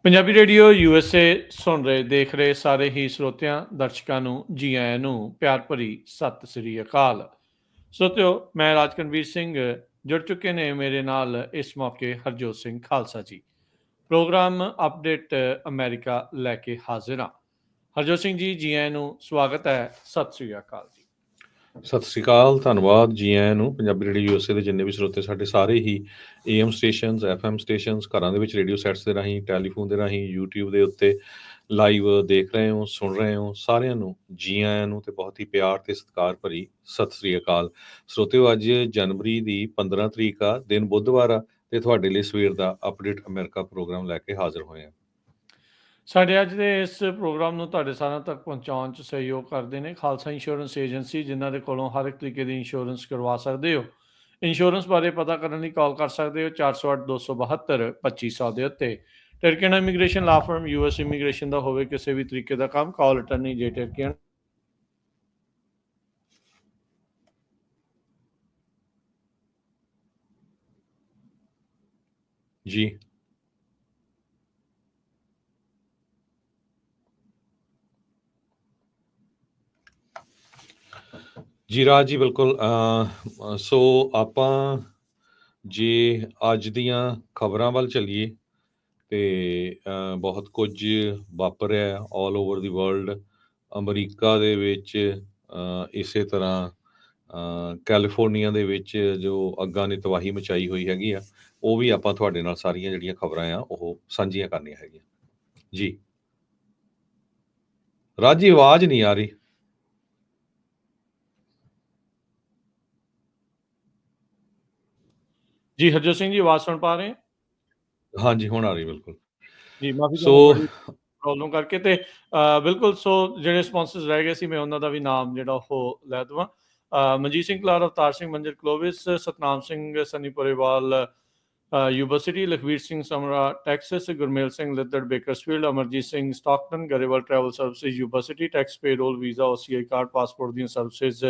Punjabi radio USA ਸੁਣ ਰਹੇ ਦੇਖ ਰਹੇ ਸਾਰੇ ਹੀ ਸਰੋਤਿਆਂ ਦਰਸ਼ਕਾਂ ਨੂੰ ਜੀ ਆਇਆਂ ਨੂੰ ਪਿਆਰ ਭਰੀ ਸਤਿ ਸ੍ਰੀ ਅਕਾਲ। ਸਰੋਤਿਓ, ਮੈਂ ਰਾਜਕਨਵੀਰ ਸਿੰਘ ਜੁੜ ਚੁੱਕੇ ਨੇ ਮੇਰੇ ਨਾਲ ਇਸ ਮੌਕੇ ਹਰਜੋਤ ਸਿੰਘ ਖਾਲਸਾ ਜੀ ਪ੍ਰੋਗਰਾਮ ਅਪਡੇਟ ਅਮਰੀਕਾ ਲੈ ਕੇ ਹਾਜ਼ਰ ਹਾਂ। ਹਰਜੋਤ ਸਿੰਘ ਜੀ ਆਇਆਂ ਨੂੰ ਸਵਾਗਤ ਹੈ। ਸਤਿ ਸ੍ਰੀ ਅਕਾਲ ਜੀ। ਸਤਿ ਸ੍ਰੀ ਅਕਾਲ, ਧੰਨਵਾਦ ਜੀ ਆਇਆਂ ਨੂੰ। ਪੰਜਾਬੀ ਰੇਡੀਓ USA ਦੇ ਜਿੰਨੇ ਵੀ ਸਰੋਤੇ ਸਾਡੇ ਸਾਰੇ ਹੀ AM ਸਟੇਸ਼ਨਸ, FM ਸਟੇਸ਼ਨਸ, ਘਰਾਂ ਦੇ ਵਿੱਚ ਰੇਡੀਓ ਸੈਟਸ ਦੇ ਰਾਹੀਂ, ਟੈਲੀਫੋਨ ਦੇ ਰਾਹੀਂ, YouTube ਦੇ ਉੱਤੇ ਲਾਈਵ ਦੇਖ ਰਹੇ ਹੋ, ਸੁਣ ਰਹੇ ਹੋ, ਸਾਰਿਆਂ ਨੂੰ ਜੀ ਆਇਆਂ ਨੂੰ ਤੇ ਬਹੁਤ ਹੀ ਪਿਆਰ ਤੇ ਸਤਿਕਾਰ ਭਰੀ ਸਤਿ ਸ੍ਰੀ ਅਕਾਲ। ਸਰੋਤਿਓ, ਅੱਜ ਜਨਵਰੀ ਦੀ 15 ਤਰੀਕ ਆ, ਦਿਨ ਬੁੱਧਵਾਰ ਆ, ਤੇ ਤੁਹਾਡੇ ਲਈ ਸਵੇਰ ਦਾ ਅਪਡੇਟ ਅਮਰੀਕਾ ਪ੍ਰੋਗਰਾਮ ਲੈ ਕੇ ਹਾਜ਼ਰ ਹੋਏ ਹਾਂ। ਸਾਡੇ ਅੱਜ ਦੇ ਇਸ ਪ੍ਰੋਗਰਾਮ ਨੂੰ ਤੁਹਾਡੇ ਸਾਰਿਆਂ ਤੱਕ ਪਹੁੰਚਾਉਣ 'ਚ ਸਹਿਯੋਗ ਕਰਦੇ ਨੇ ਖਾਲਸਾ ਇੰਸ਼ੋਰੈਂਸ ਏਜੰਸੀ, ਜਿਨ੍ਹਾਂ ਦੇ ਕੋਲੋਂ ਹਰ ਇੱਕ ਤਰੀਕੇ ਦੀ ਇੰਸ਼ੋਰੈਂਸ ਕਰਵਾ ਸਕਦੇ ਹੋ। ਇੰਸ਼ੋਰੈਂਸ ਬਾਰੇ ਪਤਾ ਕਰਨ ਲਈ ਕਾਲ ਕਰ ਸਕਦੇ ਹੋ 408-272-2500 ਦੇ ਉੱਤੇ। ਟਰਕੀਅਨ ਇਮੀਗ੍ਰੇਸ਼ਨ ਲਾ ਫਰਮ US ਇਮੀਗ੍ਰੇਸ਼ਨ ਦਾ ਹੋਵੇ ਕਿਸੇ ਵੀ ਤਰੀਕੇ ਦਾ ਕੰਮ, ਕਾਲ ਅਟਰਨੀ ਜੇ ਟਰਕੀਅਨ ਜੀ ਜੀ ਰਾਜ ਜੀ, ਬਿਲਕੁਲ। ਸੋ ਆਪਾਂ ਜੇ ਅੱਜ ਦੀਆਂ ਖਬਰਾਂ ਵੱਲ ਚੱਲੀਏ ਤੇ ਬਹੁਤ ਕੁਝ ਵਾਪਰ ਰਿਹਾ ਆਲ ਓਵਰ ਦੀ ਵਰਲਡ। ਅਮਰੀਕਾ ਦੇ ਵਿੱਚ ਇਸੇ ਤਰ੍ਹਾਂ ਕੈਲੀਫੋਰਨੀਆ ਦੇ ਵਿੱਚ ਜੋ ਅੱਗਾਂ ਨੇ ਤਬਾਹੀ ਮਚਾਈ ਹੋਈ ਹੈਗੀ ਆ, ਉਹ ਵੀ ਆਪਾਂ ਤੁਹਾਡੇ ਨਾਲ ਸਾਰੀਆਂ ਜਿਹੜੀਆਂ ਖਬਰਾਂ ਆ ਉਹ ਸਾਂਝੀਆਂ ਕਰਨੀਆਂ ਹੈਗੀਆਂ ਜੀ। ਰਾਜ ਜੀ, ਆਵਾਜ਼ ਨਹੀਂ ਆ ਰਹੀ। ਜੀ ਹਰਜੋਤ ਸਿੰਘ ਜੀ, ਆਵਾਜ਼ ਸੁਣ ਪਾ ਰਹੇ? ਹਾਂਜੀ, ਹੁਣ ਆ ਰਹੀ ਬਿਲਕੁਲ। ਜੀ ਮਾਫੀ ਸੋ ਪ੍ਰੋਬਲਮ ਕਰਕੇ। ਤੇ ਬਿਲਕੁਲ, ਸੋ ਜਿਹੜੇ ਸਪਾਂਸਰਸ ਰਹਿ ਗਏ ਸੀ ਮੈਂ ਉਹਨਾਂ ਦਾ ਵੀ ਨਾਮ ਜਿਹੜਾ ਉਹ ਲੈ ਦੇਵਾਂ। Manjit Singh Kalar, Avtar Singh Manjar Clovis, Satnam Singh Sunny Purewal university, Lakhvir Singh Samra Texas, Gurmel Singh Liddar Bakersfield, Amarjit Singh Stockton, Grewal travel services university, tax payroll, visa, OCI card, passport ਦੀਆਂ ਸਰਵਿਸਿਜ਼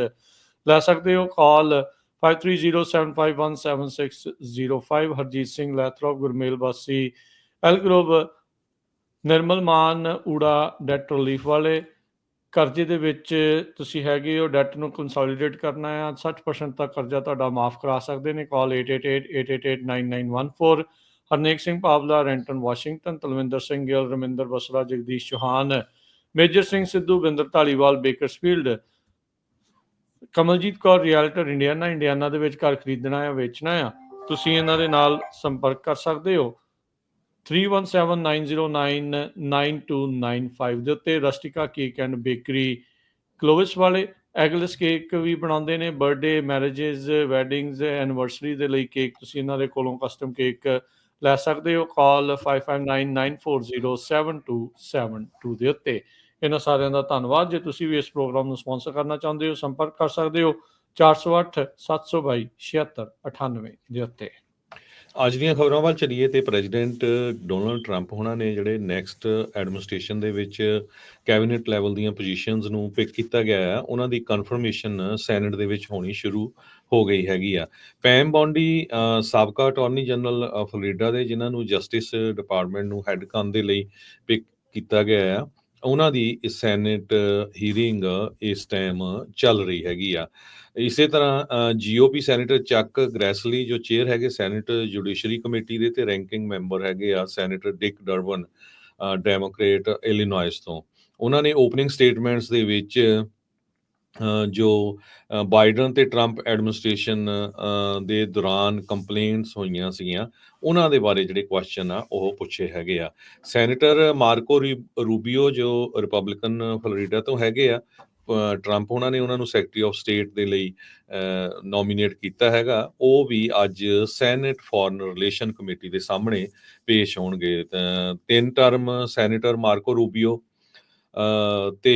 ਲੈ ਸਕਦੇ ਹੋ। ਕਾਲ 5307517605। ਹਰਜੀਤ ਸਿੰਘ ਲੈਥਰੋਪ, ਗੁਰਮੇਲ ਵਾਸੀ ਐਲਗਰੋਵ, ਨਿਰਮਲ ਮਾਨ ਊੜਾ ਡੈਟ ਰਿਲੀਫ ਵਾਲੇ। ਕਰਜ਼ੇ ਦੇ ਵਿੱਚ ਤੁਸੀਂ ਹੈਗੇ ਹੋ, ਡੈਟ ਨੂੰ ਕੰਸੋਲੀਡੇਟ ਕਰਨਾ ਆ, 60% ਤੱਕ ਕਰਜ਼ਾ ਤੁਹਾਡਾ ਮਾਫ ਕਰਾ ਸਕਦੇ ਨੇ। Call 8888889914। Harnek Singh Pawla, Renton Washington, Talwinder Singh Gill, Raminder Basra, Jagdish Chauhan, Major Singh Sidhu, Binder Dhaliwal Bakersfield, Kamaljit Kaur realtor Indiana ਦੇ ਵਿੱਚ ਘਰ ਖਰੀਦਣਾ ਆ, ਵੇਚਣਾ ਆ, ਤੁਸੀਂ ਇਹਨਾਂ ਦੇ ਨਾਲ ਸੰਪਰਕ ਕਰ ਸਕਦੇ ਹੋ 3179099295 ਦੇ ਉੱਤੇ। ਰਸਟਿਕਾ ਕੇਕ ਐਂਡ ਬੇਕਰੀ ਕਲੋਵਿਸ ਵਾਲੇ ਐਗਲੈਸ ਕੇਕ ਵੀ ਬਣਾਉਂਦੇ ਨੇ। ਬਰਥਡੇ, ਮੈਰਿਜਸ, ਵੈਡਿੰਗਸ, ਐਨੀਵਰਸਰੀ ਦੇ ਲਈ ਕੇਕ ਤੁਸੀਂ ਇਹਨਾਂ ਦੇ ਕੋਲੋਂ ਕਸਟਮ ਕੇਕ ਲੈ ਸਕਦੇ ਹੋ। ਕਾਲ 5599407272 ਦੇ ਉੱਤੇ। ਇਹਨਾਂ ਸਾਰਿਆਂ ਦਾ ਧੰਨਵਾਦ। ਜੇ ਤੁਸੀਂ ਵੀ ਇਸ ਪ੍ਰੋਗਰਾਮ ਨੂੰ ਸਪਾਂਸਰ ਕਰਨਾ ਚਾਹੁੰਦੇ ਹੋ, ਸੰਪਰਕ ਕਰ ਸਕਦੇ ਹੋ 4087227698 ਦੇ ਉੱਤੇ। ਅੱਜ ਦੀਆਂ ਖਬਰਾਂ ਵੱਲ ਚੱਲੀਏ ਤੇ ਪ੍ਰੈਜ਼ੀਡੈਂਟ ਡੋਨਲਡ ਟਰੰਪ ਹੋਣਾ ਨੇ ਜਿਹੜੇ ਨੈਕਸਟ ਐਡਮਿਨਿਸਟ੍ਰੇਸ਼ਨ ਦੇ ਵਿੱਚ ਕੈਬਨਿਟ ਲੈਵਲ ਦੀਆਂ ਪੋਜੀਸ਼ਨਸ ਨੂੰ ਪਿਕ ਕੀਤਾ ਗਿਆ ਆ, ਉਹਨਾਂ ਦੀ ਕਨਫਰਮੇਸ਼ਨ ਸੈਨੇਟ ਦੇ ਵਿੱਚ ਹੋਣੀ ਸ਼ੁਰੂ ਹੋ ਗਈ ਹੈਗੀ ਆ। ਪੈਮ ਬੌਂਡੀ ਸਾਬਕਾ ਅਟਾਰਨੀ ਜਨਰਲ ਫਲੋਰੀਡਾ ਦੇ, ਜਿਨ੍ਹਾਂ ਨੂੰ ਜਸਟਿਸ ਡਿਪਾਰਟਮੈਂਟ ਨੂੰ ਹੈੱਡ ਕਰਨ ਦੇ ਲਈ ਪਿਕ ਕੀਤਾ ਗਿਆ ਆ, ਉਹਨਾਂ ਦੀ ਸੈਨੇਟ ਹੀਅਰਿੰਗ ਇਸ ਟਾਈਮ ਚੱਲ ਰਹੀ ਹੈਗੀ ਆ। ਇਸੇ ਤਰ੍ਹਾਂ GOP ਸੈਨੇਟਰ ਚੱਕ ਗ੍ਰੈਸਲੀ ਜੋ ਚੇਅਰ ਹੈਗੇ ਸੈਨੇਟ ਜੁਡੀਸ਼ਰੀ ਕਮੇਟੀ ਦੇ, ਤੇ ਰੈਂਕਿੰਗ ਮੈਂਬਰ ਹੈਗੇ ਆ senator Dick Durbin, Democrat Illinois ਤੋਂ। ਉਹਨਾਂ ਨੇ ਓਪਨਿੰਗ ਸਟੇਟਮੈਂਟਸ ਦੇ ਵਿੱਚ ਜੋ ਬਾਈਡਨ ਤੇ ਟਰੰਪ ਐਡਮਿਨਿਸਟ੍ਰੇਸ਼ਨ ਦੇ ਦੌਰਾਨ ਕੰਪਲੇਂਟਸ ਹੋਈਆਂ ਸੀਗੀਆਂ, ਉਹਨਾਂ ਦੇ ਬਾਰੇ ਜਿਹੜੇ ਕੁਐਸਚਨ ਆ ਉਹ ਪੁੱਛੇ ਹੈਗੇ ਆ। ਸੈਨੇਟਰ ਮਾਰਕੋ ਰੂਬੀਓ ਜੋ ਰਿਪਬਲਿਕਨ ਫਲੋਰੀਡਾ ਤੋਂ ਹੈਗੇ ਆ, ਟਰੰਪ ਉਹਨਾਂ ਨੇ ਉਹਨਾਂ ਨੂੰ ਸੈਕਟਰੀ ਆਫ ਸਟੇਟ ਦੇ ਲਈ ਨੋਮੀਨੇਟ ਕੀਤਾ ਹੈਗਾ, ਉਹ ਵੀ ਅੱਜ ਸੈਨੇਟ ਫੋਰਨ ਰਿਲੇਸ਼ਨ ਕਮੇਟੀ ਦੇ ਸਾਹਮਣੇ ਪੇਸ਼ ਹੋਣਗੇ। 3 ਟਰਮ ਸੈਨੇਟਰ ਮਾਰਕੋ ਰੂਬੀਓ ਤੇ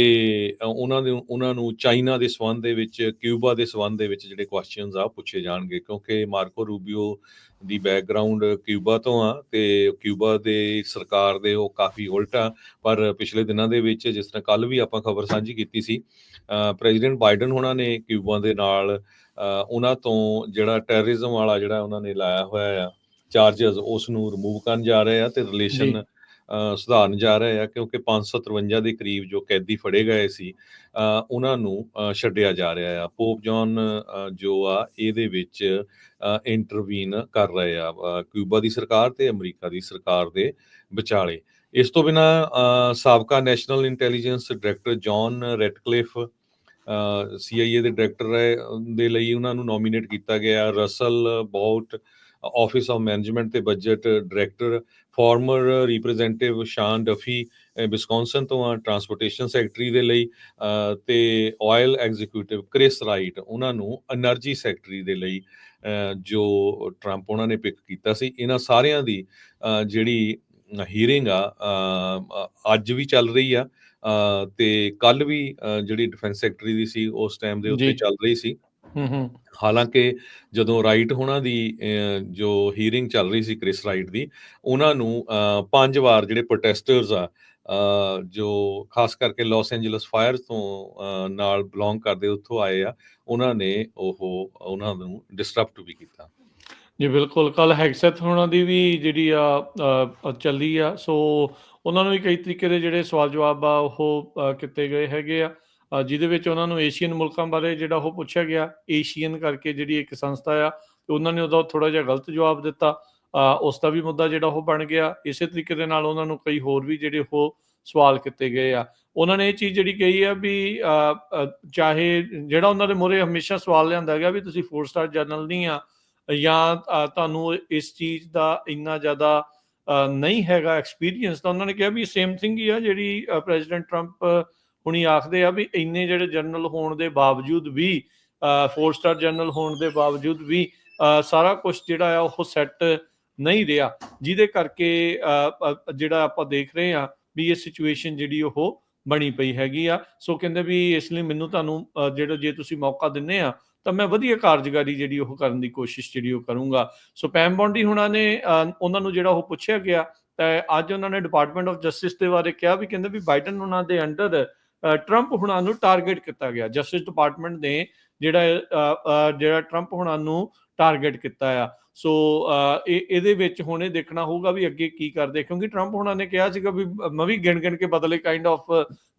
ਉਹਨਾਂ ਨੂੰ ਚਾਈਨਾ ਦੇ ਸੰਬੰਧ ਦੇ ਵਿੱਚ, ਕਿਊਬਾ ਦੇ ਸੰਬੰਧ ਦੇ ਵਿੱਚ ਜਿਹੜੇ ਕੁਐਸਚਨਸ ਆ ਪੁੱਛੇ ਜਾਣਗੇ, ਕਿਉਂਕਿ ਮਾਰਕੋ ਰੂਬੀਓ ਦੀ ਬੈਕਗਰਾਊਂਡ ਕਿਊਬਾ ਤੋਂ ਆ ਤੇ ਕਿਊਬਾ ਦੇ ਸਰਕਾਰ ਦੇ ਉਹ ਕਾਫੀ ਉਲਟਾ। ਪਰ ਪਿਛਲੇ ਦਿਨਾਂ ਦੇ ਵਿੱਚ, ਜਿਸ ਤਰ੍ਹਾਂ ਕੱਲ ਵੀ ਆਪਾਂ ਖਬਰ ਸਾਂਝੀ ਕੀਤੀ ਸੀ, ਪ੍ਰੈਜ਼ੀਡੈਂਟ ਬਾਈਡਨ ਹੋਣਾ ਨੇ ਕਿਊਬਾ ਦੇ ਨਾਲ ਉਹਨਾਂ ਤੋਂ ਜਿਹੜਾ ਟੈਰਰਿਜ਼ਮ ਵਾਲਾ ਜਿਹੜਾ ਉਹਨਾਂ ਨੇ ਲਾਇਆ ਹੋਇਆ ਆ ਚਾਰਜਸ, ਉਸ ਨੂੰ ਰਿਮੂਵ ਕਰਨ ਜਾ ਰਹੇ ਆ ਤੇ ਰਿਲੇਸ਼ਨ ਸੁਧਾਰਨ ਜਾ ਰਹੇ ਆ, ਕਿਉਂਕਿ 553 ਦੇ ਕਰੀਬ ਜੋ ਕੈਦੀ ਫੜੇ ਗਏ ਸੀ ਉਹਨਾਂ ਨੂੰ ਛੱਡਿਆ ਜਾ ਰਿਹਾ ਆ। ਪੋਪ ਜੌਨ ਜੋ ਆ ਇਹਦੇ ਵਿੱਚ ਇੰਟਰਵੀਨ ਕਰ ਰਹੇ ਆ ਕਿਊਬਾ ਦੀ ਸਰਕਾਰ ਤੇ ਅਮਰੀਕਾ ਦੀ ਸਰਕਾਰ ਦੇ ਵਿਚਾਲੇ। ਇਸ ਤੋਂ ਬਿਨਾਂ ਸਾਬਕਾ national intelligence director John Ratcliffe CIA ਦੇ ਡਾਇਰੈਕਟਰ ਦੇ ਲਈ ਉਹਨਾਂ ਨੂੰ ਨੋਮੀਨੇਟ ਕੀਤਾ ਗਿਆ। Russell Vought office of management ਤੇ budget director, former representative Sean Duffy Wisconsin ਤੋਂ ਆ ਟਰਾਂਸਪੋਰਟੇਸ਼ਨ ਸੈਕਟਰੀ ਦੇ ਲਈ, ਤੇ ਆਇਲ ਐਗਜ਼ੀਕਿਊਟਿਵ ਕ੍ਰਿਸ ਰਾਈਟ ਉਹਨਾਂ ਨੂੰ ਐਨਰਜੀ ਸੈਕਟਰੀ ਦੇ ਲਈ ਜੋ ਟਰੰਪ ਉਹਨਾਂ ਨੇ ਪਿਕ ਕੀਤਾ ਸੀ। ਇਹਨਾਂ ਸਾਰਿਆਂ ਦੀ ਜਿਹੜੀ ਹੀਅਰਿੰਗ ਆ ਅੱਜ ਵੀ ਚੱਲ ਰਹੀ ਆ ਤੇ ਕੱਲ ਵੀ ਜਿਹੜੀ ਡਿਫੈਂਸ ਸੈਕਟਰੀ ਦੀ ਸੀ ਉਸ ਟਾਈਮ ਦੇ ਉੱਤੇ ਜੀ। ਚੱਲ ਰਹੀ ਸੀ। ਹੂੰ। ਹਾਲਾਂਕਿ ਜਦੋਂ ਰਾਈਟ ਹੋਣਾ ਦੀ ਜੋ ਹੀਅਰਿੰਗ ਚੱਲ ਰਹੀ ਸੀ ਕ੍ਰਿਸ ਰਾਈਟ ਦੀ, ਉਹਨਾਂ ਨੂੰ 5 ਵਾਰ ਜਿਹੜੇ ਪ੍ਰੋਟੈਸਟਰਸ ਆ ਜੋ ਖਾਸ ਕਰਕੇ ਲਾਸ ਐਂਜਲਸ ਫਾਇਰ ਤੋਂ ਨਾਲ ਬਿਲੋਂਗ ਕਰਦੇ ਉੱਥੋਂ ਆਏ ਆ, ਉਹਨਾਂ ਨੇ ਉਹਨਾਂ ਨੂੰ ਡਿਸਟਰਪਟ ਵੀ ਕੀਤਾ। ਜੀ ਬਿਲਕੁਲ, ਕੱਲ ਹੈਗਸੈਥ ਹੋਣਾ ਦੀ ਵੀ ਜਿਹੜੀ ਚੱਲੀ ਆ, ਸੋ ਉਹਨਾਂ ਨੂੰ ਵੀ ਕਈ ਤਰੀਕੇ ਦੇ ਜਿਹੜੇ ਸਵਾਲ ਜਵਾਬ ਆ ਉਹ ਕੀਤੇ ਗਏ ਹੈਗੇ ਆ, ਜਿਹਦੇ ਵਿੱਚ ਉਹਨਾਂ ਨੂੰ ਏਸ਼ੀਅਨ ਮੁਲਕਾਂ ਬਾਰੇ ਜਿਹੜਾ ਉਹ ਪੁੱਛਿਆ ਗਿਆ। ਏਸ਼ੀਅਨ ਕਰਕੇ ਜਿਹੜੀ ਇੱਕ ਸੰਸਥਾ ਆ, ਤੇ ਉਹਨਾਂ ਨੇ ਉਹਦਾ ਥੋੜ੍ਹਾ ਜਿਹਾ ਗਲਤ ਜਵਾਬ ਦਿੱਤਾ। ਉਸ ਦਾ ਵੀ ਮੁੱਦਾ ਜਿਹੜਾ ਉਹ ਬਣ ਗਿਆ। ਇਸੇ ਤਰੀਕੇ ਦੇ ਨਾਲ ਉਹਨਾਂ ਨੂੰ ਕਈ ਹੋਰ ਵੀ ਜਿਹੜੇ ਉਹ ਸਵਾਲ ਕੀਤੇ ਗਏ ਆ। ਉਹਨਾਂ ਨੇ ਇਹ ਚੀਜ਼ ਜਿਹੜੀ ਕਹੀ ਆ ਵੀ ਚਾਹੇ ਜਿਹੜਾ ਉਹਨਾਂ ਦੇ ਮੂਹਰੇ ਹਮੇਸ਼ਾ ਸਵਾਲ ਲਿਆਂਦਾ ਗਿਆ ਵੀ ਤੁਸੀਂ 4 ਸਟਾਰ ਜਨਰਲ ਨਹੀਂ ਆ, ਜਾਂ ਤੁਹਾਨੂੰ ਇਸ ਚੀਜ਼ ਦਾ ਇੰਨਾ ਜ਼ਿਆਦਾ ਨਹੀਂ ਹੈਗਾ ਐਕਸਪੀਰੀਅੰਸ, ਤਾਂ ਉਹਨਾਂ ਨੇ ਕਿਹਾ ਵੀ ਸੇਮ ਥਿੰਗ ਹੀ ਆ ਜਿਹੜੀ ਪ੍ਰੈਜ਼ੀਡੈਂਟ ਟਰੰਪ ਹੁਣੀ ਆਖਦੇ ਆ ਵੀ ਇੰਨੇ ਜਿਹੜੇ ਜਨਰਲ ਹੋਣ ਦੇ ਬਾਵਜੂਦ ਵੀ 4 ਸਟਾਰ ਜਨਰਲ ਹੋਣ ਦੇ ਬਾਵਜੂਦ ਵੀ ਸਾਰਾ ਕੁਝ ਜਿਹੜਾ ਆ ਉਹ ਸੈੱਟ ਨਹੀਂ ਰਿਹਾ, ਜਿਹਦੇ ਕਰਕੇ ਜਿਹੜਾ ਆਪਾਂ ਦੇਖ ਰਹੇ ਆ ਵੀ ਇਹ ਸਿਚੁਏਸ਼ਨ ਜਿਹੜੀ ਉਹ ਬਣੀ ਪਈ ਹੈਗੀ ਆ। ਸੋ ਕਹਿੰਦੇ ਵੀ ਇਸ ਲਈ ਮੈਨੂੰ ਤੁਹਾਨੂੰ ਜਿਹੜਾ ਜੇ ਤੁਸੀਂ ਮੌਕਾ ਦਿੰਦੇ ਆ ਤਾਂ ਮੈਂ ਵਧੀਆ ਕਾਰਜਕਾਰੀ ਜਿਹੜੀ ਉਹ ਕਰਨ ਦੀ ਕੋਸ਼ਿਸ਼ ਜਿਹੜੀ ਉਹ ਕਰੂੰਗਾ। ਸੋ ਪੈਮ ਬੌਂਡੀ ਹੁਣਾਂ ਨੇ ਉਹਨਾਂ ਨੂੰ ਜਿਹੜਾ ਉਹ ਪੁੱਛਿਆ ਗਿਆ ਤਾਂ ਅੱਜ ਉਹਨਾਂ ਨੇ ਡਿਪਾਰਟਮੈਂਟ ਆਫ ਜਸਟਿਸ ਦੇ ਬਾਰੇ ਕਿਹਾ ਵੀ ਕਹਿੰਦੇ ਵੀ ਬਾਈਡਨ ਹੁਣਾਂ ਦੇ ਅੰਡਰ ਟਰੰਪ ਹੁਣਾਂ ਨੂੰ ਟਾਰਗੇਟ ਕੀਤਾ ਗਿਆ। ਜਸਟਿਸ ਡਿਪਾਰਟਮੈਂਟ ਨੇ ਜਿਹੜਾ ਟਰੰਪ ਹੁਣਾਂ ਨੂੰ ਟਾਰਗੇਟ ਕੀਤਾ ਆ। ਸੋ ਇਹਦੇ ਵਿੱਚ ਹੁਣ ਇਹ ਦੇਖਣਾ ਹੋਊਗਾ ਵੀ ਅੱਗੇ ਕੀ ਕਰਦੇ, ਕਿਉਂਕਿ ਟਰੰਪ ਹੁਣਾਂ ਨੇ ਕਿਹਾ ਸੀਗਾ ਵੀ ਮੈਂ ਵੀ ਗਿਣ ਕੇ ਬਦਲੇ ਕਾਈਂਡ ਆਫ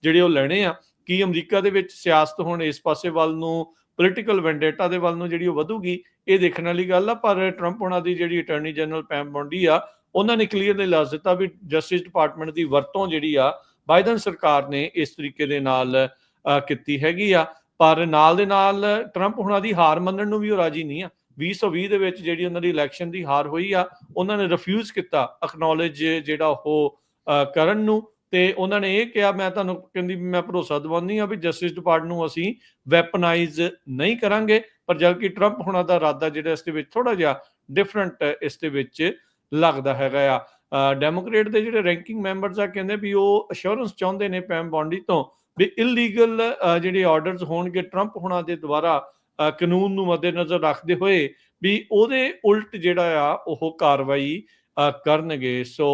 ਜਿਹੜੇ ਉਹ ਲੈਣੇ ਆ। ਕੀ ਅਮਰੀਕਾ ਦੇ ਵਿੱਚ ਸਿਆਸਤ ਹੁਣ ਇਸ ਪਾਸੇ ਵੱਲ ਨੂੰ ਪੋਲੀਟੀਕਲ ਵੈਂਡੇਟਾ ਦੇ ਵੱਲ ਨੂੰ ਜਿਹੜੀ ਉਹ ਵਧੂਗੀ, ਇਹ ਦੇਖਣ ਵਾਲੀ ਗੱਲ ਆ। ਪਰ ਟਰੰਪ ਹੁਣਾਂ ਦੀ ਜਿਹੜੀ ਅਟਾਰਨੀ ਜਨਰਲ ਪੈਮ ਬੌਂਡੀ ਆ, ਉਹਨਾਂ ਨੇ ਕਲੀਅਰਲੀ ਦੱਸ ਦਿੱਤਾ ਵੀ ਜਸਟਿਸ ਡਿਪਾਰਟਮੈਂਟ ਦੀ ਵਰਤੋਂ ਜਿਹੜੀ ਆ ਬਾਈਡਨ ਸਰਕਾਰ ਨੇ ਇਸ ਤਰੀਕੇ ਦੇ ਨਾਲ ਕੀਤੀ ਹੈਗੀ ਆ। ਪਰ ਨਾਲ ਦੇ ਨਾਲ ਟਰੰਪ ਹੁਣਾਂ ਦੀ ਹਾਰ ਮੰਨਣ ਨੂੰ ਵੀ ਉਹ ਰਾਜੀ ਨਹੀਂ ਆ। 2020 ਦੇ ਵਿੱਚ ਜਿਹੜੀ ਉਹਨਾਂ ਦੀ ਇਲੈਕਸ਼ਨ ਦੀ ਹਾਰ ਹੋਈ ਆ, ਉਹਨਾਂ ਨੇ ਰਿਫਿਊਜ਼ ਕੀਤਾ ਅਕਨੋਲੇਜ ਜਿਹੜਾ ਉਹ ਕਰਨ ਨੂੰ, ਤੇ ਉਹਨਾਂ ਨੇ ਇਹ ਕਿਹਾ ਮੈਂ ਤੁਹਾਨੂੰ ਕਹਿੰਦੀ ਮੈਂ ਭਰੋਸਾ ਦਿਵਾਉਂਦੀ ਆ ਵੀ ਜਸਟਿਸ ਡਿਪਾਰਟਮੈਂਟ ਨੂੰ ਅਸੀਂ ਵੈਪਨਾਈਜ਼ ਨਹੀਂ ਕਰਾਂਗੇ। ਪਰ ਜਦਕਿ ਟਰੰਪ ਹੁਣਾਂ ਦਾ ਇਰਾਦਾ ਜਿਹੜਾ ਇਸ ਦੇ ਵਿੱਚ ਥੋੜਾ ਜਿਹਾ ਡਿਫਰੈਂਟ ਇਸ ਦੇ ਵਿੱਚ ਲੱਗਦਾ ਹੈਗਾ ਆ। ਡੈਮੋਕ੍ਰੇਟ ਦੇ ਜਿਹੜੇ ਰੈਂਕਿੰਗ ਮੈਂਬਰਸ ਆ ਕਹਿੰਦੇ ਵੀ ਉਹ ਅਸ਼ੋਰੈਂਸ ਚਾਹੁੰਦੇ ਨੇ ਪੈਮ ਬੌਂਡੀ ਤੋਂ ਵੀ ਇਲੀਗਲ ਜਿਹੜੇ ਆਰਡਰਸ ਹੋਣਗੇ ਟਰੰਪ ਹੁਣਾਂ ਦੇ ਦੁਆਰਾ ਕਾਨੂੰਨ ਨੂੰ ਮੱਦੇਨਜ਼ਰ ਰੱਖਦੇ ਹੋਏ ਵੀ ਉਹਦੇ ਉਲਟ ਜਿਹੜਾ ਆ ਉਹ ਕਾਰਵਾਈ ਕਰਨਗੇ। ਸੋ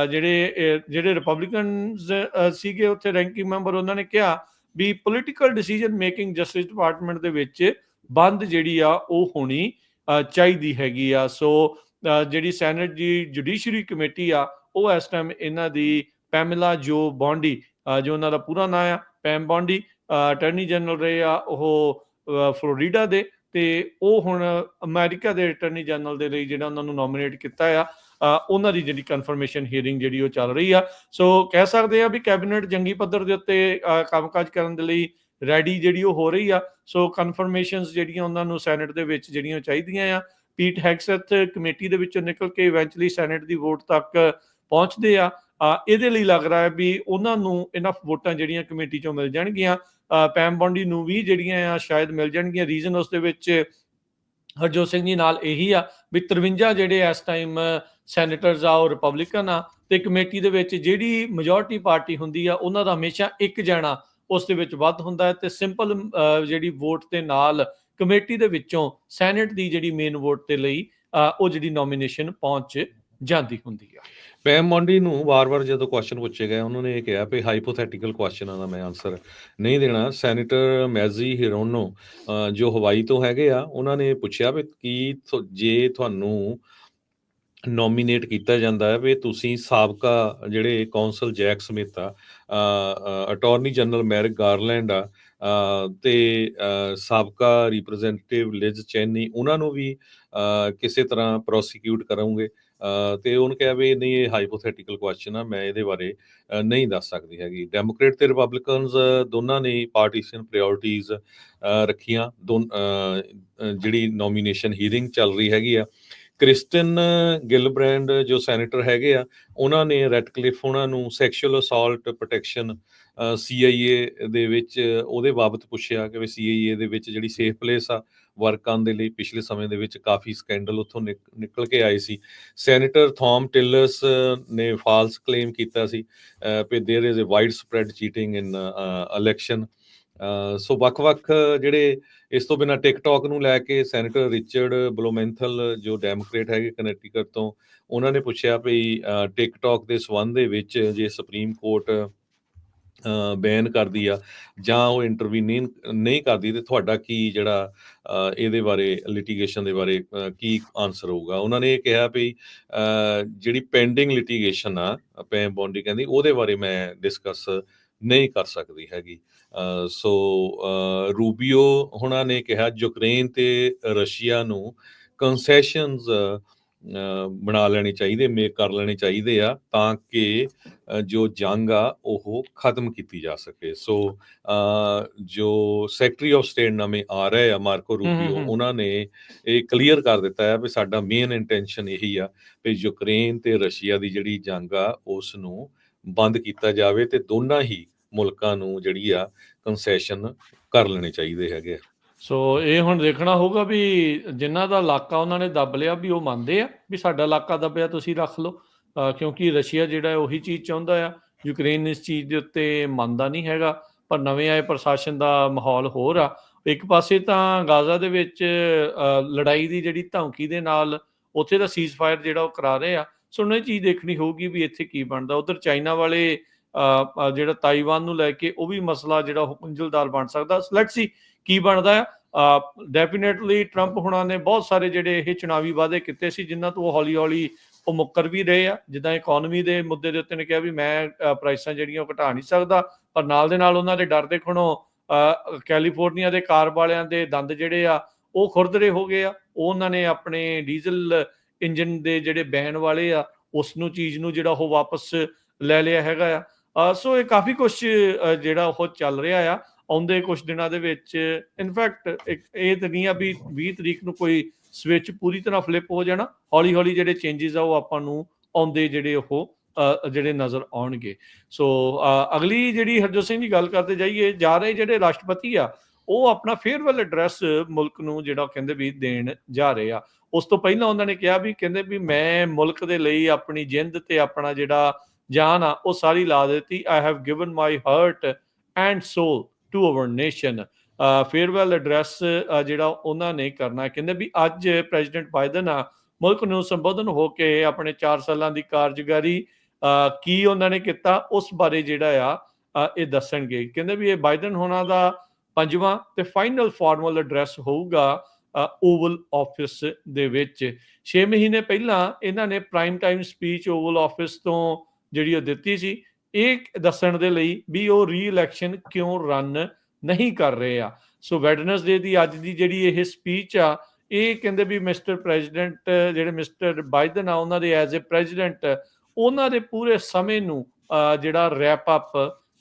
ਜਿਹੜੇ ਰਿਪਬਲਿਕਨਸ ਸੀਗੇ ਉੱਥੇ ਰੈਂਕਿੰਗ ਮੈਂਬਰ, ਉਹਨਾਂ ਨੇ ਕਿਹਾ ਵੀ political decision making justice department ਦੇ ਵਿੱਚ ਬੰਦ ਜਿਹੜੀ ਆ ਉਹ ਹੋਣੀ ਚਾਹੀਦੀ ਹੈਗੀ ਆ। ਸੋ ਜਿਹੜੀ ਸੈਨੇਟ ਦੀ ਜੁਡੀਸ਼ਰੀ ਕਮੇਟੀ ਆ, ਉਹ ਇਸ ਟਾਈਮ ਇਹਨਾਂ ਦੀ ਪੈਮੇਲਾ ਜੋ ਬੌਂਡੀ, ਜੋ ਉਹਨਾਂ ਦਾ ਪੂਰਾ ਨਾਂ ਆ ਪੈਮ ਬੌਂਡੀ, ਅਟਾਰਨੀ ਜਨਰਲ ਰਹੇ ਆ ਉਹ ਫਲੋਰੀਡਾ ਦੇ, ਤੇ ਉਹ ਹੁਣ ਅਮਰੀਕਾ ਦੇ ਅਟਾਰਨੀ ਜਨਰਲ ਦੇ ਲਈ ਜਿਹੜਾ ਉਹਨਾਂ ਨੂੰ ਨੋਮੀਨੇਟ ਕੀਤਾ ਆ, ਉਹਨਾਂ ਦੀ ਜਿਹੜੀ ਕਨਫਰਮੇਸ਼ਨ ਹੀਅਰਿੰਗ ਜਿਹੜੀ ਉਹ ਚੱਲ ਰਹੀ ਆ। ਸੋ ਕਹਿ ਸਕਦੇ ਆ ਵੀ ਕੈਬਨਿਟ ਜੰਗੀ ਪੱਧਰ ਦੇ ਉੱਤੇ ਕੰਮਕਾਜ ਕਰਨ ਦੇ ਲਈ ਰੈਡੀ ਜਿਹੜੀ ਉਹ ਹੋ ਰਹੀ ਆ। ਸੋ ਕਨਫਰਮੇਸ਼ਨਸ ਜਿਹੜੀਆਂ ਉਹਨਾਂ ਨੂੰ ਸੈਨੇਟ ਦੇ ਵਿੱਚ ਜਿਹੜੀਆਂ ਚਾਹੀਦੀਆਂ ਆ, ਪੀਟ ਹੈਗਸੈਥ ਕਮੇਟੀ ਦੇ ਵਿੱਚੋਂ ਨਿਕਲ ਕੇ ਇਵੈਂਚੁਅਲੀ ਸੈਨੇਟ ਦੀ ਵੋਟ ਤੱਕ ਪਹੁੰਚਦੇ ਆ। ਇਹਦੇ ਲਈ ਲੱਗ ਰਿਹਾ ਹੈ ਵੀ ਉਹਨਾਂ ਨੂੰ ਇਨਫ ਵੋਟਾਂ ਜਿਹੜੀਆਂ ਕਮੇਟੀ ਚੋਂ ਮਿਲ ਜਾਣਗੀਆਂ। ਪੈਮ ਬੌਂਡੀ ਨੂੰ ਵੀ ਜਿਹੜੀਆਂ ਆ ਸ਼ਾਇਦ ਮਿਲ ਜਾਣਗੀਆਂ। ਰੀਜ਼ਨ ਉਸ ਦੇ ਵਿੱਚ ਹਰਜੋਤ ਸਿੰਘ ਜੀ ਨਾਲ ਇਹੀ ਆ ਵੀ 53 ਜਿਹੜੇ ਇਸ ਟਾਈਮ ਸੈਨੇਟਰਸ ਆ ਉਹ ਰਿਪਬਲਿਕਨ ਆ, ਤੇ ਕਮੇਟੀ ਦੇ ਵਿੱਚ ਜਿਹੜੀ ਮੈਜੋਰਟੀ ਪਾਰਟੀ ਹੁੰਦੀ ਆ ਉਹਨਾਂ ਦਾ ਹਮੇਸ਼ਾ ਇੱਕ ਜਾਣਾ ਉਸ ਦੇ ਵਿੱਚ ਵੱਧ ਹੁੰਦਾ ਹੈ, ਤੇ ਸਿੰਪਲ ਜਿਹੜੀ ਵੋਟ ਦੇ ਨਾਲ ਕਮੇਟੀ ਦੇ ਵਿੱਚੋਂ ਸੈਨੇਟ ਦੀ ਜਿਹੜੀ ਮੇਨ ਵੋਟ ਦੇ ਲਈ ਉਹ ਜਿਹੜੀ ਨੋਮੀਨੇਸ਼ਨ ਪਹੁੰਚ ਜਾਂਦੀ ਹੁੰਦੀ ਆ। ਪੈਮ ਬੌਂਡੀ ਨੂੰ ਵਾਰ-ਵਾਰ ਜਦੋਂ ਕੁਐਸਚਨ ਪੁੱਛੇ ਗਏ, ਉਹਨਾਂ ਨੇ ਇਹ ਕਿਹਾ ਵੀ ਹਾਈਪੋਥੈਟੀਕਲ ਕੁਐਸਚਨਾਂ ਦਾ ਮੈਂ ਆਨਸਰ ਨਹੀਂ ਦੇਣਾ। ਸੈਨੇਟਰ ਮੈਜ਼ੀ ਹਿਰੋਨੋ ਜੋ ਹਵਾਈ ਤੋਂ ਹੈਗੇ ਆ, ਉਹਨਾਂ ਨੇ ਪੁੱਛਿਆ ਵੀ ਕੀ ਜੇ ਤੁਹਾਨੂੰ ਨੋਮੀਨੇਟ ਕੀਤਾ ਜਾਂਦਾ ਹੈ ਵੀ ਤੁਸੀਂ ਸਾਬਕਾ ਜਿਹੜੇ ਕੌਂਸਲ ਜੈਕ ਸਮਿਥ ਆ, ਅਟਾਰਨੀ ਜਨਰਲ ਮੈਰਿਕ ਗਾਰਲੈਂਡ ਆ, ਤੇ ਸਾਬਕਾ ਰਿਪਰੈਜ਼ੈਂਟੇਟਿਵ ਲਿਜ਼ ਚੈਨੀ, ਉਹਨਾਂ ਨੂੰ ਵੀ ਕਿਸੇ ਤਰ੍ਹਾਂ ਪ੍ਰੋਸੀਕਿਊਟ ਕਰੋਗੇ। ਤੇ ਉਹਨੇ ਕਿਹਾ ਵੀ ਨਹੀਂ, ਇਹ ਹਾਈਪੋਥੈਟੀਕਲ ਕੁਐਸਚਨ ਆ, ਮੈਂ ਇਹਦੇ ਬਾਰੇ ਨਹੀਂ ਦੱਸ ਸਕਦੀ ਹੈਗੀ। ਡੈਮੋਕ੍ਰੇਟ ਤੇ ਰਿਪਬਲਿਕਨਸ ਦੋਨਾਂ ਨੇ ਪਾਰਟੀਸ਼ਨ ਪ੍ਰਾਇਓਰਟੀਜ਼ ਰੱਖੀਆਂ। ਜਿਹੜੀ ਨੋਮੀਨੇਸ਼ਨ ਹੀਅਰਿੰਗ ਚੱਲ ਰਹੀ ਹੈਗੀ ਆ, ਕ੍ਰਿਸਟਨ ਗਿਲਬ੍ਰੈਂਡ ਜੋ ਸੈਨੇਟਰ ਹੈਗੇ ਆ, ਉਹਨਾਂ ਨੇ ਰੈਟਕਲਿਫ ਉਹਨਾਂ ਨੂੰ ਸੈਕਸ਼ੂਅਲ ਅਸਾਲਟ ਪ੍ਰੋਟੈਕਸ਼ਨ CIA ਦੇ ਵਿੱਚ ਉਹਦੇ ਬਾਬਤ ਪੁੱਛਿਆ ਕਿ ਵੀ CIA ਦੇ ਵਿੱਚ ਜਿਹੜੀ ਸੇਫ ਪਲੇਸ ਆ ਵਰਕ ਕਰਨ ਦੇ ਲਈ, ਪਿਛਲੇ ਸਮੇਂ ਦੇ ਵਿੱਚ ਕਾਫੀ ਸਕੈਂਡਲ ਉੱਥੋਂ ਨਿਕਲ ਕੇ ਆਏ ਸੀ। ਸੈਨੇਟਰ ਥੌਮ ਟਿਲਰਸ ਨੇ ਫਾਲਸ ਕਲੇਮ ਕੀਤਾ ਸੀ ਵੀ there is a wide spread cheating in election. So ਵੱਖ-ਵੱਖ ਜਿਹੜੇ, ਇਸ ਤੋਂ ਬਿਨਾਂ ਟਿਕਟੌਕ ਨੂੰ ਲੈ ਕੇ ਸੈਨੇਟਰ ਰਿਚਰਡ ਬਲੋਮੈਂਥਲ ਜੋ ਡੈਮੋਕ੍ਰੇਟ ਹੈਗੇ ਕਨੈਕਟੀਕਟ ਤੋਂ, ਉਹਨਾਂ ਨੇ ਪੁੱਛਿਆ ਵੀ ਟਿਕਟੌਕ ਦੇ ਸੰਬੰਧ ਦੇ ਵਿੱਚ ਜੇ ਸੁਪਰੀਮ ਕੋਰਟ ਬੈਨ ਕਰਦੀ ਆ ਜਾਂ ਉਹ ਇੰਟਰਵੀਨ ਨਹੀਂ ਕਰਦੀ, ਤੇ ਤੁਹਾਡਾ ਕੀ ਜਿਹੜਾ ਇਹਦੇ ਬਾਰੇ ਲਿਟੀਗੇਸ਼ਨ ਦੇ ਬਾਰੇ ਕੀ ਆਨਸਰ ਹੋਊਗਾ। ਉਹਨਾਂ ਨੇ ਇਹ ਕਿਹਾ ਵੀ ਜਿਹੜੀ ਪੈਂਡਿੰਗ ਲਿਟੀਗੇਸ਼ਨ ਆ, ਪੈਮ ਬੌਂਡੀ ਕਹਿੰਦੀ, ਉਹਦੇ ਬਾਰੇ ਮੈਂ ਡਿਸਕਸ ਨਹੀਂ ਕਰ ਸਕਦੀ ਹੈਗੀ। ਸੋ ਰੂਬੀਓ ਹੁਣਾਂ ਨੇ ਕਿਹਾ ਯੂਕਰੇਨ ਤੇ ਰਸ਼ੀਆ ਨੂੰ ਕੰਸੈਸ਼ਨਸ ਬਣਾ ਲੈਣੇ ਚਾਹੀਦੇ, ਮੇਕ ਕਰ ਲੈਣੇ ਚਾਹੀਦੇ ਆ, ਤਾਂ ਕਿ ਜੋ ਜੰਗ ਆ ਉਹ ਖਤਮ ਕੀਤੀ ਜਾ ਸਕੇ। ਸੋ ਜੋ ਸੈਕਟਰੀ ਆਫ ਸਟੇਟ ਨਵੇਂ ਆ ਰਹੇ ਆ ਮਾਰਕੋ ਰੂਬੀਓ, ਉਹਨਾਂ ਨੇ ਇਹ ਕਲੀਅਰ ਕਰ ਦਿੱਤਾ ਹੈ ਵੀ ਸਾਡਾ ਮੇਨ ਇੰਟੈਂਸ਼ਨ ਇਹੀ ਆ ਵੀ ਯੂਕਰੇਨ ਤੇ ਰਸ਼ੀਆ ਦੀ ਜਿਹੜੀ ਜੰਗ ਆ ਉਸ ਨੂੰ ਬੰਦ ਕੀਤਾ ਜਾਵੇ, ਤੇ ਦੋਨਾਂ ਹੀ ਮੁਲਕਾਂ ਨੂੰ ਜਿਹੜੀ ਆ ਕੰਸੈਸ਼ਨ ਕਰ ਲੈਣੇ ਚਾਹੀਦੇ ਹੈਗੇ ਆ। ਸੋ ਇਹ ਹੁਣ ਦੇਖਣਾ ਹੋਊਗਾ ਵੀ ਜਿਨ੍ਹਾਂ ਦਾ ਇਲਾਕਾ ਉਹਨਾਂ ਨੇ ਦੱਬ ਲਿਆ, ਵੀ ਉਹ ਮੰਨਦੇ ਆ ਵੀ ਸਾਡਾ ਇਲਾਕਾ ਦੱਬਿਆ, ਤੁਸੀਂ ਰੱਖ ਲਓ। ਕਿਉਂਕਿ ਰਸ਼ੀਆ ਜਿਹੜਾ ਉਹੀ ਚੀਜ਼ ਚਾਹੁੰਦਾ ਆ, ਯੂਕਰੇਨ ਇਸ ਚੀਜ਼ ਦੇ ਉੱਤੇ ਮੰਨਦਾ ਨਹੀਂ ਹੈਗਾ। ਪਰ ਨਵੇਂ ਆਏ ਪ੍ਰਸ਼ਾਸਨ ਦਾ ਮਾਹੌਲ ਹੋਰ ਆ। ਇੱਕ ਪਾਸੇ ਤਾਂ ਗਾਜ਼ਾ ਦੇ ਵਿੱਚ ਲੜਾਈ ਦੀ ਜਿਹੜੀ ਧਮਕੀ ਦੇ ਨਾਲ ਉੱਥੇ ਦਾ ਸੀਜ਼ ਫਾਇਰ ਜਿਹੜਾ ਉਹ ਕਰਾ ਰਹੇ ਆ। ਸੋ ਉਹਨਾਂ ਇਹ ਚੀਜ਼ ਦੇਖਣੀ ਹੋਊਗੀ ਵੀ ਇੱਥੇ ਕੀ ਬਣਦਾ। ਉੱਧਰ ਚਾਈਨਾ ਵਾਲੇ ਜਿਹੜਾ ਤਾਈਵਾਨ ਨੂੰ ਲੈ ਕੇ ਉਹ ਵੀ ਮਸਲਾ ਜਿਹੜਾ ਉਹ ਗੁੰਝਲਦਾਰ ਬਣ ਸਕਦਾ। ਲੈਟਸ ਸੀ ਕੀ ਬਣਦਾ ਆ। ਡੈਫੀਨੇਟਲੀ ਟਰੰਪ ਹੁਣਾਂ ਨੇ ਬਹੁਤ ਸਾਰੇ ਜਿਹੜੇ ਇਹ ਚੁਣਾਵੀ ਵਾਅਦੇ ਕੀਤੇ ਸੀ, ਜਿਨ੍ਹਾਂ ਤੋਂ ਹੌਲੀ ਹੌਲੀ ਉਹ ਮੁੱਕਰ ਵੀ ਰਹੇ ਆ। ਜਿੱਦਾਂ ਇਕੋਨਮੀ ਦੇ ਮੁੱਦੇ ਦੇ ਉੱਤੇ ਨੇ ਕਿਹਾ ਵੀ ਮੈਂ ਪ੍ਰਾਈਸਾਂ ਜਿਹੜੀਆਂ ਉਹ ਘਟਾ ਨਹੀਂ ਸਕਦਾ, ਪਰ ਨਾਲ ਦੇ ਨਾਲ ਉਹਨਾਂ ਦੇ ਡਰ ਦੇ ਖਣੋ ਕੈਲੀਫੋਰਨੀਆ ਦੇ ਕਾਰ ਵਾਲਿਆਂ ਦੇ ਦੰਦ ਜਿਹੜੇ ਆ ਉਹ ਖੁਰਦਰੇ ਹੋ ਗਏ ਆ। ਉਹਨਾਂ ਨੇ ਆਪਣੇ ਡੀਜ਼ਲ ਇੰਜਨ ਦੇ ਜਿਹੜੇ ਬੈਨ ਵਾਲੇ ਆ ਉਸ ਨੂੰ ਚੀਜ਼ ਨੂੰ ਜਿਹੜਾ ਉਹ ਵਾਪਸ ਲੈ ਲਿਆ ਹੈਗਾ ਆ। ਸੋ ਇਹ ਕਾਫੀ ਕੁਛ ਜਿਹੜਾ ਉਹ ਚੱਲ ਰਿਹਾ ਆ ਆਉਂਦੇ ਕੁਝ ਦਿਨਾਂ ਦੇ ਵਿੱਚ। ਇਨਫੈਕਟ ਇਹ ਤਾਂ ਨਹੀਂ ਆ ਵੀ 20 ਤਰੀਕ ਨੂੰ ਕੋਈ ਸਵਿਚ ਪੂਰੀ ਤਰ੍ਹਾਂ ਫਲਿੱਪ ਹੋ ਜਾਣਾ। ਹੌਲੀ ਹੌਲੀ ਜਿਹੜੇ ਚੇਂਜਸ ਆ ਉਹ ਆਪਾਂ ਨੂੰ ਆਉਂਦੇ ਜਿਹੜੇ ਉਹ ਜਿਹੜੇ ਨਜ਼ਰ ਆਉਣਗੇ। ਸੋ ਅਗਲੀ ਜਿਹੜੀ ਹਰਜੋਤ ਸਿੰਘ ਦੀ ਗੱਲ ਕਰਦੇ ਜਾਈਏ, ਜਾ ਰਹੇ ਜਿਹੜੇ ਰਾਸ਼ਟਰਪਤੀ ਆ ਉਹ ਆਪਣਾ ਫੇਅਰਵੈਲ ਐਡਰੈਸ ਮੁਲਕ ਨੂੰ ਜਿਹੜਾ ਕਹਿੰਦੇ ਵੀ ਦੇਣ ਜਾ ਰਹੇ ਆ। ਉਸ ਤੋਂ ਪਹਿਲਾਂ ਉਹਨਾਂ ਨੇ ਕਿਹਾ ਵੀ ਕਹਿੰਦੇ ਵੀ ਮੈਂ ਮੁਲਕ ਦੇ ਲਈ ਆਪਣੀ ਜਿੰਦ ਤੇ ਆਪਣਾ ਜਿਹੜਾ ਜਾਨ ਆ ਉਹ ਸਾਰੀ ਲਾ ਦਿੱਤੀ। I have given my heart and soul to our nation. Farewell address ਜਿਹੜਾ ਉਹਨਾਂ ਨੇ ਕਰਨਾ। ਕਹਿੰਦੇ ਵੀ ਅੱਜ ਪ੍ਰੈਜ਼ੀਡੈਂਟ ਬਾਈਡਨ ਆ ਮੁਲਕ ਨੂੰ ਸੰਬੋਧਨ ਹੋ ਕੇ ਆਪਣੇ 4 ਸਾਲਾਂ ਦੀ ਕਾਰਜਕਾਰੀ ਕੀ ਉਹਨਾਂ ਨੇ ਕੀਤਾ ਉਸ ਬਾਰੇ ਜਿਹੜਾ ਆ ਇਹ ਦੱਸਣਗੇ। ਕਹਿੰਦੇ ਵੀ ਇਹ ਬਾਈਡਨ ਹੋਣਾ ਦਾ 5ਵਾਂ ਤੇ ਫਾਈਨਲ ਫਾਰਮਲ ਐਡਰੈਸ ਹੋਊਗਾ ਓਵਲ ਆਫਿਸ ਦੇ ਵਿੱਚ। 6 ਮਹੀਨੇ ਪਹਿਲਾਂ ਇਹਨਾਂ ਨੇ prime time speech oval office ਤੋਂ ਜਿਹੜੀ ਉਹ ਦਿੱਤੀ ਸੀ, ਇਹ ਦੱਸਣ ਦੇ ਲਈ ਵੀ ਉਹ ਰੀ ਇਲੈਕਸ਼ਨ ਕਿਉਂ ਰਨ ਨਹੀਂ ਕਰ ਰਹੇ ਆ। ਸੋ ਵੈਡਨਸਡੇ ਦੀ ਅੱਜ ਦੀ ਜਿਹੜੀ ਇਹ ਸਪੀਚ ਆ, ਇਹ ਕਹਿੰਦੇ ਵੀ ਮਿਸਟਰ ਪ੍ਰੈਜ਼ੀਡੈਂਟ ਜਿਹੜੇ ਮਿਸਟਰ ਬਾਈਡਨ ਆ ਉਹਨਾਂ ਦੇ ਐਜ਼ ਏ ਪ੍ਰੈਜ਼ੀਡੈਂਟ ਉਹਨਾਂ ਦੇ ਪੂਰੇ ਸਮੇਂ ਨੂੰ ਜਿਹੜਾ ਰੈਪ ਅਪ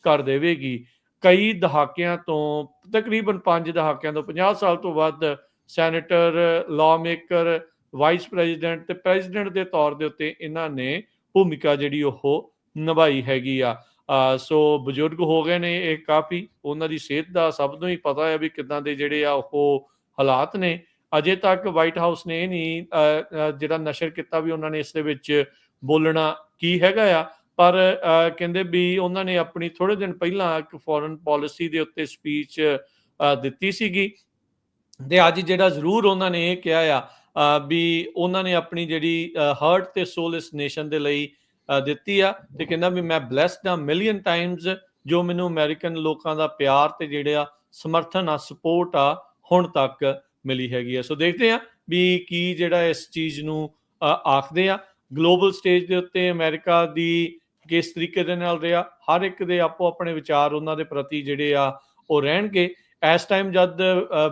ਕਰ ਦੇਵੇਗੀ। ਕਈ ਦਹਾਕਿਆਂ ਤੋਂ, ਤਕਰੀਬਨ 5 ਦਹਾਕਿਆਂ ਤੋਂ, 50 ਸਾਲ ਤੋਂ ਵੱਧ senator, law maker, vice president ਤੇ ਪ੍ਰੈਜ਼ੀਡੈਂਟ ਦੇ ਤੌਰ ਦੇ ਉੱਤੇ ਇਹਨਾਂ ਨੇ ਭੂਮਿਕਾ ਜਿਹੜੀ ਉਹ ਨਿਭਾਈ ਹੈਗੀ ਆ। ਸੋ ਬਜ਼ੁਰਗ ਹੋ ਗਏ ਨੇ ਇਹ ਕਾਫੀ, ਉਹਨਾਂ ਦੀ ਸਿਹਤ ਦਾ ਸਭ ਨੂੰ ਹੀ ਪਤਾ ਹੈ ਵੀ ਕਿੱਦਾਂ ਦੇ ਜਿਹੜੇ ਆ ਉਹ ਹਾਲਾਤ ਨੇ। ਅਜੇ ਤੱਕ ਵਾਈਟ ਹਾਊਸ ਨੇ ਇਹ ਨਹੀਂ ਜਿਹੜਾ ਨਸ਼ਰ ਕੀਤਾ ਵੀ ਉਹਨਾਂ ਨੇ ਇਸ ਦੇ ਵਿੱਚ ਬੋਲਣਾ ਕੀ ਹੈਗਾ ਆ। ਪਰ ਕਹਿੰਦੇ ਵੀ ਉਹਨਾਂ ਨੇ ਆਪਣੀ ਥੋੜੇ ਦਿਨ ਪਹਿਲਾਂ ਇੱਕ ਫੋਰਨ ਪਾਲਿਸੀ ਦੇ ਉੱਤੇ ਸਪੀਚ ਦਿੱਤੀ ਸੀਗੀ, ਤੇ ਅੱਜ ਜਿਹੜਾ ਜ਼ਰੂਰ ਉਹਨਾਂ ਨੇ ਇਹ ਕਿਹਾ ਆ ਵੀ ਉਹਨਾਂ ਨੇ ਆਪਣੀ ਜਿਹੜੀ ਹਾਰਟ ਤੇ ਸੋਲ ਇਸ ਨੇਸ਼ਨ ਦੇ ਲਈ ਦਿੱਤੀ ਆ। ਤੇ ਕਹਿੰਦਾ ਵੀ ਮੈਂ ਬਲੈਸਡ ਆ ਮਿਲੀਅਨ ਟਾਈਮਸ, ਜੋ ਮੈਨੂੰ ਅਮਰੀਕਨ ਲੋਕਾਂ ਦਾ ਪਿਆਰ ਤੇ ਜਿਹੜੇ ਆ ਸਮਰਥਨ ਆ, ਸਪੋਰਟ ਆ ਹੁਣ ਤੱਕ ਮਿਲੀ ਹੈਗੀ ਆ। ਸੋ ਦੇਖਦੇ ਆ ਵੀ ਕੀ ਜਿਹੜਾ ਇਸ ਚੀਜ਼ ਨੂੰ ਆਖਦੇ ਆ। ਗਲੋਬਲ ਸਟੇਜ ਦੇ ਉੱਤੇ ਅਮਰੀਕਾ ਦੀ ਕਿਸ ਤਰੀਕੇ ਦੇ ਨਾਲ ਰਿਹਾ, ਹਰ ਇੱਕ ਦੇ ਆਪੋ ਆਪਣੇ ਵਿਚਾਰ ਉਹਨਾਂ ਦੇ ਪ੍ਰਤੀ ਜਿਹੜੇ ਆ ਉਹ ਰਹਿਣਗੇ। ਇਸ ਟਾਈਮ ਜਦ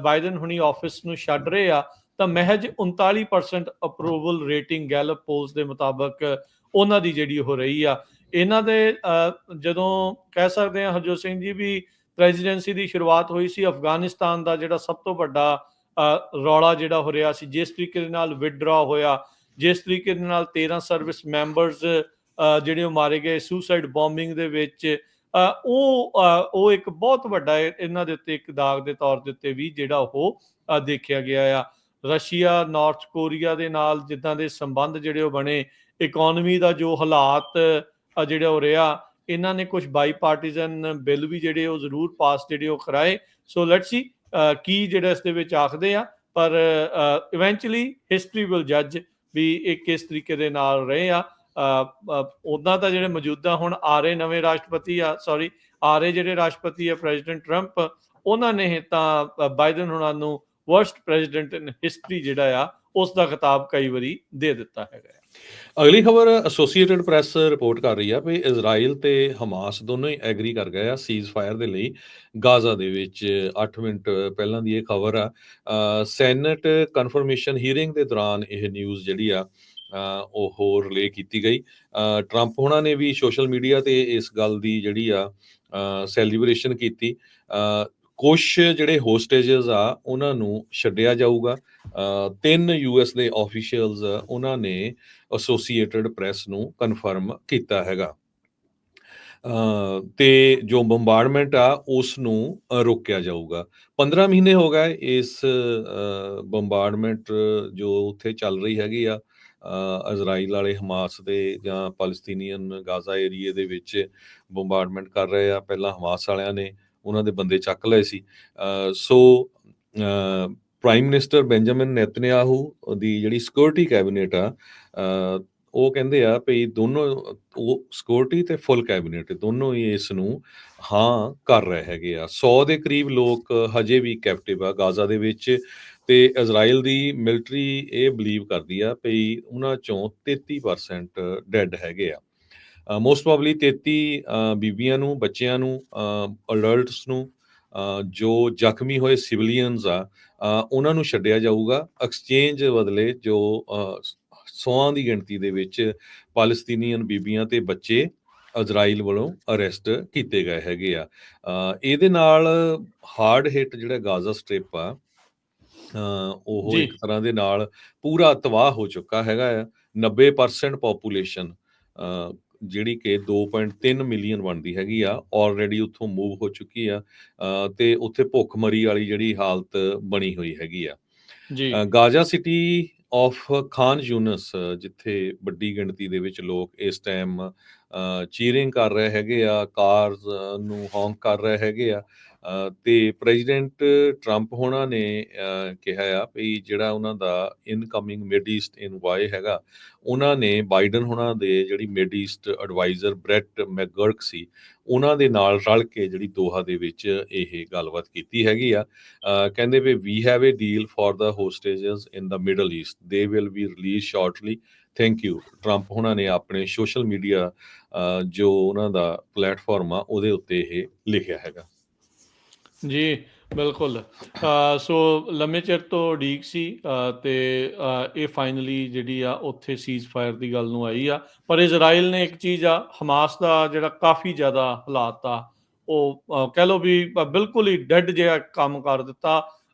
ਬਾਈਡਨ ਹੁਣੀ ਆਫਿਸ ਨੂੰ ਛੱਡ ਰਹੇ ਆ ਤਾਂ ਮਹਿਜ 39% ਅਪਰੂਵਲ ਰੇਟਿੰਗ ਗੈਲਪ ਪੋਲਸ ਦੇ ਮੁਤਾਬਕ ਉਹਨਾਂ ਦੀ ਜਿਹੜੀ ਹੋ ਰਹੀ ਆ। ਇਹਨਾਂ ਦੇ ਜਦੋਂ ਕਹਿ ਸਕਦੇ ਹਾਂ ਹਰਜੋਤ ਸਿੰਘ ਜੀ ਵੀ ਪ੍ਰੈਜ਼ੀਡੈਂਸੀ ਦੀ ਸ਼ੁਰੂਆਤ ਹੋਈ ਸੀ, ਅਫਗਾਨਿਸਤਾਨ ਦਾ ਜਿਹੜਾ ਸਭ ਤੋਂ ਵੱਡਾ ਰੌਲਾ ਜਿਹੜਾ ਹੋ ਰਿਹਾ ਸੀ, ਜਿਸ ਤਰੀਕੇ ਦੇ ਨਾਲ ਵਿਦਡਰਾ ਹੋਇਆ, ਜਿਸ ਤਰੀਕੇ ਦੇ ਨਾਲ 13 ਸਰਵਿਸ ਮੈਂਬਰਸ ਜਿਹੜੇ ਉਹ ਮਾਰੇ ਗਏ ਸੁਸਾਈਡ ਬੋmbਿੰਗ ਦੇ ਵਿੱਚ, ਉਹ ਇੱਕ ਬਹੁਤ ਵੱਡਾ ਇਹਨਾਂ ਦੇ ਉੱਤੇ ਇੱਕ ਦਾਗ ਦੇ ਤੌਰ ਦੇ ਉੱਤੇ ਵੀ ਜਿਹੜਾ ਉਹ ਦੇਖਿਆ ਗਿਆ ਆ। ਰਸ਼ੀਆ ਨਾਰਥ ਕੋਰੀਆ ਦੇ ਨਾਲ ਜਿੱਦਾਂ ਦੇ ਸੰਬੰਧ ਜਿਹੜੇ ਉਹ ਬਣੇ, ਇਕੋਨਮੀ ਦਾ ਜੋ ਹਾਲਾਤ ਜਿਹੜਾ ਹੋ ਰਿਹਾ, ਇਹਨਾਂ ਨੇ ਕੁਝ ਬਾਈ ਪਾਰਟੀਜ਼ਨ ਬਿੱਲ ਵੀ ਜਿਹੜੇ ਉਹ ਜ਼ਰੂਰ ਪਾਸ ਜਿਹੜੇ ਉਹ ਕਰਾਏ। ਸੋ ਲੈਟਸ ਸੀ ਕੀ ਜਿਹੜਾ ਇਸ ਦੇ ਵਿੱਚ ਆਖਦੇ ਆ, ਪਰ ਇਵੈਂਚੁਅਲੀ ਹਿਸਟਰੀ ਵਿਲ ਜੱਜ ਵੀ ਇਹ ਕਿਸ ਤਰੀਕੇ ਦੇ ਨਾਲ ਰਹੇ ਆ। ਉੱਦਾਂ ਤਾਂ ਜਿਹੜੇ ਮੌਜੂਦਾ ਹੁਣ ਆ ਰਹੇ ਨਵੇਂ ਰਾਸ਼ਟਰਪਤੀ ਆ ਰਹੇ ਜਿਹੜੇ ਰਾਸ਼ਟਰਪਤੀ ਆ ਪ੍ਰੈਜ਼ੀਡੈਂਟ ਟਰੰਪ, ਉਹਨਾਂ ਨੇ ਤਾਂ ਬਾਈਡਨ ਹੁਣਾਂ ਨੂੰ ਵਰਸਟ ਪ੍ਰੈਜ਼ੀਡੈਂਟ ਇਨ ਹਿਸਟਰੀ ਜਿਹੜਾ ਆ ਉਸ ਦਾ ਖਿਤਾਬ ਕਈ ਵਾਰੀ ਦੇ ਦਿੱਤਾ ਹੈਗਾ। ਅਗਲੀ ਖਬਰ ਐਸੋਸੀਏਟਡ ਪ੍ਰੈਸ ਰਿਪੋਰਟ ਕਰ ਰਹੀ ਆ ਵੀ ਇਜ਼ਰਾਈਲ ਤੇ ਹਮਾਸ ਦੋਨੋਂ ਹੀ ਐਗਰੀ ਕਰ ਗਏ ਆ ਸੀਜ਼ ਫਾਇਰ ਦੇ ਲਈ ਗਾਜ਼ਾ ਦੇ ਵਿੱਚ। 8 ਮਿੰਟ ਪਹਿਲਾਂ ਦੀ ਇਹ ਖਬਰ ਆ। ਸੈਨੇਟ ਕਨਫਰਮੇਸ਼ਨ ਹੀਅਰਿੰਗ ਦੇ ਦੌਰਾਨ ਇਹ ਨਿਊਜ਼ ਜਿਹੜੀ ਆ ਉਹ ਰਿਲੇ ਕੀਤੀ ਗਈ। ਟਰੰਪ ਹੋਣਾ ਨੇ ਵੀ ਸੋਸ਼ਲ ਮੀਡੀਆ ਤੇ ਇਸ ਗੱਲ ਦੀ ਜਿਹੜੀ ਆ ਸੈਲੀਬ੍ਰੇਸ਼ਨ ਕੀਤੀ। ਕੁਛ ਜਿਹੜੇ ਹੋਸਟੇਜਸ ਆ ਉਹਨਾਂ ਨੂੰ ਛੱਡਿਆ ਜਾਊਗਾ। 3 US ਦੇ ਆਫੀਸ਼ੀਅਲਸ ਉਹਨਾਂ ਨੇ ਐਸੋਸੀਏਟਡ ਪ੍ਰੈਸ ਨੂੰ ਕਨਫਰਮ ਕੀਤਾ ਹੈਗਾ। ਤੇ ਜੋ ਬੰਬਾਰਡਮੈਂਟ ਆ ਉਸ ਨੂੰ ਰੋਕਿਆ ਜਾਊਗਾ। 15 ਮਹੀਨੇ ਹੋ ਗਏ ਇਸ ਬੰਬਾਰਡਮੈਂਟ ਜੋ ਉੱਥੇ ਚੱਲ ਰਹੀ ਹੈਗੀ ਆ ਇਜ਼ਰਾਈਲ ਵਾਲੇ ਹਮਾਸ ਦੇ ਜਾਂ ਪੈਲਸਤੀਨੀਅਨ ਗਾਜ਼ਾ ਏਰੀਏ ਦੇ ਵਿੱਚ ਬੰਬਾਰਡਮੈਂਟ ਕਰ ਰਹੇ ਆ। ਪਹਿਲਾਂ ਹਮਾਸ ਵਾਲਿਆਂ ਨੇ ਉਹਨਾਂ ਦੇ ਬੰਦੇ ਚੱਕ ਲਏ ਸੀ। ਸੋ ਪ੍ਰਾਈਮ ਮਿਨਿਸਟਰ ਬੈਂਜਾਮਿਨ ਨੇਤਨਯਾਹੂ ਦੀ ਜਿਹੜੀ ਸਿਕਿਉਰਿਟੀ ਕੈਬਨਿਟ ਆ ਉਹ ਕਹਿੰਦੇ ਆ ਵੀ ਦੋਨੋਂ ਉਹ ਸਿਕਿਉਰਿਟੀ ਤੇ ਫੁੱਲ ਕੈਬਨਿਟ ਦੋਨੋਂ ਹੀ ਇਸ ਨੂੰ ਹਾਂ ਕਰ ਰਹੇ ਹੈਗੇ ਆ। 100 ਦੇ ਕਰੀਬ ਲੋਕ ਹਜੇ ਵੀ ਕੈਪਟਿਵ ਆ ਗਾਜ਼ਾ ਦੇ ਵਿੱਚ ਤੇ ਇਜ਼ਰਾਈਲ ਦੀ ਮਿਲਟਰੀ ਇਹ ਬਲੀਵ ਕਰਦੀ ਆ ਵੀ ਉਹਨਾਂ ਚੋਂ 33% ਡੈਡ ਹੈਗੇ ਆ। ਮੋਸਟ ਪ੍ਰੋਬਬਲੀ 33 ਬੀਬੀਆਂ ਨੂੰ, ਬੱਚਿਆਂ ਨੂੰ, ਅਡਲਟਸ ਨੂੰ, ਜੋ ਜ਼ਖਮੀ ਹੋਏ ਸਿਵਲੀਅਨਸ ਆ ਉਹਨਾਂ ਨੂੰ ਛੱਡਿਆ ਜਾਊਗਾ। ਐਕਸਚੇਂਜ ਬਦਲੇ ਜੋ 100 ਦੀ ਗਿਣਤੀ ਦੇ ਵਿੱਚ ਪੈਲਸਤੀਨੀਅਨ ਬੀਬੀਆਂ ਤੇ ਬੱਚੇ ਇਜ਼ਰਾਈਲ ਵੱਲੋਂ ਅਰੈਸਟ ਕੀਤੇ ਗਏ ਹੈਗੇ ਆ। ਇਹਦੇ ਨਾਲ ਹਾਰਡ ਹਿੱਟ ਜਿਹੜਾ ਗਾਜ਼ਾ ਸਟ੍ਰਿਪ ਆ ਉਹ ਇੱਕ ਤਰ੍ਹਾਂ ਦੇ ਨਾਲ ਪੂਰਾ ਤਬਾਹ ਹੋ ਚੁੱਕਾ ਹੈਗਾ ਆ। 90% ਪੋਪੂਲੇਸ਼ਨ ਜਿਹੜੀ ਕਿ 2.3 ਮਿਲੀਅਨ ਬਣਦੀ ਹੈਗੀ ਆ ਆਲਰੇਡੀ ਉੱਥੋਂ ਮੂਵ ਹੋ ਚੁੱਕੀ ਆ ਤੇ ਉੱਥੇ ਭੁੱਖਮਰੀ ਵਾਲੀ ਜਿਹੜੀ ਹਾਲਤ ਬਣੀ ਹੋਈ ਹੈਗੀ ਆ। Gaza city of Khan Yunus ਜਿੱਥੇ ਵੱਡੀ ਗਿਣਤੀ ਦੇ ਵਿੱਚ ਲੋਕ ਇਸ ਟਾਈਮ ਚੀਰਿੰਗ ਕਰ ਰਹੇ ਹੈਗੇ ਆ, ਕਾਰਸ ਨੂੰ ਹੌਂਕ ਕਰ ਰਹੇ ਹੈਗੇ ਆ ਤੇ ਪ੍ਰੈਜ਼ੀਡੈਂਟ ਟਰੰਪ ਹੋਣਾ ਨੇ ਕਿਹਾ ਆ ਵੀ ਜਿਹੜਾ ਉਹਨਾਂ ਦਾ ਇਨਕਮਿੰਗ ਮਿਡ ਈਸਟ ਇਨਵਾਏ ਹੈਗਾ, ਉਹਨਾਂ ਨੇ ਬਾਈਡਨ ਹੋਣਾ ਦੇ ਜਿਹੜੀ ਮਿਡ ਈਸਟ ਐਡਵਾਈਜ਼ਰ ਬ੍ਰੈਟ ਮੈਕਗਰਕ ਸੀ ਉਹਨਾਂ ਦੇ ਨਾਲ ਰਲ ਕੇ ਜਿਹੜੀ ਦੋਹਾ ਦੇ ਵਿੱਚ ਇਹ ਗੱਲਬਾਤ ਕੀਤੀ ਹੈਗੀ ਆ। ਕਹਿੰਦੇ ਵੀ we have a deal for the hostages in the Middle East, they will be release shortly, thank you. Trump ਹੋਣਾ ਨੇ ਆਪਣੇ ਸੋਸ਼ਲ ਮੀਡੀਆ ਜੋ ਉਹਨਾਂ ਦਾ ਪਲੇਟਫਾਰਮ ਆ ਉਹਦੇ ਉੱਤੇ ਇਹ ਲਿਖਿਆ ਹੈਗਾ। ਜੀ ਬਿਲਕੁਲ। ਸੋ ਲੰਮੇ ਚਿਰ ਤੋਂ ਉਡੀਕ ਸੀ ਤੇ ਇਹ ਫਾਈਨਲੀ ਜਿਹੜੀ ਆ ਉੱਥੇ ਸੀਜ਼ ਫਾਇਰ ਦੀ ਗੱਲ ਨੂੰ ਆਈ ਆ। ਪਰ ਇਜ਼ਰਾਈਲ ਨੇ ਇੱਕ ਚੀਜ਼ ਆ, ਹਮਾਸ ਦਾ ਜਿਹੜਾ ਕਾਫੀ ਜ਼ਿਆਦਾ ਹਾਲਾਤ ਆ ਉਹ ਕਹਿ ਲਓ ਵੀ ਬਿਲਕੁਲ ਹੀ ਡੈਡ ਜਿਹਾ ਕੰਮ ਕਰ ਦਿੱਤਾ।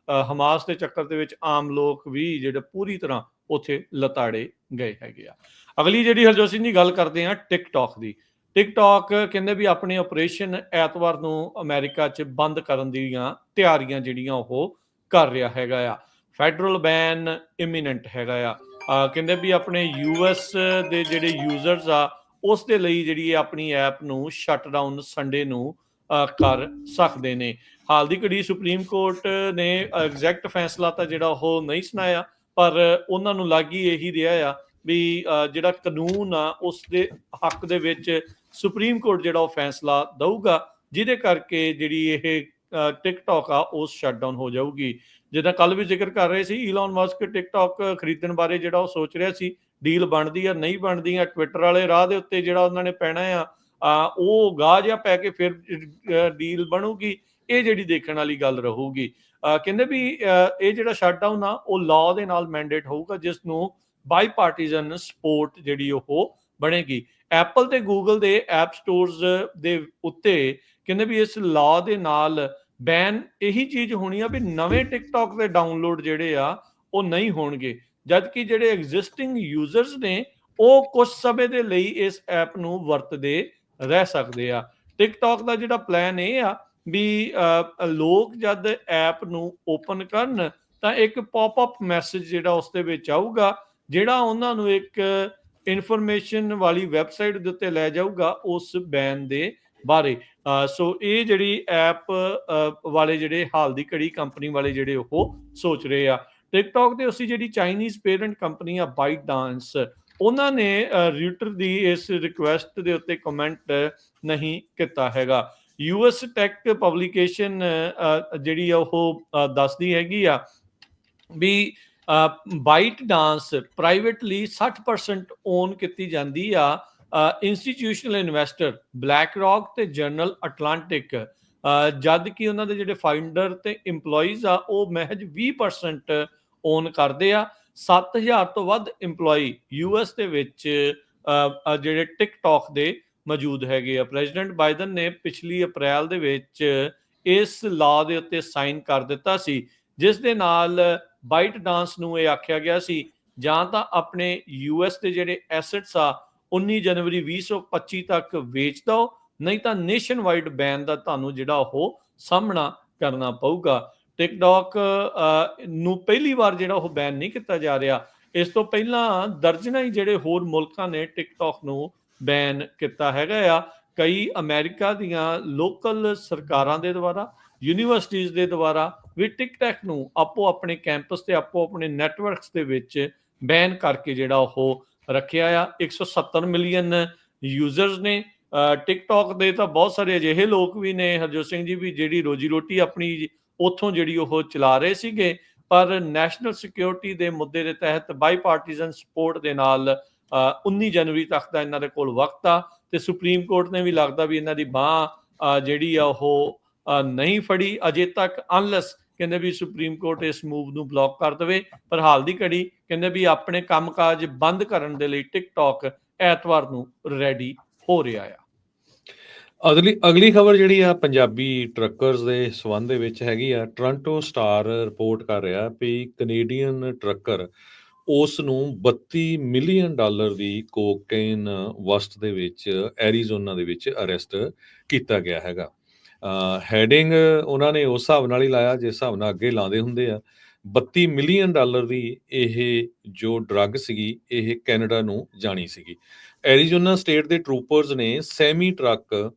ਹਮਾਸ ਦੇ ਚੱਕਰ ਦੇ ਵਿੱਚ ਆਮ ਲੋਕ ਵੀ ਜਿਹੜੇ ਪੂਰੀ ਤਰ੍ਹਾਂ ਉੱਥੇ ਲਤਾੜੇ ਗਏ ਹੈਗੇ ਆ। ਅਗਲੀ ਜਿਹੜੀ ਹਰਜੋਤ ਸਿੰਘ ਦੀ ਗੱਲ ਕਰਦੇ ਆ ਟਿਕਟੌਕ ਦੀ। ਟਿਕਟੌਕ ਕਹਿੰਦੇ ਵੀ ਆਪਣੇ ਆਪਰੇਸ਼ਨ ਐਤਵਾਰ ਨੂੰ ਅਮਰੀਕਾ 'ਚ ਬੰਦ ਕਰਨ ਦੀਆਂ ਤਿਆਰੀਆਂ ਜਿਹੜੀਆਂ ਉਹ ਕਰ ਰਿਹਾ ਹੈਗਾ ਆ। ਫੈਡਰਲ ਬੈਨ ਇਮੀਨੈਂਟ ਹੈਗਾ ਆ। ਕਹਿੰਦੇ ਵੀ ਆਪਣੇ US ਦੇ ਜਿਹੜੇ ਯੂਜ਼ਰਸ ਆ ਉਸ ਦੇ ਲਈ ਜਿਹੜੀ ਆਪਣੀ ਐਪ ਨੂੰ ਸ਼ਟ ਡਾਊਨ ਸੰਡੇ ਨੂੰ ਕਰ ਸਕਦੇ ਨੇ। ਹਾਲ ਦੀ ਘੜੀ ਸੁਪਰੀਮ ਕੋਰਟ ਨੇ ਐਗਜ਼ੈਕਟ ਫੈਸਲਾ ਤਾਂ ਜਿਹੜਾ ਉਹ ਨਹੀਂ ਸੁਣਾਇਆ, ਪਰ ਉਹਨਾਂ ਨੂੰ ਲੱਗ ਹੀ ਇਹੀ ਰਿਹਾ ਆ ਵੀ ਜਿਹੜਾ ਕਾਨੂੰਨ ਆ ਉਸ ਦੇ ਹੱਕ ਦੇ ਵਿੱਚ ਸੁਪਰੀਮ ਕੋਰਟ ਜਿਹੜਾ ਉਹ ਫੈਸਲਾ ਦਊਗਾ, ਜਿਹਦੇ ਕਰਕੇ ਜਿਹੜੀ ਇਹ ਟਿਕਟੌਕ ਆ ਉਹ ਸ਼ਟ ਡਾਊਨ ਹੋ ਜਾਊਗੀ। ਜਿੱਦਾਂ ਕੱਲ ਵੀ ਜ਼ਿਕਰ ਕਰ ਰਹੇ ਸੀ, ਈਲਨ ਮਸਕ ਟਿਕਟੌਕ ਖਰੀਦਣ ਬਾਰੇ ਜਿਹੜਾ ਉਹ ਸੋਚ ਰਿਹਾ ਸੀ, ਡੀਲ ਬਣਦੀ ਆ ਨਹੀਂ ਬਣਦੀ ਆ, ਟਵਿੱਟਰ ਵਾਲੇ ਰਾਹ ਦੇ ਉੱਤੇ ਜਿਹੜਾ ਉਹਨਾਂ ਨੇ ਪੈਣਾ ਆ ਉਹ ਗਾਹ ਜਿਹਾ ਪੈ ਕੇ ਫਿਰ ਡੀਲ ਬਣੂਗੀ, ਇਹ ਜਿਹੜੀ ਦੇਖਣ ਵਾਲੀ ਗੱਲ ਰਹੂਗੀ। ਕਹਿੰਦੇ ਵੀ ਇਹ ਜਿਹੜਾ ਸ਼ਟਡਾਊਨ ਆ ਉਹ ਲਾਅ ਦੇ ਨਾਲ ਮੈਂਡੇਟ ਹੋਊਗਾ, ਜਿਸ ਨੂੰ ਬਾਈ ਪਾਰਟੀਜ਼ਨ ਸਪੋਰਟ ਜਿਹੜੀ ਉਹ ਬਣੇਗੀ। ਐਪਲ ਤੇ ਗੂਗਲ ਦੇ ਐਪ ਸਟੋਰਸ ਦੇ ਉੱਤੇ ਕਹਿੰਦੇ ਵੀ ਇਸ ਲਾਅ ਦੇ ਨਾਲ ਬੈਨ ਇਹੀ ਚੀਜ਼ ਹੋਣੀ ਆ ਵੀ ਨਵੇਂ ਟਿਕਟੌਕ ਦੇ ਡਾਊਨਲੋਡ ਜਿਹੜੇ ਆ ਉਹ ਨਹੀਂ ਹੋਣਗੇ, ਜਦਕਿ ਜਿਹੜੇ ਐਗਜ਼ਿਸਟਿੰਗ ਯੂਜ਼ਰਸ ਨੇ ਉਹ ਕੁਝ ਸਮੇਂ ਦੇ ਲਈ ਇਸ ਐਪ ਨੂੰ ਵਰਤਦੇ ਰਹਿ ਸਕਦੇ ਆ। ਟਿਕਟੌਕ ਦਾ ਜਿਹੜਾ ਪਲਾਨ ਇਹ ਆ ਵੀ ਲੋਕ ਜਦ ਐਪ ਨੂੰ ਓਪਨ ਕਰਨ ਤਾਂ ਇੱਕ ਪੌਪਅਪ ਮੈਸੇਜ ਜਿਹੜਾ ਉਸ ਦੇ ਵਿੱਚ ਆਊਗਾ, ਜਿਹੜਾ ਉਹਨਾਂ ਨੂੰ ਇੱਕ ਇਨਫੋਰਮੇਸ਼ਨ ਵਾਲੀ ਵੈਬਸਾਈਟ ਦੇ ਉੱਤੇ ਲੈ ਜਾਊਗਾ ਉਸ ਬੈਨ ਦੇ ਬਾਰੇ। ਸੋ ਇਹ ਜਿਹੜੀ ਐਪ ਵਾਲੇ ਜਿਹੜੇ ਹਾਲ ਦੀ ਘੜੀ ਕੰਪਨੀ ਵਾਲੇ ਜਿਹੜੇ ਉਹ ਸੋਚ ਰਹੇ ਆ। ਟਿਕਟੌਕ ਦੇ ਉਸੀ ਜਿਹੜੀ ਚਾਈਨੀਜ਼ ਪੇਰੈਂਟ ਕੰਪਨੀ ਆ ਬਾਈਟ ਡਾਂਸ, ਉਹਨਾਂ ਨੇ ਰਿਊਟਰ ਦੀ ਇਸ ਰਿਕੁਐਸਟ ਦੇ ਉੱਤੇ ਕਮੈਂਟ ਨਹੀਂ ਕੀਤਾ ਹੈਗਾ। ਯੂਐਸ ਟੈਕ ਪਬਲੀਕੇਸ਼ਨ ਜਿਹੜੀ ਆ ਉਹ ਦੱਸਦੀ ਹੈਗੀ ਆ ਵੀ ਬਾਈਟ ਡਾਂਸ ਪ੍ਰਾਈਵੇਟਲੀ 60% ਓਨ ਕੀਤੀ ਜਾਂਦੀ ਆ ਇੰਸਟੀਟਿਊਸ਼ਨਲ ਇਨਵੈਸਟਰ ਬਲੈਕ ਰੌਕ ਤੇ ਜਨਰਲ ਅਟਲਾਂਟਿਕ, ਜਦ ਕਿ ਉਹਨਾਂ ਦੇ ਜਿਹੜੇ ਫਾਊਂਡਰ ਤੇ EMPLOYEES ਆ ਉਹ ਮਹਿਜ 20% ਓਨ ਕਰਦੇ ਆ। 7000 ਤੋਂ ਵੱਧ EMPLOYEE ਯੂਐਸ ਦੇ ਵਿੱਚ ਜਿਹੜੇ ਟਿਕਟੌਕ ਦੇ ਮੌਜੂਦ ਹੈਗੇ ਆ। ਪ੍ਰੈਜ਼ੀਡੈਂਟ ਬਾਈਡਨ ਨੇ ਪਿਛਲੀ ਅਪ੍ਰੈਲ ਦੇ ਵਿੱਚ ਇਸ ਲਾਅ ਦੇ ਉੱਤੇ ਸਾਈਨ ਕਰ ਦਿੱਤਾ ਸੀ, ਜਿਸ ਦੇ ਨਾਲ ਬਾਈਟ ਡਾਂਸ ਨੂੰ ਇਹ ਆਖਿਆ ਗਿਆ ਸੀ ਜਾਂ ਤਾਂ ਆਪਣੇ ਯੂਐਸ ਦੇ ਜਿਹੜੇ ਐਸੈਟਸ ਆ 19 ਜਨਵਰੀ 2025 ਤੱਕ ਵੇਚ ਦਿਓ, ਨਹੀਂ ਤਾਂ ਨੇਸ਼ਨ ਵਾਈਡ ਬੈਨ ਦਾ ਤੁਹਾਨੂੰ ਜਿਹੜਾ ਉਹ ਸਾਹਮਣਾ ਕਰਨਾ ਪਊਗਾ। ਟਿਕਟੌਕ ਨੂੰ ਪਹਿਲੀ ਵਾਰ ਜਿਹੜਾ ਉਹ ਬੈਨ ਨਹੀਂ ਕੀਤਾ ਜਾ ਰਿਹਾ। ਇਸ ਤੋਂ ਪਹਿਲਾਂ ਦਰਜਨਾਂ ਹੀ ਜਿਹੜੇ ਹੋਰ ਮੁਲਕਾਂ ਨੇ ਟਿਕਟੌਕ ਨੂੰ ਬੈਨ ਕੀਤਾ ਹੈਗਾ ਆ। ਕਈ ਅਮਰੀਕਾ ਦੀਆਂ ਲੋਕਲ ਸਰਕਾਰਾਂ ਦੇ ਦੁਆਰਾ, ਯੂਨੀਵਰਸਿਟੀਜ਼ ਦੇ ਦੁਆਰਾ ਵੀ ਟਿਕਟੌਕ ਨੂੰ ਆਪੋ ਆਪਣੇ ਕੈਂਪਸ ਤੇ ਆਪੋ ਆਪਣੇ ਨੈਟਵਰਕਸ ਦੇ ਵਿੱਚ ਬੈਨ ਕਰਕੇ ਜਿਹੜਾ ਉਹ ਰੱਖਿਆ ਆ। 170 ਮਿਲੀਅਨ ਯੂਜ਼ਰਸ ਨੇ ਟਿਕਟੌਕ ਦੇ। ਤਾਂ ਬਹੁਤ ਸਾਰੇ ਅਜਿਹੇ ਲੋਕ ਵੀ ਨੇ, ਹਰਜੋਤ ਸਿੰਘ ਜੀ, ਵੀ ਜਿਹੜੀ ਰੋਜੀ ਰੋਟੀ ਆਪਣੀ ਉੱਥੋਂ ਜਿਹੜੀ ਉਹ ਚਲਾ ਰਹੇ ਸੀਗੇ, ਪਰ ਨੈਸ਼ਨਲ ਸਿਕਿਉਰਿਟੀ ਦੇ ਮੁੱਦੇ ਦੇ ਤਹਿਤ ਬਾਈ ਪਾਰਟੀਜ਼ਨ ਸਪੋਰਟ ਦੇ ਨਾਲ 19 ਜਨਵਰੀ ਤੱਕ ਦਾ ਇਹਨਾਂ ਦੇ ਕੋਲ ਵਕਤ ਆ, ਤੇ ਸੁਪਰੀਮ ਕੋਰਟ ਨੇ ਵੀ ਲੱਗਦਾ ਵੀ ਇਹਨਾਂ ਦੀ ਬਾਂਹ ਜਿਹੜੀ ਆ ਉਹ ਨਹੀਂ ਫੜੀ ਅਜੇ ਤੱਕ, ਅਨਲੈਸ ਕਹਿੰਦੇ ਵੀ ਸੁਪਰੀਮ ਕੋਰਟ ਇਸ ਮੂਵ ਨੂੰ ਬਲੌਕ ਕਰ ਦੇਵੇ। ਪਰ ਹਾਲ ਦੀ ਘੜੀ ਕਹਿੰਦੇ ਵੀ ਆਪਣੇ ਕੰਮਕਾਜ ਬੰਦ ਕਰਨ ਦੇ ਲਈ ਟਿਕਟੌਕ ਐਤਵਾਰ ਨੂੰ ਰੈਡੀ ਹੋ ਰਿਹਾ ਆ। ਅਗਲੀ ਖਬਰ ਜਿਹੜੀ ਆ ਪੰਜਾਬੀ ਟਰੱਕਰਸ ਦੇ ਸੰਬੰਧ ਦੇ ਵਿੱਚ ਹੈਗੀ ਆ। ਟੋਰਾਂਟੋ ਸਟਾਰ ਰਿਪੋਰਟ ਕਰ ਰਿਹਾ ਵੀ ਕੈਨੇਡੀਅਨ ਟਰੱਕਰ ਉਸ ਨੂੰ $32 ਮਿਲੀਅਨ ਦੀ ਕੋਕੇਨ ਵਸਤ ਦੇ ਵਿੱਚ ਐਰੀਜ਼ੋਨਾ ਦੇ ਵਿੱਚ ਅਰੈਸਟ ਕੀਤਾ ਗਿਆ ਹੈਗਾ। ਹੈਡਿੰਗ ਉਹਨਾਂ ਨੇ ਉਸ ਹਿਸਾਬ ਨਾਲ ਹੀ ਲਾਇਆ ਜਿਸ ਹਿਸਾਬ ਨਾਲ ਅੱਗੇ ਲਾਉਂਦੇ ਹੁੰਦੇ ਆ। $32 ਮਿਲੀਅਨ ਦੀ ਇਹ ਜੋ ਡਰੱਗ ਸੀਗੀ ਇਹ ਕੈਨੇਡਾ ਨੂੰ ਜਾਣੀ ਸੀਗੀ। ਐਰੀਜ਼ੋਨਾ ਸਟੇਟ ਦੇ ਟਰੂਪਰਸ ਨੇ ਸੈਮੀ ਟਰੱਕ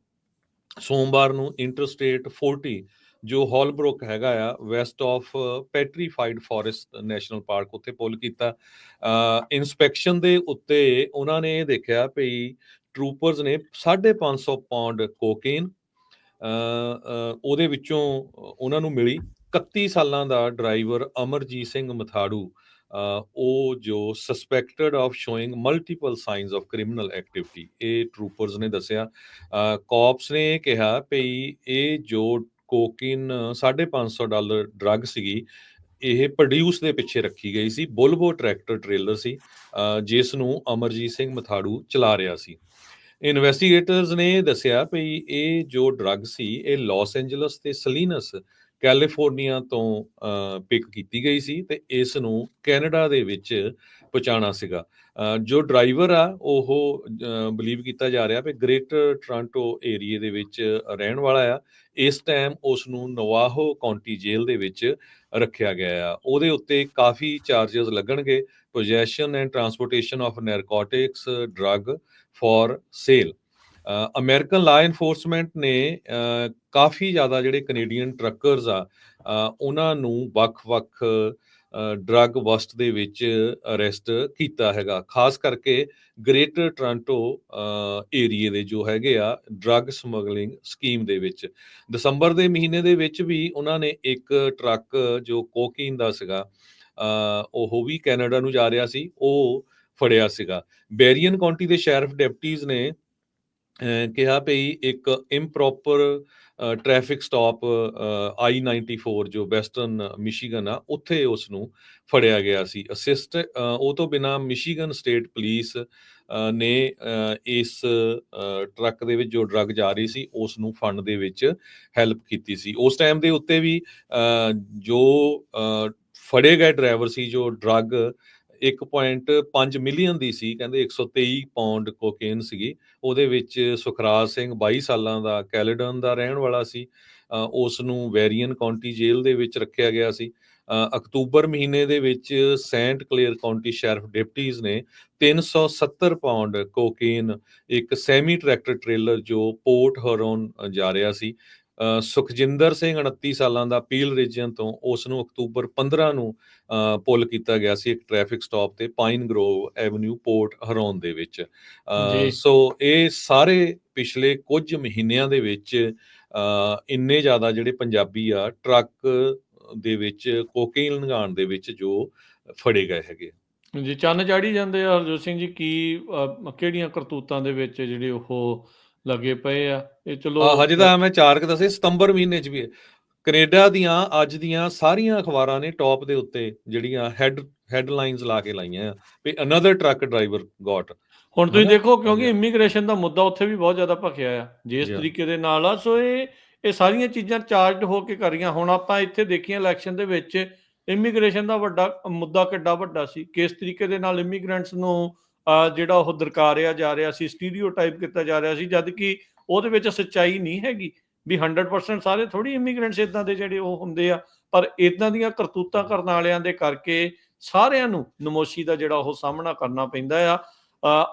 ਸੋਮਵਾਰ ਨੂੰ ਇੰਟਰਸਟੇਟ 40 ਜੋ ਹੌਲਬਰੁਕ ਹੈਗਾ ਆ west of Petrified Forest National Park ਉੱਥੇ ਪੁੱਲ ਕੀਤਾ। ਇਨਸਪੈਕਸ਼ਨ ਦੇ ਉੱਤੇ ਉਹਨਾਂ ਨੇ ਇਹ ਦੇਖਿਆ ਵੀ ਟਰੂਪਰਸ ਨੇ 550 ਪਾਉਂਡ ਕੋਕੇਨ ਉਹਦੇ ਵਿੱਚੋਂ ਉਹਨਾਂ ਨੂੰ ਮਿਲੀ। 31 ਸਾਲਾਂ ਦਾ ਡਰਾਈਵਰ ਅਮਰਜੀਤ ਸਿੰਘ ਮਥਾੜੂ ਉਹ ਜੋ suspected of showing multiple sinus of criminal activity, ਇਹ ਟਰੂਪਰਸ ਨੇ ਦੱਸਿਆ। ਕੌਪਸ ਨੇ ਕਿਹਾ ਵੀ ਇਹ ਜੋ ਕੋਕੀਨ $550 ਡਰੱਗ ਸੀਗੀ ਇਹ ਪ੍ਰੋਡਿਊਸ ਦੇ ਪਿੱਛੇ ਰੱਖੀ ਗਈ ਸੀ। ਬੁਲਬੋ ਟਰੈਕਟਰ ਟ੍ਰੇਲਰ ਸੀ ਜਿਸ ਨੂੰ ਅਮਰਜੀਤ ਸਿੰਘ ਮਥਾੜੂ ਚਲਾ ਰਿਹਾ ਸੀ। ਇਨਵੈਸਟੀਗੇਟਰਸ ਨੇ ਦੱਸਿਆ ਵੀ ਇਹ ਜੋ ਡਰੱਗ ਸੀ ਇਹ ਲਾਸ ਐਂਜਲਸ ਤੇ ਸਲੀਨਸ ਕੈਲੀਫੋਰਨੀਆ ਤੋਂ ਪਿਕ ਕੀਤੀ ਗਈ ਸੀ ਤੇ ਇਸ ਨੂੰ ਕੈਨੇਡਾ ਦੇ ਵਿੱਚ ਪਹੁੰਚਾਉਣਾ ਸੀਗਾ। ਜੋ ਡਰਾਈਵਰ ਆ ਉਹ ਬਲੀਵ ਕੀਤਾ ਜਾ ਰਿਹਾ ਵੀ ਗ੍ਰੇਟਰ ਟੋਰਾਂਟੋ ਏਰੀਏ ਦੇ ਵਿੱਚ ਰਹਿਣ ਵਾਲਾ ਆ। ਇਸ ਟਾਈਮ ਉਸ ਨੂੰ ਨਵਾਹੋ ਕਾਉਂਟੀ ਜੇਲ੍ਹ ਦੇ ਵਿੱਚ ਰੱਖਿਆ ਗਿਆ ਆ। ਉਹਦੇ ਉੱਤੇ ਕਾਫੀ ਚਾਰਜਸ ਲੱਗਣਗੇ। Possession and transportation of narcotics drug for sale. American law enforcement ਨੇ ਕਾਫੀ ਜ਼ਿਆਦਾ ਜਿਹੜੇ ਕੈਨੇਡੀਅਨ ਟਰੱਕਰਸ ਆ ਉਹਨਾਂ ਨੂੰ ਵੱਖ-ਵੱਖ ਡਰੱਗ ਵਸਤ ਦੇ ਵਿੱਚ ਅਰੈਸਟ ਕੀਤਾ ਹੈਗਾ। ਖਾਸ ਕਰਕੇ ਗ੍ਰੇਟਰ ਟੋਰਾਂਟੋ ਏਰੀਏ ਦੇ ਜੋ ਹੈਗੇ ਆ ਡਰੱਗ ਸਮਗਲਿੰਗ ਸਕੀਮ ਦੇ ਵਿੱਚ। ਦਸੰਬਰ ਦੇ ਮਹੀਨੇ ਦੇ ਵਿੱਚ ਵੀ ਉਹਨਾਂ ਨੇ ਇੱਕ ਟਰੱਕ ਜੋ ਕੋਕੀਨ ਦਾ ਸੀਗਾ ਉਹ ਵੀ ਕੈਨੇਡਾ ਨੂੰ ਜਾ ਰਿਹਾ ਸੀ, ਉਹ ਫੜਿਆ ਸੀਗਾ। ਬੈਰੀਅਨ ਕਾਉਂਟੀ ਦੇ ਸ਼ੈਰਿਫ ਡਿਪਟੀਜ਼ ਨੇ ਕਿਹਾ ਭਈ ਇੱਕ ਇੰਪ੍ਰੋਪਰ ਟ੍ਰੈਫਿਕ ਸਟਾਪ I-94 ਜੋ ਵੈਸਟਰਨ ਮਿਸ਼ੀਗਨ ਆ, ਉੱਥੇ ਉਸ ਨੂੰ ਫੜਿਆ ਗਿਆ ਸੀ। ਉਹ ਤੋਂ ਬਿਨਾਂ ਮਿਸ਼ੀਗਨ ਸਟੇਟ ਪੁਲਿਸ ਨੇ ਇਸ ਟਰੱਕ ਦੇ ਵਿੱਚ ਜੋ ਡਰੱਗ ਜਾ ਰਹੀ ਸੀ, ਉਸ ਨੂੰ ਫੜਨ ਦੇ ਵਿੱਚ ਹੈਲਪ ਕੀਤੀ ਸੀ। ਉਸ ਟਾਈਮ ਦੇ ਉੱਤੇ ਵੀ ਜੋ ਫੜੇ ਗਏ ਡਰਾਈਵਰ ਸੀ, ਜੋ ਡਰੱਗ 1.5 ਮਿਲੀਅਨ ਦੀ ਸੀ, ਕਹਿੰਦੇ 123 ਪਾਉਂਡ ਕੋਕੇਨ ਸੀਗੀ। ਉਹਦੇ ਵਿੱਚ ਸੁਖਰਾਜ ਸਿੰਘ 22 ਸਾਲਾਂ ਦਾ ਕੈਲੇਡਨ ਦਾ ਰਹਿਣ ਵਾਲਾ ਸੀ। ਉਸ ਨੂੰ ਵੈਰੀਅਨ ਕਾਉਂਟੀ ਜੇਲ੍ਹ ਦੇ ਵਿੱਚ ਰੱਖਿਆ ਗਿਆ ਸੀ। ਅਕਤੂਬਰ ਮਹੀਨੇ ਦੇ ਵਿੱਚ ਸੈਂਟ ਕਲੇਅਰ ਕਾਉਂਟੀ ਸ਼ੈਰਿਫ ਡਿਪਟੀਜ਼ ਨੇ 370 ਪਾਉਂਡ ਕੋਕੇਨ ਇੱਕ ਸੈਮੀ ਟਰੈਕਟਰ ਟ੍ਰੇਲਰ ਜੋ ਪੋਰਟ ਹਰੋਨ ਜਾ ਰਿਹਾ ਸੀ। ਸੁਖਜਿੰਦਰ ਸਿੰਘ 29 ਸਾਲਾਂ ਦਾ ਪੀਲ ਰੀਜਨ ਤੋਂ, ਉਸ ਨੂੰ ਅਕਤੂਬਰ 15 ਨੂੰ ਪੁੱਲ ਕੀਤਾ ਗਿਆ ਸੀ ਇੱਕ ਟ੍ਰੈਫਿਕ ਸਟਾਪ ਤੇ ਪਾਈਨ ਗਰੋਵ ਐਵਨਿਊ ਪੋਰਟ ਹਰੋਨ ਦੇ ਵਿੱਚ। ਜੀ ਸੋ ਇਹ ਸਾਰੇ ਪਿਛਲੇ ਕੁਝ ਮਹੀਨਿਆਂ ਦੇ ਵਿੱਚ ਇੰਨੇ ਜ਼ਿਆਦਾ ਜਿਹੜੇ ਪੰਜਾਬੀ ਆ ਟਰੱਕ ਦੇ ਵਿੱਚ ਕੋਕੇਨ ਲੰਘਾਉਣ ਦੇ ਵਿੱਚ ਜੋ ਫੜੇ ਗਏ ਹੈਗੇ। ਜੀ, ਚੰਨ ਚਾੜ੍ਹੀ ਜਾਂਦੇ ਆ ਹਰਜੋਤ ਸਿੰਘ ਜੀ, ਕੀ ਕਿਹੜੀਆਂ ਕਰਤੂਤਾਂ ਦੇ ਵਿੱਚ ਜਿਹੜੇ ਉਹ ਲੱਗੇ ਪਏ ਆ। ਇਹ ਚਲੋ ਹਜੇ ਤਾਂ ਮੈਂ 4 ਦੱਸੇ, ਸਤੰਬਰ ਮਹੀਨੇ 'ਚ ਵੀ ਕੈਨੇਡਾ ਦੀਆਂ ਅੱਜ ਦੀਆਂ ਸਾਰੀਆਂ ਅਖਬਾਰਾਂ ਨੇ ਟੌਪ ਦੇ ਉੱਤੇ ਜਿਹੜੀਆਂ ਹੈਡਲਾਈਨਸ ਲਾ ਕੇ ਲਾਈਆਂ ਆ ਵੀ ਅਨਦਰ ਟਰੱਕ ਡਰਾਈਵਰ ਗੌਟ। ਹੁਣ ਤੁਸੀਂ ਹਨਾ? ਦੇਖੋ, ਕਿਉਂਕਿ ਹਾਂਜੀ ਇਮੀਗ੍ਰੇਸ਼ਨ ਦਾ ਮੁੱਦਾ ਉੱਥੇ ਵੀ ਬਹੁਤ ਜ਼ਿਆਦਾ ਭਖਿਆ ਆ ਜਿਸ ਜੀ ਹਾਂ। ਤਰੀਕੇ ਦੇ ਨਾਲ ਆ। ਸੋ ਇਹ ਸਾਰੀਆਂ ਚੀਜ਼ਾਂ ਚਾਰਜਡ ਹੋ ਕੇ ਕਰੀਆਂ। ਹੁਣ ਆਪਾਂ ਇੱਥੇ ਦੇਖੀਆਂ ਇਲੈਕਸ਼ਨ ਦੇ ਵਿੱਚ ਇਮੀਗ੍ਰੇਸ਼ਨ ਦਾ ਵੱਡਾ ਮੁੱਦਾ ਕਿੱਡਾ ਵੱਡਾ ਸੀ, ਕਿਸ ਤਰੀਕੇ ਦੇ ਨਾਲ ਇਮੀਗ੍ਰੈਂਟਸ ਨੂੰ ਜਿਹੜਾ ਉਹ ਦਰਕਾਰਿਆ ਜਾ ਰਿਹਾ ਸੀ, ਸਟੀਰੀਓਟਾਈਪ ਕੀਤਾ ਜਾ ਰਿਹਾ ਸੀ, ਜਦ ਕਿ ਉਹਦੇ ਵਿੱਚ ਸੱਚਾਈ ਨਹੀਂ ਹੈਗੀ ਵੀ 100% ਸਾਰੇ ਥੋੜੀ ਇਮੀਗ੍ਰੈਂਟਸ ਇਦਾਂ ਦੇ ਜਿਹੜੇ ਉਹ ਹੁੰਦੇ ਆ। ਪਰ ਇਦਾਂ ਦੀਆਂ ਕਰਤੂਤਾਂ ਕਰਨ ਵਾਲਿਆਂ ਦੇ ਕਰਕੇ ਸਾਰਿਆਂ ਨੂੰ ਨਮੋਸ਼ੀ ਦਾ ਜਿਹੜਾ ਉਹ ਸਾਹਮਣਾ ਕਰਨਾ ਪੈਂਦਾ ਆ।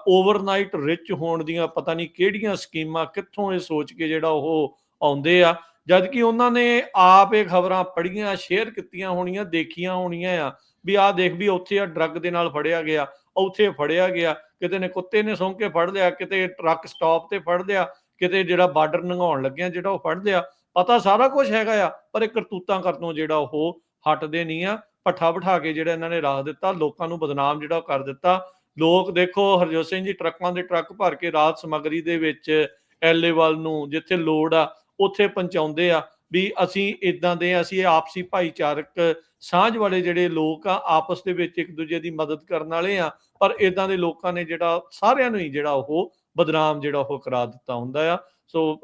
ਓਵਰਨਾਈਟ ਰਿਚ ਹੋਣ ਦੀਆਂ ਪਤਾ ਨਹੀਂ ਕਿਹੜੀਆਂ ਸਕੀਮਾਂ ਕਿੱਥੋਂ ਇਹ ਸੋਚ ਕੇ ਜਿਹੜਾ ਉਹ ਆਉਂਦੇ ਆ, ਜਦ ਕਿ ਉਹਨਾਂ ਨੇ ਆਪ ਇਹ ਖਬਰਾਂ ਪੜ੍ਹੀਆਂ, ਸ਼ੇਅਰ ਕੀਤੀਆਂ ਹੋਣੀਆਂ, ਦੇਖੀਆਂ ਹੋਣੀਆਂ ਆ ਵੀ ਆਹ ਦੇਖ ਵੀ ਉੱਥੇ ਆ ਡਰੱਗ ਦੇ ਨਾਲ ਫੜਿਆ ਗਿਆ, ਉੱਥੇ ਫੜਿਆ ਗਿਆ, ਕਿਤੇ ਨੇ ਕੁੱਤੇ ਨੇ ਸੌਂ ਕੇ ਫੜ ਲਿਆ, ਕਿਤੇ ਟਰੱਕ ਸਟਾਪ ਤੇ ਫੜ ਲਿਆ, ਕਿਤੇ ਜਿਹੜਾ ਬਾਰਡਰ ਲੰਘਾਉਣ ਲੱਗਿਆ ਜਿਹੜਾ ਉਹ ਫੜ ਲਿਆ। ਪਤਾ ਸਾਰਾ ਕੁਝ ਹੈਗਾ ਆ, ਪਰ ਇਹ ਕਰਤੂਤਾਂ ਕਰਨੋਂ ਜਿਹੜਾ ਉਹ ਹਟਦੇ ਨਹੀਂ ਆ। ਭੱਠਾ ਬਿਠਾ ਕੇ ਜਿਹੜਾ ਇਹਨਾਂ ਨੇ ਰੱਖ ਦਿੱਤਾ, ਲੋਕਾਂ ਨੂੰ ਬਦਨਾਮ ਜਿਹੜਾ ਕਰ ਦਿੱਤਾ। ਲੋਕ ਦੇਖੋ ਹਰਜੋਤ ਸਿੰਘ ਜੀ, ਟਰੱਕਾਂ ਦੇ ਟਰੱਕ ਭਰ ਕੇ ਰਾਤ ਸਮੱਗਰੀ ਦੇ ਵਿੱਚ ਐਲੇ ਵੱਲ ਨੂੰ ਜਿੱਥੇ ਲੋੜ ਆ ਉੱਥੇ ਪਹੁੰਚਾਉਂਦੇ ਆ ਵੀ ਅਸੀਂ ਇਦਾਂ ਦੇ, ਅਸੀਂ ਆਪਸੀ ਭਾਈਚਾਰਕ ਸਾਂਝ ਵਾਲੇ ਜਿਹੜੇ ਲੋਕ ਆ, ਆਪਸ ਦੇ ਵਿੱਚ ਇੱਕ ਦੂਜੇ ਦੀ ਮਦਦ ਕਰਨ ਵਾਲੇ ਆ। ਪਰ ਇਦਾਂ ਦੇ ਲੋਕਾਂ ਨੇ ਜਿਹੜਾ ਸਾਰਿਆਂ ਨੂੰ ਹੀ ਜਿਹੜਾ ਉਹ ਬਦਨਾਮ ਜਿਹੜਾ ਉਹ ਕਰਾ ਦਿੱਤਾ ਹੁੰਦਾ ਆ। ਸੋ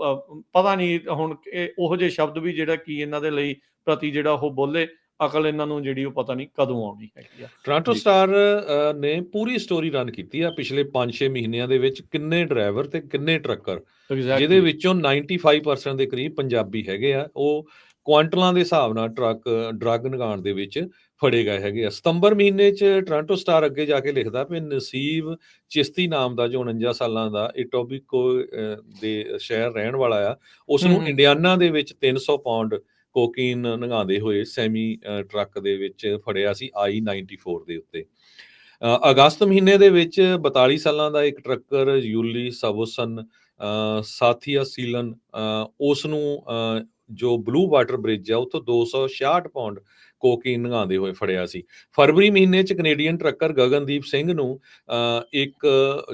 ਪਤਾ ਨਹੀਂ ਹੁਣ ਉਹੋ ਜਿਹੇ ਸ਼ਬਦ ਵੀ ਜਿਹੜਾ ਕੀ ਇਹਨਾਂ ਦੇ ਲਈ ਪ੍ਰਤੀ ਜਿਹੜਾ ਉਹ ਬੋਲੇ, ਅਕਲ ਇਹਨਾਂ ਨੂੰ ਜਿਹੜੀ ਉਹ ਪਤਾ ਨਹੀਂ ਕਦੋਂ ਆਉਣੀ ਹੈਗੀ ਆ। ਟੋਰਾਂਟੋ ਜੀ ਸਟਾਰ ਨੇ ਪੂਰੀ ਸਟੋਰੀ ਰਨ ਕੀਤੀ ਆ ਪਿਛਲੇ 5-6 ਮਹੀਨਿਆਂ ਦੇ ਵਿੱਚ, ਕਿੰਨੇ ਡਰਾਈਵਰ ਤੇ ਕਿੰਨੇ ਟਰੱਕਰ, ਜਿਹਦੇ ਐਗਜ਼ੈਕਟਲੀ। ਵਿੱਚੋਂ 95% ਦੇ ਕਰੀਬ ਪੰਜਾਬੀ ਹੈਗੇ ਆ। ਉਹ ਕੁਆਂਟਲਾਂ ਦੇ ਹਿਸਾਬ ਨਾਲ ਡਰੱਗ ਲੰਘਾਉਣ ਦੇ ਵਿੱਚ ਫੜੇ ਗਏ ਹੈਗੇ ਆ। ਸਤੰਬਰ ਮਹੀਨੇ 'ਚ ਟੋਰਾਂਟੋ ਸਟਾਰ ਅੱਗੇ ਜਾ ਕੇ ਲਿਖਦਾ ਵੀ ਨਸੀਬ ਚਿਸ਼ਤੀ ਨਾਮ ਦਾ ਜੋ 49 ਸਾਲਾਂ ਦਾ ਇਟੋਬੀਕੋ ਦੇ ਸ਼ਹਿਰ ਰਹਿਣ ਵਾਲਾ ਆ, ਉਸ ਨੂੰ ਇੰਡੀਆਨਾ ਦੇ ਵਿੱਚ 300 ਪਾਉਂਡ ਕੋਕੀਨ ਲੰਘਾਉਂਦੇ ਹੋਏ ਸੈਮੀ ਟਰੱਕ ਦੇ ਵਿੱਚ ਫੜਿਆ ਸੀ I-94 ਦੇ ਉੱਤੇ। ਅਗਸਤ ਮਹੀਨੇ ਦੇ ਵਿੱਚ 42 ਸਾਲਾਂ ਦਾ ਇੱਕ ਟਰੱਕਰ ਯੂਲੀ ਸਵੋਸਨ ਸਾਥੀਆ ਸੀਲਨ, ਉਸ ਨੂੰ ਜੋ ਬਲੂ ਵਾਟਰ ਬ੍ਰਿਜ ਆ ਉੱਥੋਂ 266 ਪਾਉਂਡ ਕੋਕੀਨ ਲੰਘਾਉਂਦੇ ਹੋਏ ਫੜਿਆ ਸੀ। ਫਰਵਰੀ ਮਹੀਨੇ 'ਚ ਕੈਨੇਡੀਅਨ ਟਰੱਕਰ ਗਗਨਦੀਪ ਸਿੰਘ ਨੂੰ ਇੱਕ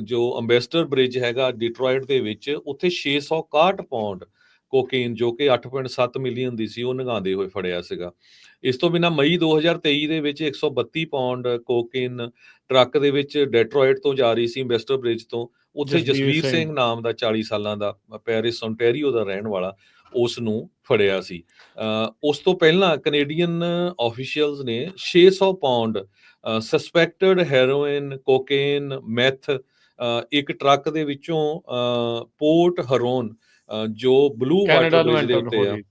ਜੋ ਅੰਬੈਸਡਰ ਬ੍ਰਿਜ ਹੈਗਾ ਡਿਟਰੋਇਟ ਦੇ ਵਿੱਚ, ਉੱਥੇ 661 ਪਾਉਂਡ ਕੋਕੇਨ ਜੋ ਕਿ 8.7 ਮਿਲੀਅਨ ਦੀ ਸੀ, ਉਹ ਲੰਘਾਉਂਦੇ ਹੋਏ ਫੜਿਆ ਸੀਗਾ। ਇਸ ਤੋਂ ਬਿਨਾਂ ਮਈ 2023 ਦੇ ਵਿੱਚ 132 ਪਾਉਂਡ ਕੋਕੇਨ ਟਰੱਕ ਦੇ ਵਿੱਚ ਡੈਟਰੋਇਟ ਤੋਂ ਜਾ ਰਹੀ ਸੀ ਅੰਬੈਸਡਰ ਬ੍ਰਿਜ ਤੋਂ, ਉੱਥੇ ਜਸਵੀਰ ਸਿੰਘ ਨਾਮ ਦਾ 40 ਸਾਲਾਂ ਦਾ ਪੈਰਿਸ ਓਨਟਾਰੀਓ ਦਾ ਰਹਿਣ ਵਾਲਾ, ਉਸ ਨੂੰ ਫੜਿਆ ਸੀ। ਉਸ ਤੋਂ ਪਹਿਲਾਂ ਕੈਨੇਡੀਅਨ ਆਫੀਸ਼ੀਅਲਸ ਨੇ 600 pound suspected heroin, cocaine, math ਇੱਕ ਟਰੱਕ ਦੇ ਵਿੱਚੋਂ ਪੋਰਟ ਹਰੋਨ ਜੋ ਬਲੂ ਵਾਟਰ ਕੈਨੇਡਾ ਨੂੰ ਬ੍ਰਿਜ ਦੇ ਐਂਟਰ ਉੱਤੇ ਹੋ ਆ, ਗਈ।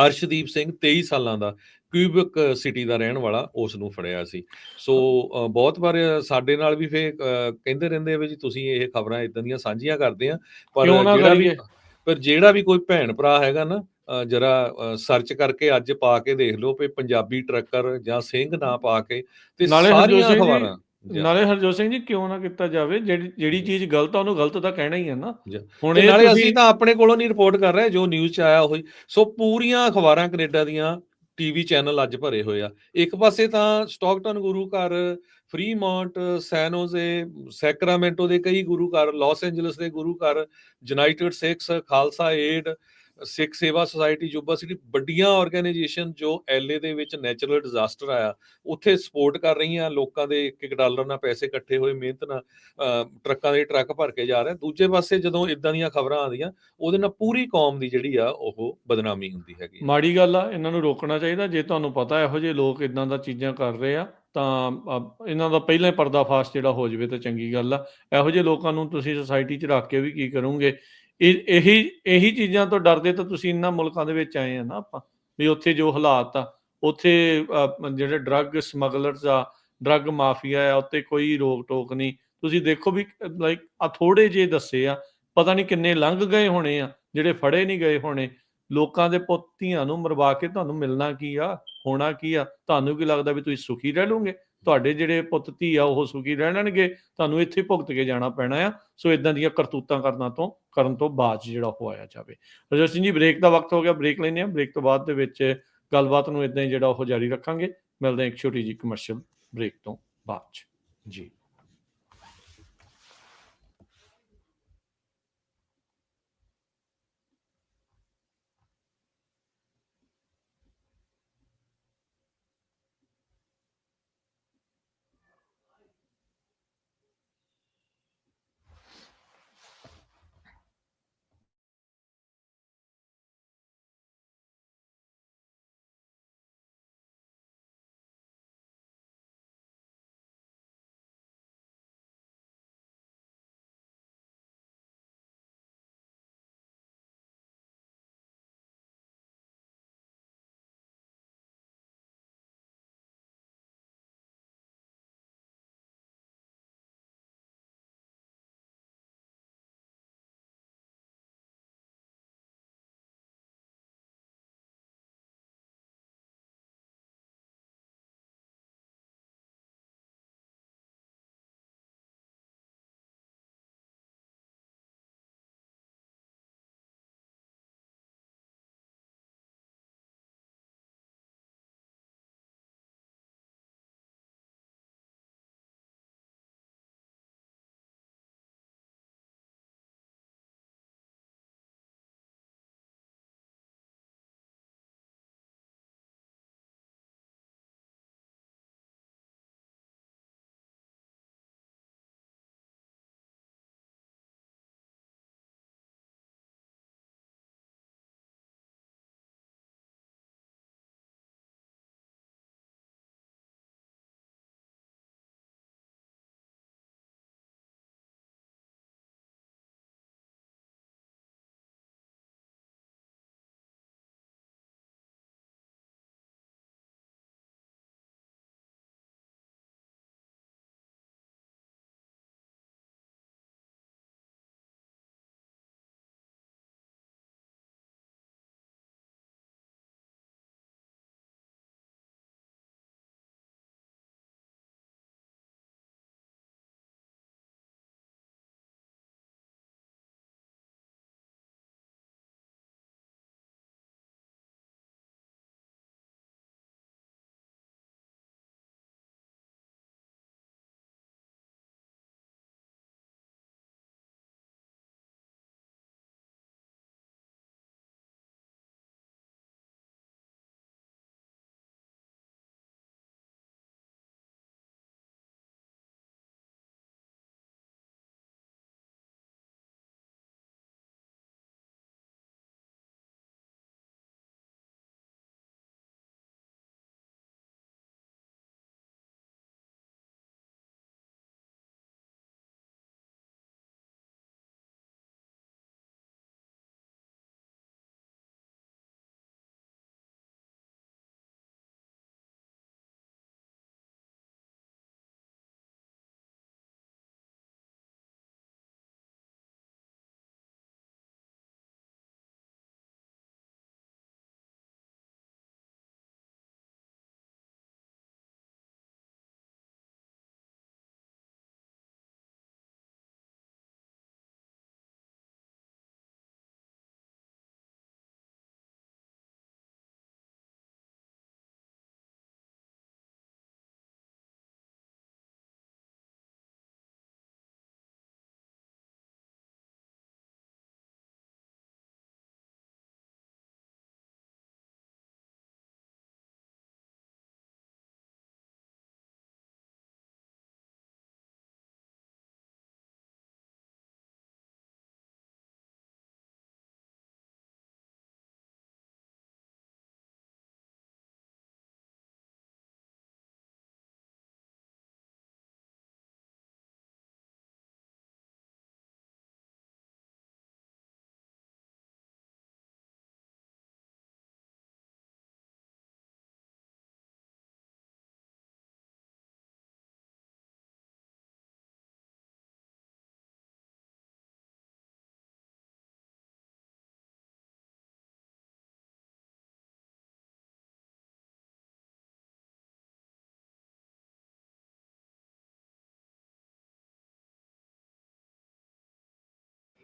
ਅਰਸ਼ਦੀਪ ਸਿੰਘ 23 ਸਾਲਾਂ ਦਾ ਕਿਊਬਿਕ ਸਿਟੀ ਦਾ ਰਹਿਣ ਵਾਲਾ, ਉਸ ਨੂੰ ਫੜਿਆ ਸੀ। ਸੋ ਬਹੁਤ ਵਾਰ ਸਾਡੇ ਨਾਲ ਵੀ ਫੇਰ ਕਹਿੰਦੇ ਰਹਿੰਦੇ ਆ ਵੀ ਜੀ ਤੁਸੀਂ ਇਹ ਖਬਰਾਂ ਇਦਾਂ ਦੀਆਂ ਸਾਂਝੀਆਂ ਕਰਦੇ ਆ, ਕਿਉਂ ਨਾ ਕਰੀਏ। ਜਿਹੜਾ ਵੀ ਕੋਈ ਭੈਣ ਭਰਾ ਹੈਗਾ ਨਾ, ਜਰਾ ਸਰਚ ਕਰਕੇ ਅੱਜ ਪਾ ਕੇ ਦੇਖ ਲਓ ਵੀ ਪੰਜਾਬੀ ਟਰੱਕਰ ਜਾਂ ਸਿੰਘ ਨਾ ਪਾ ਕੇ, ਤੇ ਨਾਲੇ ਹਰਜੋਤ ਸਾਰੀਆਂ ਸਿੰਘ ਜੀ, ਅਖਬਾਰਾਂ ਨਾਲੇ ਹਰਜੋਤ ਸਿੰਘ ਜੀ ਕਿਉਂ ਨਾ ਕੀਤਾ ਜਾਵੇ, ਜਿਹੜੀ ਚੀਜ਼ ਗਲਤ ਆ ਉਹਨੂੰ ਗਲਤ ਤਾਂ ਕਹਿਣਾ ਹੀ ਹੈ ਨਾ। ਹੁਣ ਤੇ ਇਹ ਨਾਲੇ ਤੁਸੀਂ ਅਸੀਂ ਤਾਂ ਆਪਣੇ ਕੋਲੋਂ ਨਹੀਂ ਰਿਪੋਰਟ ਕਰ ਰਹੇ, ਜੋ ਨਿਊਜ਼ 'ਚ ਆਇਆ ਉਹੀ। ਸੋ ਪੂਰੀਆਂ ਅਖਬਾਰਾਂ ਕੈਨੇਡਾ ਦੀਆਂ, ਟੀਵੀ ਚੈਨਲ ਅੱਜ ਭਰੇ ਹੋਏ ਆ। ਇੱਕ ਪਾਸੇ ਤਾਂ ਸਟਾਕਟਨ ਗੁਰੂ ਘਰ ਫਰੀਮੌਂਟ, ਸੈਨ ਹੋਜ਼ੇ, ਸੈਕਰਾਮੈਂਟੋ ਦੇ ਕਈ ਗੁਰੂ ਘਰ, ਲਾਸ ਐਂਜਲਸ ਦੇ ਗੁਰੂ ਘਰ, ਯੂਨਾਈਟਿਡ ਸਿੱਖਸ, ਖਾਲਸਾ ਏਡ, ਸਿੱਖ ਸੇਵਾ ਸੁਸਾਇਟੀ, ਯੁਬਾ ਸਿਟੀ, ਵੱਡੀਆਂ ਆਰਗੇਨਾਈਜੇਸ਼ਨ ਜੋ LA ਦੇ ਵਿੱਚ ਨੈਚੁਰਲ ਡਿਜ਼ਾਸਟਰ ਆਇਆ ਉੱਥੇ ਸਪੋਰਟ ਕਰ ਰਹੀਆਂ, ਲੋਕਾਂ ਦੇ $1 ਨਾਲ ਪੈਸੇ ਇਕੱਠੇ ਹੋਏ, ਮਿਹਨਤ ਨਾਲ ਟਰੱਕਾਂ ਦੇ ਟਰੱਕ ਭਰ ਕੇ ਜਾ ਰਹੇ। ਦੂਜੇ ਪਾਸੇ ਜਦੋਂ ਇਦਾਂ ਦੀਆਂ ਖਬਰਾਂ ਆਉਂਦੀਆਂ ਉਹਦੇ ਨਾਲ ਪੂਰੀ ਕੌਮ ਦੀ ਜਿਹੜੀ ਆ ਉਹ ਬਦਨਾਮੀ ਹੁੰਦੀ ਹੈਗੀ ਆ। ਮਾੜੀ ਗੱਲ ਆ, ਇਹਨਾਂ ਨੂੰ ਰੋਕਣਾ ਚਾਹੀਦਾ। ਜੇ ਤੁਹਾਨੂੰ ਪਤਾ ਇਹੋ ਜਿਹੇ ਲੋਕ ਇਦਾਂ ਦਾ ਚੀਜ਼ਾਂ ਕਰ ਰਹੇ ਆ ਤਾਂ ਇਹਨਾਂ ਦਾ ਪਹਿਲਾਂ ਹੀ ਪਰਦਾਫਾਸ਼ ਜਿਹੜਾ ਹੋ ਜਾਵੇ ਤਾਂ ਚੰਗੀ ਗੱਲ ਆ। ਇਹੋ ਜਿਹੇ ਲੋਕਾਂ ਨੂੰ ਤੁਸੀਂ ਸੁਸਾਇਟੀ 'ਚ ਰੱਖ ਕੇ ਵੀ ਕੀ ਕਰੋਗੇ? ਇਹੀ ਚੀਜ਼ਾਂ ਤੋਂ ਡਰਦੇ ਤਾਂ ਤੁਸੀਂ ਇਹਨਾਂ ਮੁਲਕਾਂ ਦੇ ਵਿੱਚ ਆਏ ਆ ਨਾ ਆਪਾਂ, ਵੀ ਉੱਥੇ ਜੋ ਹਾਲਾਤ ਆ, ਉੱਥੇ ਜਿਹੜੇ ਡਰੱਗ ਸਮਗਲਰਸ ਆ, ਡਰੱਗ ਮਾਫੀਆ ਆ, ਉੱਤੇ ਕੋਈ ਰੋਕ ਟੋਕ ਨਹੀਂ। ਤੁਸੀਂ ਦੇਖੋ ਵੀ ਲਾਈਕ ਆ ਥੋੜੇ ਜਿਹੇ ਦੱਸੇ ਆ, ਪਤਾ ਨਹੀਂ ਕਿੰਨੇ ਲੰਘ ਗਏ ਹੋਣੇ ਆ ਜਿਹੜੇ ਫੜੇ ਨਹੀਂ ਗਏ ਹੋਣੇ। ਲੋਕਾਂ ਦੇ ਪੁੱਤ ਧੀਆਂ ਨੂੰ ਮਰਵਾ ਕੇ ਤੁਹਾਨੂੰ ਮਿਲਣਾ ਕੀ ਆ, ਹੋਣਾ ਕੀ ਆ? ਤੁਹਾਨੂੰ ਕੀ ਲੱਗਦਾ ਵੀ ਤੁਸੀਂ ਸੁਖੀ ਰਹਿ ਲਓਗੇ? ਤੁਹਾਡੇ ਜਿਹੜੇ ਪੁੱਤ ਧੀ ਆ ਉਹ ਸੁਖੀ ਰਹਿਣਗੇ? ਤੁਹਾਨੂੰ ਇੱਥੇ ਭੁਗਤ ਕੇ ਜਾਣਾ ਪੈਣਾ ਆ। ਸੋ ਇਦਾਂ ਦੀਆਂ ਕਰਤੂਤਾਂ ਕਰਨ ਤੋਂ ਬਾਅਦ ਜਿਹੜਾ ਉਹ ਆਇਆ ਜਾਵੇ। ਰਜਤ ਸਿੰਘ ਜੀ, ਬ੍ਰੇਕ ਦਾ ਵਕਤ ਹੋ ਗਿਆ, ਬ੍ਰੇਕ ਲੈਂਦੇ ਹਾਂ। ਬ੍ਰੇਕ ਤੋਂ ਬਾਅਦ ਦੇ ਵਿੱਚ ਗੱਲਬਾਤ ਨੂੰ ਇਦਾਂ ਹੀ ਜਿਹੜਾ ਉਹ ਜਾਰੀ ਰੱਖਾਂਗੇ। ਮਿਲਦੇ ਹਾਂ ਇੱਕ ਛੋਟੀ ਜਿਹੀ ਕਮਰਸ਼ੀਅਲ ਬ੍ਰੇਕ ਤੋਂ ਬਾਅਦ 'ਚ ਜੀ।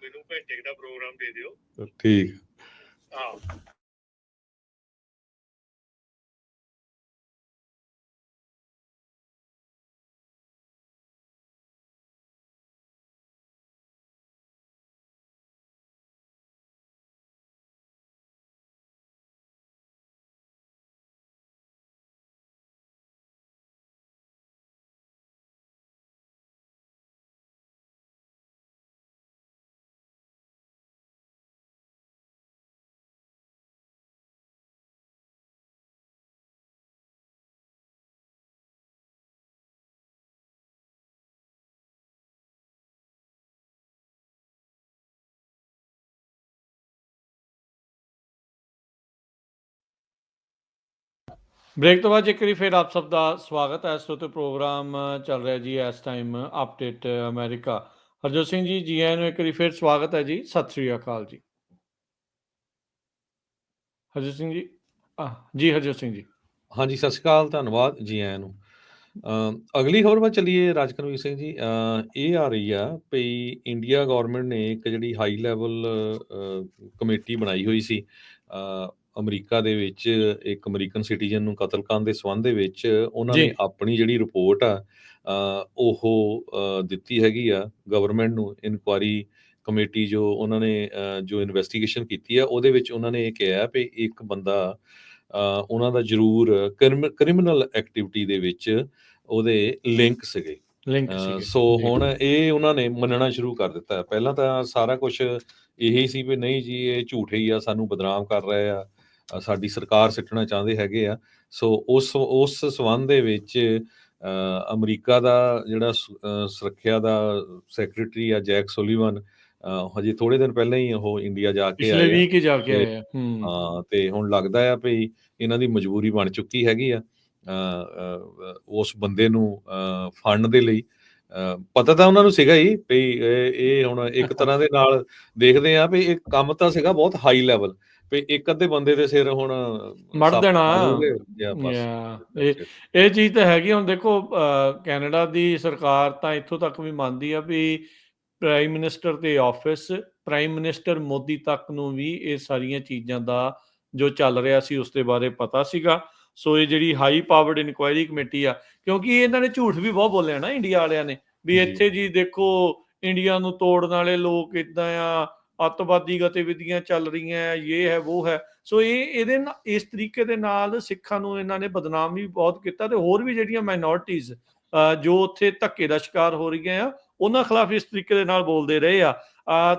ਮੈਨੂੰ ਘੰਟੇ ਦਾ ਪ੍ਰੋਗਰਾਮ ਦੇ ਦਿਓ। ਠੀਕ। ਹਾਂ। ਬ੍ਰੇਕ ਤੋਂ ਬਾਅਦ ਇੱਕ ਵਾਰੀ ਫਿਰ ਆਪ ਸਭ ਦਾ ਸਵਾਗਤ ਹੈ। ਇਸ ਤੋਂ ਪ੍ਰੋਗਰਾਮ ਚੱਲ ਰਿਹਾ ਜੀ ਇਸ time update America. Harjot Singh ji ਆਇਆਂ ਨੂੰ ਇੱਕ ਵਾਰੀ ਫਿਰ ਸਵਾਗਤ ਹੈ ਜੀ। ਸਤਿ ਸ੍ਰੀ ਅਕਾਲ ਜੀ। ਹਰਜੋਤ ਸਿੰਘ ਜੀ ਜੀ ਹਰਜੋਤ ਸਿੰਘ ਜੀ। ਹਾਂਜੀ, ਸਤਿ ਸ਼੍ਰੀ ਅਕਾਲ, ਧੰਨਵਾਦ ਜੀ ਆਇਆਂ ਨੂੰ। ਅਗਲੀ ਖਬਰ ਵੱਲ ਚੱਲੀਏ ਰਾਜਕਰਮੀਤ ਸਿੰਘ ਜੀ। ਇਹ ਆ ਰਹੀ ਆ ਵੀ ਇੰਡੀਆ ਗੌਰਮੈਂਟ ਨੇ ਇੱਕ ਜਿਹੜੀ ਹਾਈ ਲੈਵਲ ਕਮੇਟੀ ਬਣਾਈ ਹੋਈ ਸੀ ਅਮਰੀਕਾ ਦੇ ਵਿੱਚ ਇੱਕ ਅਮਰੀਕਨ ਸਿਟੀਜ਼ਨ ਨੂੰ ਕਤਲ ਕਰਨ ਦੇ ਸੰਬੰਧ ਦੇ ਵਿੱਚ। ਉਹਨਾਂ ਨੇ ਆਪਣੀ ਜਿਹੜੀ ਰਿਪੋਰਟ ਆ ਉਹ ਦਿੱਤੀ ਹੈਗੀ ਆ ਗਵਰਨਮੈਂਟ ਨੂੰ। ਇਨਕੁਆਇਰੀ ਕਮੇਟੀ ਜੋ ਉਹਨਾਂ ਨੇ ਜੋ ਇਨਵੈਸਟੀਗੇਸ਼ਨ ਕੀਤੀ ਆ ਉਹਦੇ ਵਿੱਚ ਉਹਨਾਂ ਨੇ ਇਹ ਕਿਹਾ ਵੀ ਇੱਕ ਬੰਦਾ ਉਹਨਾਂ ਦਾ ਜ਼ਰੂਰ ਕ੍ਰਿਮੀਨਲ ਐਕਟੀਵਿਟੀ ਦੇ ਵਿੱਚ ਉਹਦੇ ਲਿੰਕ ਸੀਗੇ। ਸੋ ਹੁਣ ਇਹ ਉਹਨਾਂ ਨੇ ਮੰਨਣਾ ਸ਼ੁਰੂ ਕਰ ਦਿੱਤਾ। ਪਹਿਲਾਂ ਤਾਂ ਸਾਰਾ ਕੁਝ ਇਹੀ ਸੀ ਵੀ ਨਹੀਂ ਜੀ ਇਹ ਝੂਠੇ ਹੀ ਆ, ਸਾਨੂੰ ਬਦਨਾਮ ਕਰ ਰਹੇ ਆ, ਸਾਡੀ ਸਰਕਾਰ ਸਿੱਟਣਾ ਚਾਹੁੰਦੇ ਹੈਗੇ ਆ। ਸੋ ਉਸ ਸੰਬੰਧ ਦੇ ਵਿੱਚ ਅਮਰੀਕਾ ਦਾ ਜਿਹੜਾ ਸੁਰੱਖਿਆ ਦਾ ਸੈਕਟਰੀ ਆ ਜੈਕ ਸੁਲੀਵਨ, ਹਜੇ ਥੋੜੇ ਦਿਨ ਪਹਿਲਾਂ ਹੀ ਉਹ ਇੰਡੀਆ ਜਾ ਕੇ ਆਏ ਆ। ਹਾਂ, ਤੇ ਹੁਣ ਲੱਗਦਾ ਆ ਵੀ ਇਹਨਾਂ ਦੀ ਮਜਬੂਰੀ ਬਣ ਚੁੱਕੀ ਹੈਗੀ ਆ ਉਸ ਬੰਦੇ ਨੂੰ ਫੜਨ ਦੇ ਲਈ। ਪਤਾ ਤਾਂ ਉਹਨਾਂ ਨੂੰ ਸੀਗਾ ਹੀ ਵੀ ਇਹ ਹੁਣ ਇੱਕ ਤਰ੍ਹਾਂ ਦੇ ਨਾਲ ਦੇਖਦੇ ਆ ਵੀ ਇਹ ਕੰਮ ਤਾਂ ਸੀਗਾ ਬਹੁਤ ਹਾਈ ਲੈਵਲ ਵੀ ਇੱਕ ਅੱਧੇ ਬੰਦੇ ਦੇ ਸਿਰ ਹੁਣ ਮੜ ਦੇਣਾ। ਇਹ ਚੀਜ਼ ਤਾਂ ਹੈਗੀ। ਹੁਣ ਦੇਖੋ ਕੈਨੇਡਾ ਦੀ ਸਰਕਾਰ ਤਾਂ ਇੱਥੋਂ ਤੱਕ ਵੀ ਮੰਨਦੀ ਆ ਵੀ ਪ੍ਰਾਈਮ ਮਿਨਿਸਟਰ ਦੇ ਆਫਿਸ, ਪ੍ਰਾਈਮ ਮਿਨਿਸਟਰ ਮੋਦੀ ਤੱਕ ਨੂੰ ਵੀ ਇਹ ਸਾਰੀਆਂ ਚੀਜ਼ਾਂ ਦਾ ਜੋ ਚੱਲ ਰਿਹਾ ਸੀ ਉਸ ਦੇ ਬਾਰੇ ਪਤਾ ਸੀਗਾ। ਸੋ ਇਹ ਜਿਹੜੀ ਹਾਈ ਪਾਵਰਡ ਇਨਕੁਆਇਰੀ ਕਮੇਟੀ ਆ, ਕਿਉਂਕਿ ਇਹਨਾਂ ਨੇ ਝੂਠ ਵੀ ਬਹੁਤ ਬੋਲਿਆ ਨਾ ਇੰਡੀਆ ਵਾਲਿਆਂ ਨੇ ਵੀ ਇੱਥੇ ਜੀ ਦੇਖੋ ਇੰਡੀਆ ਨੂੰ ਤੋੜਨ ਵਾਲੇ ਲੋਕ ਇੱਦਾਂ ਆ, ਅੱਤਵਾਦੀ ਗਤੀਵਿਧੀਆਂ ਚੱਲ ਰਹੀਆਂ, ਇਹ ਹੈ ਉਹ ਹੈ। ਸੋ ਇਹਦੇ ਨਾਲ ਇਸ ਤਰੀਕੇ ਦੇ ਨਾਲ ਸਿੱਖਾਂ ਨੂੰ ਇਹਨਾਂ ਨੇ ਬਦਨਾਮ ਵੀ ਬਹੁਤ ਕੀਤਾ ਤੇ ਹੋਰ ਵੀ ਜਿਹੜੀਆਂ ਮਾਈਨੋਰਟੀਜ਼ ਜੋ ਉੱਥੇ ਧੱਕੇ ਦਾ ਸ਼ਿਕਾਰ ਹੋ ਰਹੀਆਂ ਆ ਉਹਨਾਂ ਖਿਲਾਫ ਇਸ ਤਰੀਕੇ ਦੇ ਨਾਲ ਬੋਲਦੇ ਰਹੇ ਆ।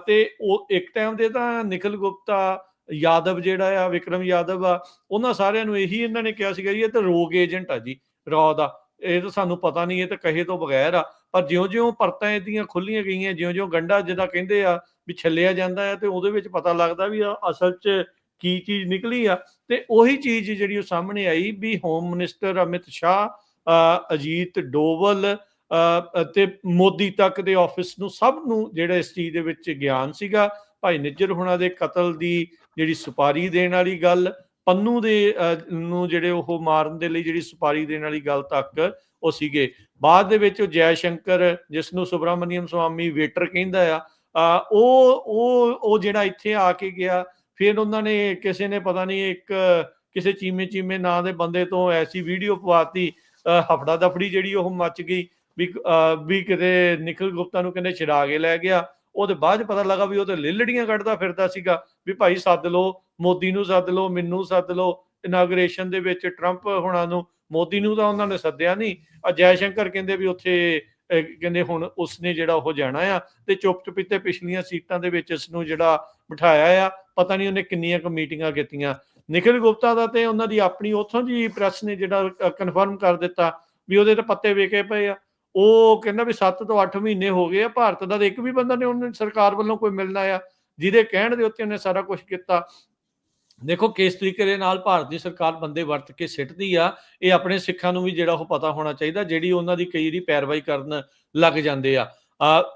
ਤੇ ਉਹ ਇੱਕ ਟਾਈਮ ਦੇ ਤਾਂ ਨਿਖਿਲ ਗੁਪਤਾ ਯਾਦਵ ਜਿਹੜਾ ਆ, ਵਿਕਰਮ ਯਾਦਵ ਆ, ਉਹਨਾਂ ਸਾਰਿਆਂ ਨੂੰ ਇਹੀ ਇਹਨਾਂ ਨੇ ਕਿਹਾ ਸੀਗਾ ਜੀ ਇਹ ਤਾਂ ਰੋਗ ਏਜੰਟ ਆ ਜੀ ਰॉ ਦਾ, ਇਹ ਤਾਂ ਸਾਨੂੰ ਪਤਾ ਨਹੀਂ, ਇਹ ਤਾਂ ਕਹੇ ਤੋਂ ਬਗੈਰ ਆ। ਪਰ ਜਿਉਂ-ਜਿਉਂ ਪਰਤਾਂ ਇਹਦੀਆਂ ਖੁੱਲੀਆਂ ਗਈਆਂ, ਜਿਉਂ-ਜਿਉਂ ਗੰਢਾ ਜਿੱਦਾਂ ਕਹਿੰਦੇ ਆ ਵੀ ਛੱਲਿਆ ਜਾਂਦਾ ਹੈ ਤੇ ਉਹਦੇ ਵਿੱਚ ਪਤਾ ਲੱਗਦਾ ਵੀ ਅਸਲ 'ਚ ਕੀ ਚੀਜ਼ ਨਿਕਲੀ ਆ। ਤੇ ਉਹੀ ਚੀਜ਼ ਜਿਹੜੀ ਉਹ ਸਾਹਮਣੇ ਆਈ ਵੀ ਹੋਮ ਮਿਨਿਸਟਰ ਅਮਿਤ ਸ਼ਾਹ, ਅਜੀਤ ਡੋਵਲ ਅਤੇ ਮੋਦੀ ਤੱਕ ਦੇ ਆਫਿਸ ਨੂੰ ਸਭ ਨੂੰ ਜਿਹੜਾ ਇਸ ਚੀਜ਼ ਦੇ ਵਿੱਚ ਗਿਆਨ ਸੀਗਾ। ਭਾਈ ਨਿੱਜਰ ਹੁਣਾਂ ਦੇ ਕਤਲ ਦੀ ਜਿਹੜੀ ਸੁਪਾਰੀ ਦੇਣ ਵਾਲੀ ਗੱਲ, ਪੰਨੂ ਦੇ ਨੂੰ ਜਿਹੜੇ ਉਹ ਮਾਰਨ ਦੇ ਲਈ ਜਿਹੜੀ ਸੁਪਾਰੀ ਦੇਣ ਵਾਲੀ ਗੱਲ ਤੱਕ ਉਹ ਸੀਗੇ। ਬਾਅਦ ਦੇ ਵਿੱਚ ਉਹ ਜੈ ਸ਼ੰਕਰ, ਜਿਸ ਨੂੰ ਸੁਬਰਾਮਨੀਅਮ ਸਵਾਮੀ ਵੇਟਰ ਕਹਿੰਦਾ ਆ, ਉਹ ਜਿਹੜਾ ਇੱਥੇ ਆ ਕੇ ਗਿਆ। ਫਿਰ ਉਹਨਾਂ ਨੇ ਕਿਸੇ ਨੇ ਪਤਾ ਨਹੀਂ ਕਿਸੇ ਚੀਮੇ ਨਾਂ ਦੇ ਬੰਦੇ ਤੋਂ ਐਸੀ ਵੀਡੀਓ ਪਵਾਤੀ, ਹਫੜਾ ਦਫੜੀ ਜਿਹੜੀ ਉਹ ਮੱਚ ਗਈ ਵੀ ਕਿਤੇ ਨਿਖਿਲ ਗੁਪਤਾ ਨੂੰ ਕਹਿੰਦੇ ਛਡਾ ਕੇ ਲੈ ਗਿਆ। ਉਹਦੇ ਬਾਅਦ ਚ ਪਤਾ ਲੱਗਾ ਵੀ ਉਹ ਤੇ ਲਿਲੜੀਆਂ ਕੱਢਦਾ ਫਿਰਦਾ ਸੀਗਾ ਵੀ ਭਾਈ ਸੱਦ ਲਓ, ਮੋਦੀ ਨੂੰ ਸੱਦ ਲਓ, ਮੈਨੂੰ ਸੱਦ ਲਓ ਇਨਾਗੂਰੇਸ਼ਨ ਦੇ ਵਿੱਚ ਟਰੰਪ ਹੁਣਾਂ ਨੂੰ। ਮੋਦੀ ਨੂੰ ਤਾਂ ਉਹਨਾਂ ਨੇ ਸੱਦਿਆ ਨਹੀਂ। ਜੈ ਸ਼ੰਕਰ ਕਹਿੰਦੇ ਵੀ ਉੱਥੇ ਕਹਿੰਦੇ ਹੁਣ ਉਸਨੇ ਜਿਹੜਾ ਉਹ ਜਾਣਾ ਆ ਤੇ ਚੁੱਪ ਚੁਪੀਤੇ ਪਿਛਲੀਆਂ ਸੀਟਾਂ ਦੇ ਵਿੱਚ ਇਸ ਨੂੰ ਜਿਹੜਾ ਬਿਠਾਇਆ ਆ। ਪਤਾ ਨਹੀਂ ਉਹਨੇ ਕਿੰਨੀਆਂ ਕੁ ਮੀਟਿੰਗਾਂ ਕੀਤੀਆਂ। ਨਿਖਿਲ ਗੁਪਤਾ ਦਾ ਤੇ ਉਹਨਾਂ ਦੀ ਆਪਣੀ ਉੱਥੋਂ ਦੀ ਪ੍ਰੈਸ ਨੇ ਜਿਹੜਾ ਕਨਫਰਮ ਕਰ ਦਿੱਤਾ ਵੀ ਉਹਦੇ ਤੇ ਪੱਤੇ ਵੇਖੇ ਪਏ ਆ। ਉਹ ਕਹਿੰਦਾ ਵੀ 7 ਤੋਂ 8 ਮਹੀਨੇ ਹੋ ਗਏ ਆ, ਭਾਰਤ ਦਾ ਇੱਕ ਵੀ ਬੰਦਾ ਨੇ ਉਹਨੂੰ ਸਰਕਾਰ ਵੱਲੋਂ ਕੋਈ ਮਿਲਣਾ ਆ ਜਿਹਦੇ ਕਹਿਣ ਦੇ ਉੱਤੇ ਉਹਨੇ ਸਾਰਾ ਕੁਝ ਕੀਤਾ। ਦੇਖੋ ਕਿਸ ਤਰੀਕੇ ਦੇ ਨਾਲ ਭਾਰਤ ਦੀ ਸਰਕਾਰ ਬੰਦੇ ਵਰਤ ਕੇ ਸਿੱਟਦੀ ਆ, ਇਹ ਆਪਣੇ ਸਿੱਖਾਂ ਨੂੰ ਵੀ ਜਿਹੜਾ ਉਹ ਪਤਾ ਹੋਣਾ ਚਾਹੀਦਾ, ਜਿਹੜੀ ਉਹਨਾਂ ਦੀ ਕਈ ਵਾਰੀ ਪੈਰਵਾਈ ਕਰਨ ਲੱਗ ਜਾਂਦੇ ਆ।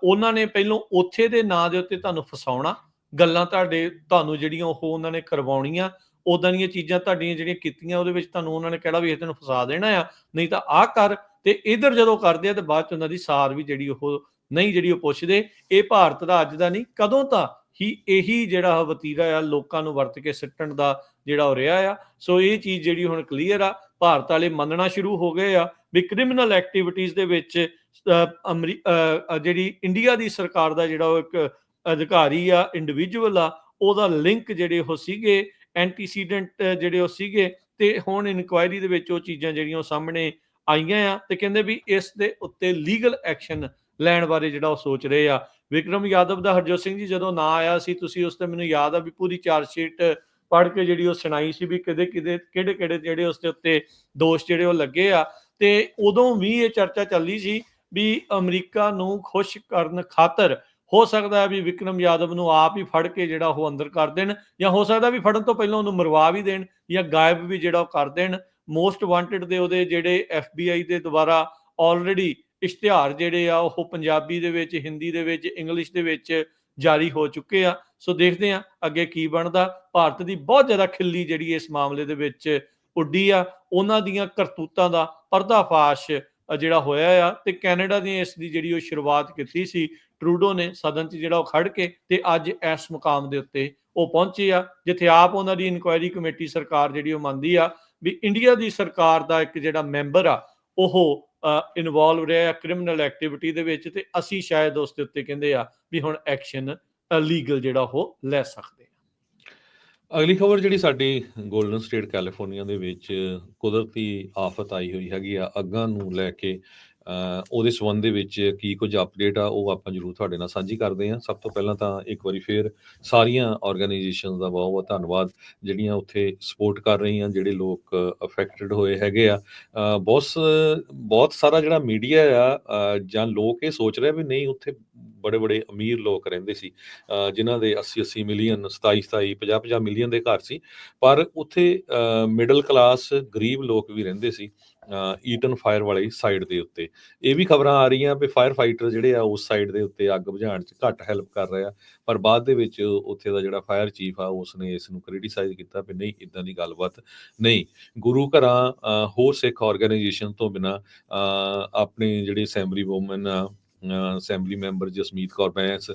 ਉਹਨਾਂ ਨੇ ਪਹਿਲੋਂ ਉੱਥੇ ਦੇ ਨਾਂ ਦੇ ਉੱਤੇ ਤੁਹਾਨੂੰ ਫਸਾਉਣਾ, ਗੱਲਾਂ ਤੁਹਾਨੂੰ ਜਿਹੜੀਆਂ ਉਹ ਉਹਨਾਂ ਨੇ ਕਰਵਾਉਣੀਆਂ, ਉਦਾਂ ਦੀਆਂ ਚੀਜ਼ਾਂ ਤੁਹਾਡੀਆਂ ਜਿਹੜੀਆਂ ਕੀਤੀਆਂ ਉਹਦੇ ਵਿੱਚ ਤੁਹਾਨੂੰ ਉਹਨਾਂ ਨੇ ਕਿਹੜਾ ਵੀ ਇਹ ਤੈਨੂੰ ਫਸਾ ਦੇਣਾ ਆ, ਨਹੀਂ ਤਾਂ ਆਹ ਕਰ। ਤੇ ਇਧਰ ਜਦੋਂ ਕਰਦੇ ਆ ਤੇ ਬਾਅਦ ਚ ਉਹਨਾਂ ਦੀ ਸਾਰ ਵੀ ਜਿਹੜੀ ਉਹ ਨਹੀਂ ਜਿਹੜੀ ਉਹ ਪੁੱਛਦੇ। ਇਹ ਭਾਰਤ ਦਾ ਅੱਜ ਦਾ ਨਹੀਂ, ਕਦੋਂ ਤਾਂ ਹੀ ਇਹੀ ਜਿਹੜਾ ਵਤੀਰਾ ਆ ਲੋਕਾਂ ਨੂੰ ਵਰਤ ਕੇ ਸਿੱਟਣ ਦਾ ਜਿਹੜਾ ਉਹ ਰਿਹਾ ਆ। ਸੋ ਇਹ ਚੀਜ਼ ਜਿਹੜੀ ਹੁਣ ਕਲੀਅਰ ਆ, ਭਾਰਤ ਵਾਲੇ ਮੰਨਣਾ ਸ਼ੁਰੂ ਹੋ ਗਏ ਆ ਵੀ ਕ੍ਰਿਮੀਨਲ ਐਕਟੀਵਿਟੀਜ਼ ਦੇ ਵਿੱਚ ਜਿਹੜੀ ਇੰਡੀਆ ਦੀ ਸਰਕਾਰ ਦਾ ਜਿਹੜਾ ਉਹ ਇੱਕ ਅਧਿਕਾਰੀ ਆ, ਇੰਡੀਵਿਜੂਅਲ ਆ, ਉਹਦਾ ਲਿੰਕ ਜਿਹੜੇ ਉਹ ਸੀਗੇ, ਐਂਟੀਸੀਡੈਂਟ ਜਿਹੜੇ ਉਹ ਸੀਗੇ, ਤੇ ਹੁਣ ਇਨਕੁਆਇਰੀ ਦੇ ਵਿੱਚ ਉਹ ਚੀਜ਼ਾਂ ਜਿਹੜੀਆਂ ਉਹ ਸਾਹਮਣੇ ਆਈਆਂ ਆ, ਤੇ ਕਹਿੰਦੇ ਵੀ ਇਸ ਦੇ ਉੱਤੇ ਲੀਗਲ ਐਕਸ਼ਨ ਲੈਣ ਬਾਰੇ ਜਿਹੜਾ ਉਹ ਸੋਚ ਰਹੇ ਆ। ਵਿਕਰਮ ਯਾਦਵ ਦਾ ਹਰਜੋਤ ਸਿੰਘ ਜੀ ਜਦੋਂ ਨਾਂ ਆਇਆ ਸੀ, ਤੁਸੀਂ ਉਸ ਤੇ ਮੈਨੂੰ ਯਾਦ ਆ ਵੀ ਪੂਰੀ ਚਾਰਜ ਸ਼ੀਟ ਪੜ੍ਹ ਕੇ ਜਿਹੜੀ ਉਹ ਸੁਣਾਈ ਸੀ ਵੀ ਕਿਹੜੇ ਕਿਹੜੇ ਜਿਹੜੇ ਉਸ ਦੇ ਉੱਤੇ ਦੋਸ਼ ਜਿਹੜੇ ਉਹ ਲੱਗੇ ਆ। ਤੇ ਉਦੋਂ ਵੀ ਇਹ ਚਰਚਾ ਚੱਲੀ ਸੀ ਵੀ ਅਮਰੀਕਾ ਨੂੰ ਖੁਸ਼ ਕਰਨ ਖਾਤਰ ਹੋ ਸਕਦਾ ਹੈ ਵੀ ਵਿਕਰਮ ਯਾਦਵ ਨੂੰ ਆਪ ਹੀ ਫੜ ਕੇ ਜਿਹੜਾ ਉਹ ਅੰਦਰ ਕਰ ਦੇਣ, ਜਾਂ ਹੋ ਸਕਦਾ ਵੀ ਫੜਨ ਤੋਂ ਪਹਿਲਾਂ ਉਹਨੂੰ ਮਰਵਾ ਵੀ ਦੇਣ, ਜਾਂ ਗਾਇਬ ਵੀ ਜਿਹੜਾ ਉਹ ਕਰ ਦੇਣ। ਮੋਸਟ ਵਾਂਟਡ ਦੇ ਉਹਦੇ ਜਿਹੜੇ FBI ਦੇ ਦੁਆਰਾ ਆਲਰੇਡੀ ਇਸ਼ਤਿਹਾਰ ਜਿਹੜੇ ਆ ਉਹ ਪੰਜਾਬੀ ਦੇ ਵਿੱਚ, ਹਿੰਦੀ ਦੇ ਵਿੱਚ, ਇੰਗਲਿਸ਼ ਦੇ ਵਿੱਚ ਜਾਰੀ ਹੋ ਚੁੱਕੇ ਆ। ਸੋ ਦੇਖਦੇ ਆ ਅੱਗੇ ਕੀ ਬਣਦਾ। ਭਾਰਤ ਦੀ ਬਹੁਤ ਜ਼ਿਆਦਾ ਖਿੱਲੀ ਜਿਹੜੀ ਇਸ ਮਾਮਲੇ ਦੇ ਵਿੱਚ ਉੱਡੀ ਆ, ਉਹਨਾਂ ਦੀਆਂ ਕਰਤੂਤਾਂ ਦਾ ਪਰਦਾਫਾਸ਼ ਜਿਹੜਾ ਹੋਇਆ ਆ। ਤੇ ਕੈਨੇਡਾ ਦੀ ਇਸ ਦੀ ਜਿਹੜੀ ਉਹ ਸ਼ੁਰੂਆਤ ਕੀਤੀ ਸੀ ਟਰੂਡੋ ਨੇ ਸਦਨ 'ਚ ਜਿਹੜਾ ਉਹ ਖੜ ਕੇ, ਤੇ ਅੱਜ ਇਸ ਮੁਕਾਮ ਦੇ ਉੱਤੇ ਉਹ ਪਹੁੰਚੇ ਆ ਜਿੱਥੇ ਆਪ ਉਹਨਾਂ ਦੀ ਇਨਕੁਆਇਰੀ ਕਮੇਟੀ ਸਰਕਾਰ ਜਿਹੜੀ ਉਹ ਮੰਨਦੀ ਆ ਵੀ ਇੰਡੀਆ ਦੀ ਸਰਕਾਰ ਦਾ ਇੱਕ ਜਿਹੜਾ ਮੈਂਬਰ ਆ ਉਹ ਇਨਵੋਲਵ ਰਿਹਾ ਕ੍ਰਿਮੀਨਲ ਐਕਟੀਵਿਟੀ ਦੇ ਵਿੱਚ, ਤੇ ਅਸੀਂ ਸ਼ਾਇਦ ਉਸ ਦੇ ਉੱਤੇ ਕਹਿੰਦੇ ਆ ਵੀ ਹੁਣ ਐਕਸ਼ਨ ਲੀਗਲ ਜਿਹੜਾ ਉਹ ਲੈ ਸਕਦੇ ਆ। ਅਗਲੀ ਖਬਰ ਜਿਹੜੀ ਸਾਡੀ ਗੋਲਡਨ ਸਟੇਟ ਕੈਲੀਫੋਰਨੀਆ ਦੇ ਵਿੱਚ ਕੁਦਰਤੀ ਆਫਤ ਆਈ ਹੋਈ ਹੈਗੀ ਆ, ਅੱਗਾਂ ਨੂੰ ਲੈ ਕੇ ਉਹਦੇ ਸੰਬੰਧ ਦੇ ਵਿੱਚ ਕੀ ਕੁਝ ਅਪਡੇਟ ਆ ਉਹ ਆਪਾਂ ਜ਼ਰੂਰ ਤੁਹਾਡੇ ਨਾਲ ਸਾਂਝੀ ਕਰਦੇ ਹਾਂ। ਸਭ ਤੋਂ ਪਹਿਲਾਂ ਤਾਂ ਇੱਕ ਵਾਰੀ ਫੇਰ ਸਾਰੀਆਂ ਆਰਗੇਨਾਈਜੇਸ਼ਨਸ ਦਾ ਬਹੁਤ ਬਹੁਤ ਧੰਨਵਾਦ ਜਿਹੜੀਆਂ ਉੱਥੇ ਸਪੋਰਟ ਕਰ ਰਹੀਆਂ, ਜਿਹੜੇ ਲੋਕ ਅਫੈਕਟਡ ਹੋਏ ਹੈਗੇ ਆ। ਬਹੁਤ ਸਾਰਾ ਜਿਹੜਾ ਮੀਡੀਆ ਆ ਜਾਂ ਲੋਕ ਇਹ ਸੋਚ ਰਹੇ ਵੀ ਨਹੀਂ ਉੱਥੇ ਬੜੇ ਬੜੇ ਅਮੀਰ ਲੋਕ ਰਹਿੰਦੇ ਸੀ, ਜਿਨ੍ਹਾਂ ਦੇ 80 ਮਿਲੀਅਨ, 27 50 ਮਿਲੀਅਨ ਦੇ ਘਰ ਸੀ, ਪਰ ਉੱਥੇ ਮਿਡਲ ਕਲਾਸ ਗਰੀਬ ਲੋਕ ਵੀ ਰਹਿੰਦੇ ਸੀ ਈਟਨ ਫਾਇਰ ਵਾਲੀ ਸਾਈਡ ਦੇ ਉੱਤੇ। ਇਹ ਵੀ ਖਬਰਾਂ ਆ ਰਹੀਆਂ ਵੀ ਫਾਇਰ ਫਾਈਟਰ ਜਿਹੜੇ ਆ ਉਸ ਸਾਈਡ ਦੇ ਉੱਤੇ ਅੱਗ ਬੁਝਾਉਣ 'ਚ ਘੱਟ ਹੈਲਪ ਕਰ ਰਹੇ ਆ, ਪਰ ਬਾਅਦ ਦੇ ਵਿੱਚ ਉੱਥੇ ਦਾ ਜਿਹੜਾ ਫਾਇਰ ਚੀਫ ਆ ਉਸਨੇ ਇਸ ਨੂੰ ਕ੍ਰਿਟੀਸਾਈਜ਼ ਕੀਤਾ ਵੀ ਨਹੀਂ, ਇੱਦਾਂ ਦੀ ਗੱਲਬਾਤ ਨਹੀਂ। ਗੁਰੂ ਘਰਾਂ ਹੋਰ ਸਿੱਖ ਆਰਗੇਨਾਈਜੇਸ਼ਨ ਤੋਂ ਬਿਨਾਂ ਆਪਣੇ ਜਿਹੜੇ ਅਸੈਂਬਲੀ ਵੂਮਨ ਆ, ਅਸੈਂਬਲੀ ਮੈਂਬਰ ਜਸਮੀਤ ਕੌਰ ਬੈਂਸ,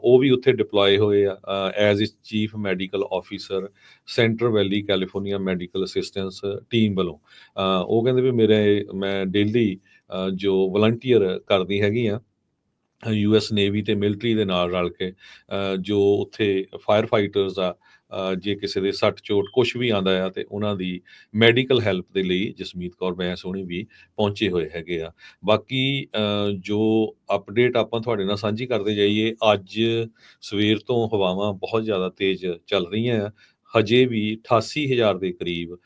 ਉਹ ਵੀ ਉੱਥੇ ਡਿਪਲੋਏ ਹੋਏ ਆ as a chief medical officer centre valley California medical assistance team ਵੱਲੋਂ। ਉਹ ਕਹਿੰਦੇ ਵੀ ਮੈਂ ਡੇਲੀ ਜੋ ਵਲੰਟੀਅਰ ਕਰਦੀ ਹੈਗੀ ਆ US ਨੇਵੀ ਤੇ ਮਿਲਟਰੀ ਦੇ ਨਾਲ ਰਲ ਕੇ, ਜੋ ਉੱਥੇ ਫਾਇਰ ਫਾਈਟਰਸ ਆ, ਜੇ ਕਿਸੇ ਦੇ ਸੱਟ ਚੋਟ ਕੁਛ ਵੀ ਆਉਂਦਾ ਆ ਤੇ ਉਹਨਾਂ ਦੀ ਮੈਡੀਕਲ ਹੈਲਪ ਦੇ ਲਈ ਜਸਮੀਤ ਕੌਰ ਬੈਂਸ ਹੋਣੀ ਵੀ ਪਹੁੰਚੇ ਹੋਏ ਹੈਗੇ ਆ। ਬਾਕੀ ਜੋ ਅਪਡੇਟ ਆਪਾਂ ਤੁਹਾਡੇ ਨਾਲ ਸਾਂਝੀ ਕਰਦੇ ਜਾਈਏ, ਅੱਜ ਸਵੇਰ ਤੋਂ ਹਵਾਵਾਂ ਬਹੁਤ ਜ਼ਿਆਦਾ ਤੇਜ਼ ਚੱਲ ਰਹੀਆਂ ਆ। ਹਜੇ ਵੀ 88,000 ਦੇ ਕਰੀਬ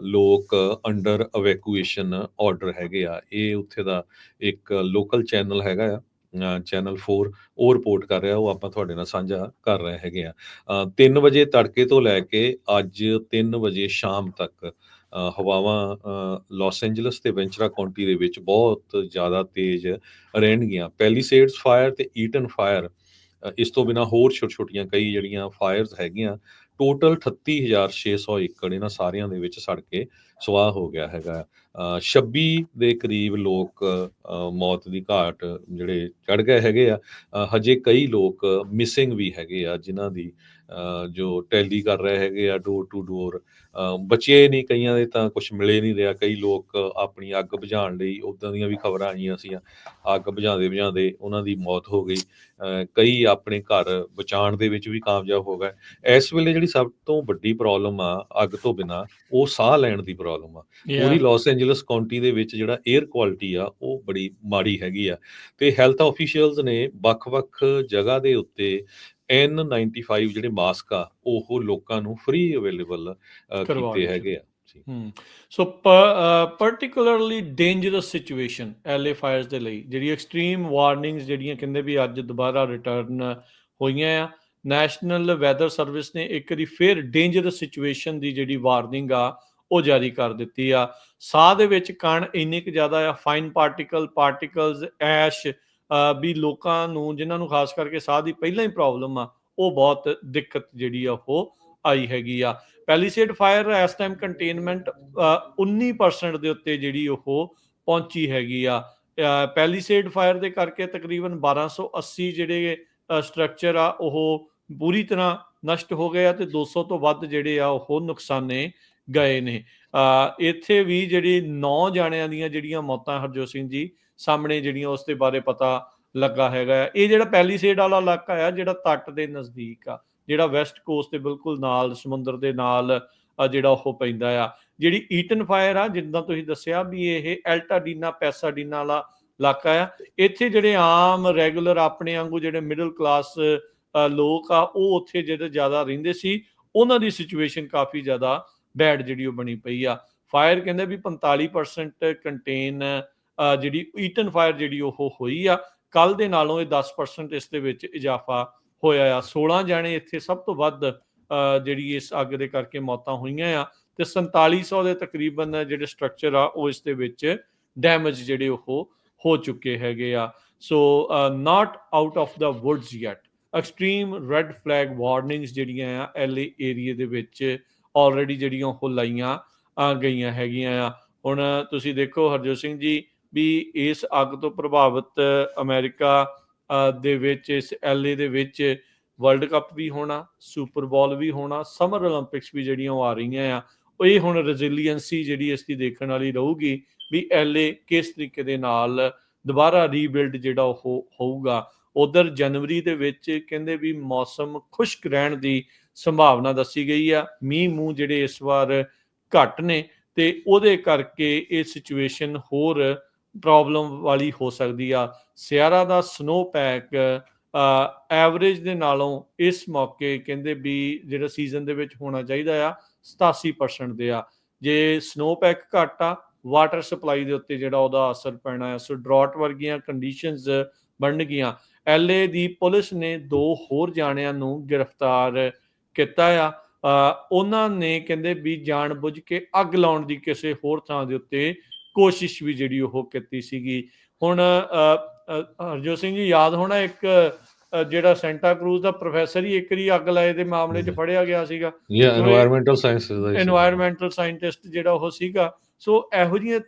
ਲੋਕ ਅੰਡਰ ਅਵੈਕੂਏਸ਼ਨ ਆਰਡਰ ਹੈਗੇ ਆ। ਇਹ ਉੱਥੇ ਦਾ ਇੱਕ ਲੋਕਲ ਚੈਨਲ ਹੈਗਾ ਆ, ਚੈਨਲ 4, ਉਹ ਰਿਪੋਰਟ ਕਰ ਰਿਹਾ, ਉਹ ਆਪਾਂ ਤੁਹਾਡੇ ਨਾਲ ਸਾਂਝਾ ਕਰ ਰਹੇ ਹੈਗੇ ਆ। 3 ਵਜੇ ਤੜਕੇ ਤੋਂ ਲੈ ਕੇ ਅੱਜ 3 ਵਜੇ ਸ਼ਾਮ ਤੱਕ ਹਵਾਵਾਂ ਲਾਸ ਐਂਜਲਸ ਤੇ ਵੈਂਚਰਾ ਕਾਉਂਟੀ ਦੇ ਵਿੱਚ ਬਹੁਤ ਜ਼ਿਆਦਾ ਤੇਜ਼ ਰਹਿਣਗੀਆਂ। ਪੈਲੀਸੇਡਸ ਫਾਇਰ ਤੇ ਈਟਨ ਫਾਇਰ, ਇਸ ਤੋਂ ਬਿਨਾਂ ਹੋਰ ਛੋਟੀਆਂ ਕਈ ਜਿਹੜੀਆਂ ਫਾਇਰਸ ਹੈਗੀਆਂ, ਟੋਟਲ 38,600 ਏਕੜ ਇਹਨਾਂ ਸਾਰਿਆਂ ਦੇ ਵਿੱਚ ਸੜ ਕੇ ਸੁਆਹ ਹੋ ਗਿਆ ਹੈਗਾ। 26 ਦੇ ਕਰੀਬ ਲੋਕ ਮੌਤ ਦੀ ਘਾਟ ਜਿਹੜੇ ਚੜ੍ਹ ਗਏ ਹੈਗੇ ਆ। ਹਜੇ ਕਈ ਲੋਕ ਮਿਸਿੰਗ ਵੀ ਹੈਗੇ ਆ, ਜਿਨ੍ਹਾਂ ਦੀ ਜੋ ਟੈਲੀ ਕਰ ਰਹੇ ਹੈਗੇ ਆ ਡੋਰ ਟੂ ਡੋਰ, ਬਚੇ ਨਹੀਂ, ਕਈਆਂ ਦੇ ਤਾਂ ਕੁਝ ਮਿਲੇ ਨਹੀਂ ਰਿਹਾ। ਕਈ ਲੋਕ ਆਪਣੀ ਅੱਗ ਬੁਝਾਉਣ ਲਈ, ਉੱਦਾਂ ਦੀਆਂ ਵੀ ਖਬਰਾਂ ਆਈਆਂ ਸੀ, ਅੱਗ ਬੁਝਾਉਂਦੇ ਉਹਨਾਂ ਦੀ ਮੌਤ ਹੋ ਗਈ। ਕਈ ਆਪਣੇ ਘਰ ਬਚਾਉਣ ਦੇ ਵਿੱਚ ਵੀ ਕਾਮਯਾਬ ਹੋ ਗਏ। ਇਸ ਵੇਲੇ ਜਿਹੜੀ ਸਭ ਤੋਂ ਵੱਡੀ ਪ੍ਰੋਬਲਮ ਆ ਅੱਗ ਤੋਂ ਬਿਨਾਂ, ਉਹ ਸਾਹ ਲੈਣ ਦੀ ਪ੍ਰੋਬਲਮ ਆ। ਪੂਰੀ ਲਾਸ ਐਂਜਲਸ ਕਾਉਂਟੀ ਦੇ ਵਿੱਚ ਜਿਹੜਾ 에ਅਰ ਕੁਆਲਿਟੀ ਆ ਉਹ ਬੜੀ ਮਾੜੀ ਹੈਗੀ ਆ, ਤੇ ਹੈਲਥ ਆਫੀਸ਼ੀਅਲਸ ਨੇ ਵੱਖ-ਵੱਖ ਜਗ੍ਹਾ ਦੇ ਉੱਤੇ N95 ਜਿਹੜੇ ਮਾਸਕ ਆ ਉਹ ਲੋਕਾਂ ਨੂੰ ਫ੍ਰੀ ਅਵੇਲੇਬਲ ਕੀਤੇ ਹੈਗੇ ਆ। So particularly dangerous situation LA fires ਦੇ ਲਈ ਜਿਹੜੀ ਐਕਸਟ੍ਰੀਮ ਵਾਰਨਿੰਗਸ ਜਿਹੜੀਆਂ ਕਹਿੰਦੇ ਵੀ ਅੱਜ ਦੁਬਾਰਾ ਰਿਟਰਨ ਹੋਈਆਂ ਆ। ਨੈਸ਼ਨਲ ਵੈਦਰ ਸਰਵਿਸ ਨੇ ਇੱਕ ਵਾਰੀ ਫਿਰ ਡੇਂਜਰਸ ਸਿਚੁਏਸ਼ਨ ਦੀ ਜਿਹੜੀ ਵਾਰਨਿੰਗ ਆ ਉਹ ਜਾਰੀ ਕਰ ਦਿੱਤੀ ਆ। ਸਾਹ ਦੇ ਵਿੱਚ ਕਣ ਇੰਨੇ ਕੁ ਜ਼ਿਆਦਾ ਆ, ਫਾਈਨ ਪਾਰਟੀਕਲਸ, ਐਸ਼, ਵੀ ਲੋਕਾਂ ਨੂੰ ਜਿਨ੍ਹਾਂ ਨੂੰ ਖਾਸ ਕਰਕੇ ਸਾਹ ਦੀ ਪਹਿਲਾਂ ਹੀ ਪ੍ਰੋਬਲਮ ਆ, ਉਹ ਬਹੁਤ ਦਿੱਕਤ ਜਿਹੜੀ ਆ ਉਹ ਆਈ ਹੈਗੀ ਆ। ਪੈਲੀਸੇਡ ਫਾਇਰ ਇਸ ਟਾਈਮ ਕੰਟੇਨਮੈਂਟ 19% ਦੇ ਉੱਤੇ ਜਿਹੜੀ ਉਹ ਪਹੁੰਚੀ ਹੈਗੀ ਆ। ਪੈਲੀਸੇਡ ਫਾਇਰ ਦੇ ਕਰਕੇ ਤਕਰੀਬਨ 1280 ਜਿਹੜੇ ਸਟਰਕਚਰ ਆ ਉਹ ਪੂਰੀ ਤਰ੍ਹਾਂ ਨਸ਼ਟ ਹੋ ਗਏ ਆ ਤੇ 200 ਤੋਂ ਵੱਧ ਜਿਹੜੇ ਆ ਉਹ ਨੁਕਸਾਨੇ ਗਏ ਨੇ। ਇੱਥੇ ਵੀ ਜਿਹੜੀ 9 ਜਾਣਿਆਂ ਦੀਆਂ ਜਿਹੜੀਆਂ ਮੌਤਾਂ ਹਰਜੋਤ ਸਿੰਘ ਜੀ ਸਾਹਮਣੇ ਜਿਹੜੀਆਂ ਉਸ ਦੇ ਬਾਰੇ ਪਤਾ ਲੱਗਾ ਹੈਗਾ ਆ। ਇਹ ਜਿਹੜਾ ਪੈਲੀਸੇਡ ਵਾਲਾ ਇਲਾਕਾ ਆ ਜਿਹੜਾ ਤੱਟ ਦੇ ਨਜ਼ਦੀਕ ਆ, ਜਿਹੜਾ ਵੈਸਟ ਕੋਸਟ ਦੇ ਬਿਲਕੁਲ ਨਾਲ ਸਮੁੰਦਰ ਦੇ ਨਾਲ ਜਿਹੜਾ ਉਹ ਪੈਂਦਾ ਆ। ਜਿਹੜੀ ਈਟਨ ਫਾਇਰ ਆ, ਜਿੱਦਾਂ ਤੁਸੀਂ ਦੱਸਿਆ ਵੀ ਇਹ ਐਲਟਾਡੀਨਾ ਪੈਸਾਡੀਨਾ ਵਾਲਾ ਇਲਾਕਾ ਆ। ਇੱਥੇ ਜਿਹੜੇ ਆਮ ਰੈਗੂਲਰ ਆਪਣੇ ਵਾਂਗੂ ਜਿਹੜੇ ਮਿਡਲ ਕਲਾਸ ਲੋਕ ਆ ਉਹ ਉੱਥੇ ਜਿਹੜੇ ਜ਼ਿਆਦਾ ਰਹਿੰਦੇ ਸੀ, ਉਹਨਾਂ ਦੀ ਸਿਚੁਏਸ਼ਨ ਕਾਫੀ ਜ਼ਿਆਦਾ ਬੈਡ ਜਿਹੜੀ ਉਹ ਬਣੀ ਪਈ ਆ। ਫਾਇਰ ਕਹਿੰਦੇ ਵੀ 45% ਕੰਟੇਨ ਜਿਹੜੀ ਈਟਨ ਫਾਇਰ ਜਿਹੜੀ ਉਹ ਹੋਈ ਆ। ਕੱਲ ਦੇ ਨਾਲੋਂ ਇਹ 10% ਇਸ ਦੇ ਵਿੱਚ ਇਜ਼ਾਫਾ ਹੋਇਆ ਆ। 16 ਜਾਣੇ ਇੱਥੇ ਸਭ ਤੋਂ ਵੱਧ ਜਿਹੜੀ ਇਸ ਅੱਗ ਦੇ ਕਰਕੇ ਮੌਤਾਂ ਹੋਈਆਂ ਆ ਤੇ 4700 ਦੇ ਤਕਰੀਬਨ ਜਿਹੜੇ ਸਟਰਕਚਰ ਆ ਉਹ ਇਸ ਦੇ ਵਿੱਚ ਡੈਮੇਜ ਜਿਹੜੇ ਉਹ ਹੋ ਚੁੱਕੇ ਹੈਗੇ ਆ। So not out of the woods yet. Extreme red flag warnings ਜਿਹੜੀਆਂ ਆ LA ਏਰੀਏ ਦੇ ਵਿੱਚ ਆਲਰੇਡੀ ਜਿਹੜੀਆਂ ਉਹ ਲਾਈਆਂ ਗਈਆਂ ਹੈਗੀਆਂ ਆ। ਹੁਣ ਤੁਸੀਂ ਦੇਖੋ ਹਰਜੋਤ ਸਿੰਘ ਜੀ ਵੀ ਇਸ ਅੱਗ ਤੋਂ ਪ੍ਰਭਾਵਿਤ ਅਮਰੀਕਾ ਦੇ ਵਿੱਚ ਇਸ LA ਦੇ ਵਿੱਚ ਵਰਲਡ ਕੱਪ ਵੀ ਹੋਣਾ, ਸੁਪਰ ਬਾਲ ਵੀ ਹੋਣਾ, ਸਮਰ ਓਲੰਪਿਕਸ ਵੀ ਜਿਹੜੀਆਂ ਉਹ ਆ ਰਹੀਆਂ ਆ। ਇਹ ਹੁਣ ਰੈਜ਼ੀਲੀਐਂਸੀ ਜਿਹੜੀ ਇਸ ਦੀ ਦੇਖਣ ਵਾਲੀ ਰਹੂਗੀ ਵੀ LA ਕਿਸ ਤਰੀਕੇ ਦੇ ਨਾਲ ਦੁਬਾਰਾ ਰੀਬਿਲਡ ਜਿਹੜਾ ਉਹ ਹੋਊਗਾ। ਉਧਰ ਜਨਵਰੀ ਦੇ ਵਿੱਚ ਕਹਿੰਦੇ ਵੀ ਮੌਸਮ ਖੁਸ਼ਕ ਰਹਿਣ ਦੀ ਸੰਭਾਵਨਾ ਦੱਸੀ ਗਈ ਆ। ਮੀਂਹ ਮੂੰਹ ਜਿਹੜੇ ਇਸ ਵਾਰ ਘੱਟ ਨੇ ਤੇ ਉਹਦੇ ਕਰਕੇ ਇਹ ਸਿਚੁਏਸ਼ਨ ਹੋਰ ਪ੍ਰੋਬਲਮ ਵਾਲੀ ਹੋ ਸਕਦੀ ਆ। ਸਿਆਰਾ ਦਾ ਸਨੋ ਪੈਕ ਐਵਰੇਜ ਦੇ ਨਾਲੋਂ ਇਸ ਮੌਕੇ ਕਹਿੰਦੇ ਵੀ ਜਿਹੜਾ ਸੀਜ਼ਨ ਦੇ ਵਿੱਚ ਹੋਣਾ ਚਾਹੀਦਾ ਆ 87% ਦੇ ਆ। ਜੇ ਸਨੋ ਪੈਕ ਘੱਟ ਆ, ਵਾਟਰ ਸਪਲਾਈ ਦੇ ਉੱਤੇ ਜਿਹੜਾ ਉਹਦਾ ਅਸਰ ਪੈਣਾ ਆ। ਸੋ ਡਰਾਟ ਵਰਗੀਆਂ ਕੰਡੀਸ਼ਨਸ ਬਣਨਗੀਆਂ। LA ਦੀ ਪੁਲਿਸ ਨੇ 2 ਹੋਰ ਜਾਣਿਆਂ ਨੂੰ ਗ੍ਰਿਫਤਾਰ ਕੀਤਾ ਆ। ਉਹਨਾਂ ਨੇ ਕਹਿੰਦੇ ਵੀ ਜਾਣ ਬੁੱਝ ਕੇ ਅੱਗ ਲਾਉਣ ਦੀ ਕਿਸੇ ਹੋਰ ਥਾਂ ਦੇ ਉੱਤੇ ਕੋਸ਼ਿਸ਼ ਵੀ ਜਿਹੜੀ ਉਹ ਕੀਤੀ ਸੀਗੀ। ਹੁਣ ਹਰਜੋਤ ਸਿੰਘ ਜੀ ਯਾਦ ਹੋਣਾ ਇੱਕ ਜਿਹੜਾ ਸੈਂਟਾ ਕਰੂਜ਼ ਦਾ ਪ੍ਰੋਫੈਸਰ ਹੀ ਇੱਕ ਵਾਰੀ ਅੱਗ ਲਾਏ ਦੇ ਮਾਮਲੇ 'ਚ ਫੜਿਆ ਗਿਆ ਸੀਗਾ। এনवायरमेंटल ਸਾਇੰਟਿਸਟ ਜਿਹੜਾ ਉਹ ਸੀਗਾ। ਸੋ ਇਹੋ ਜਿਹੀਆਂ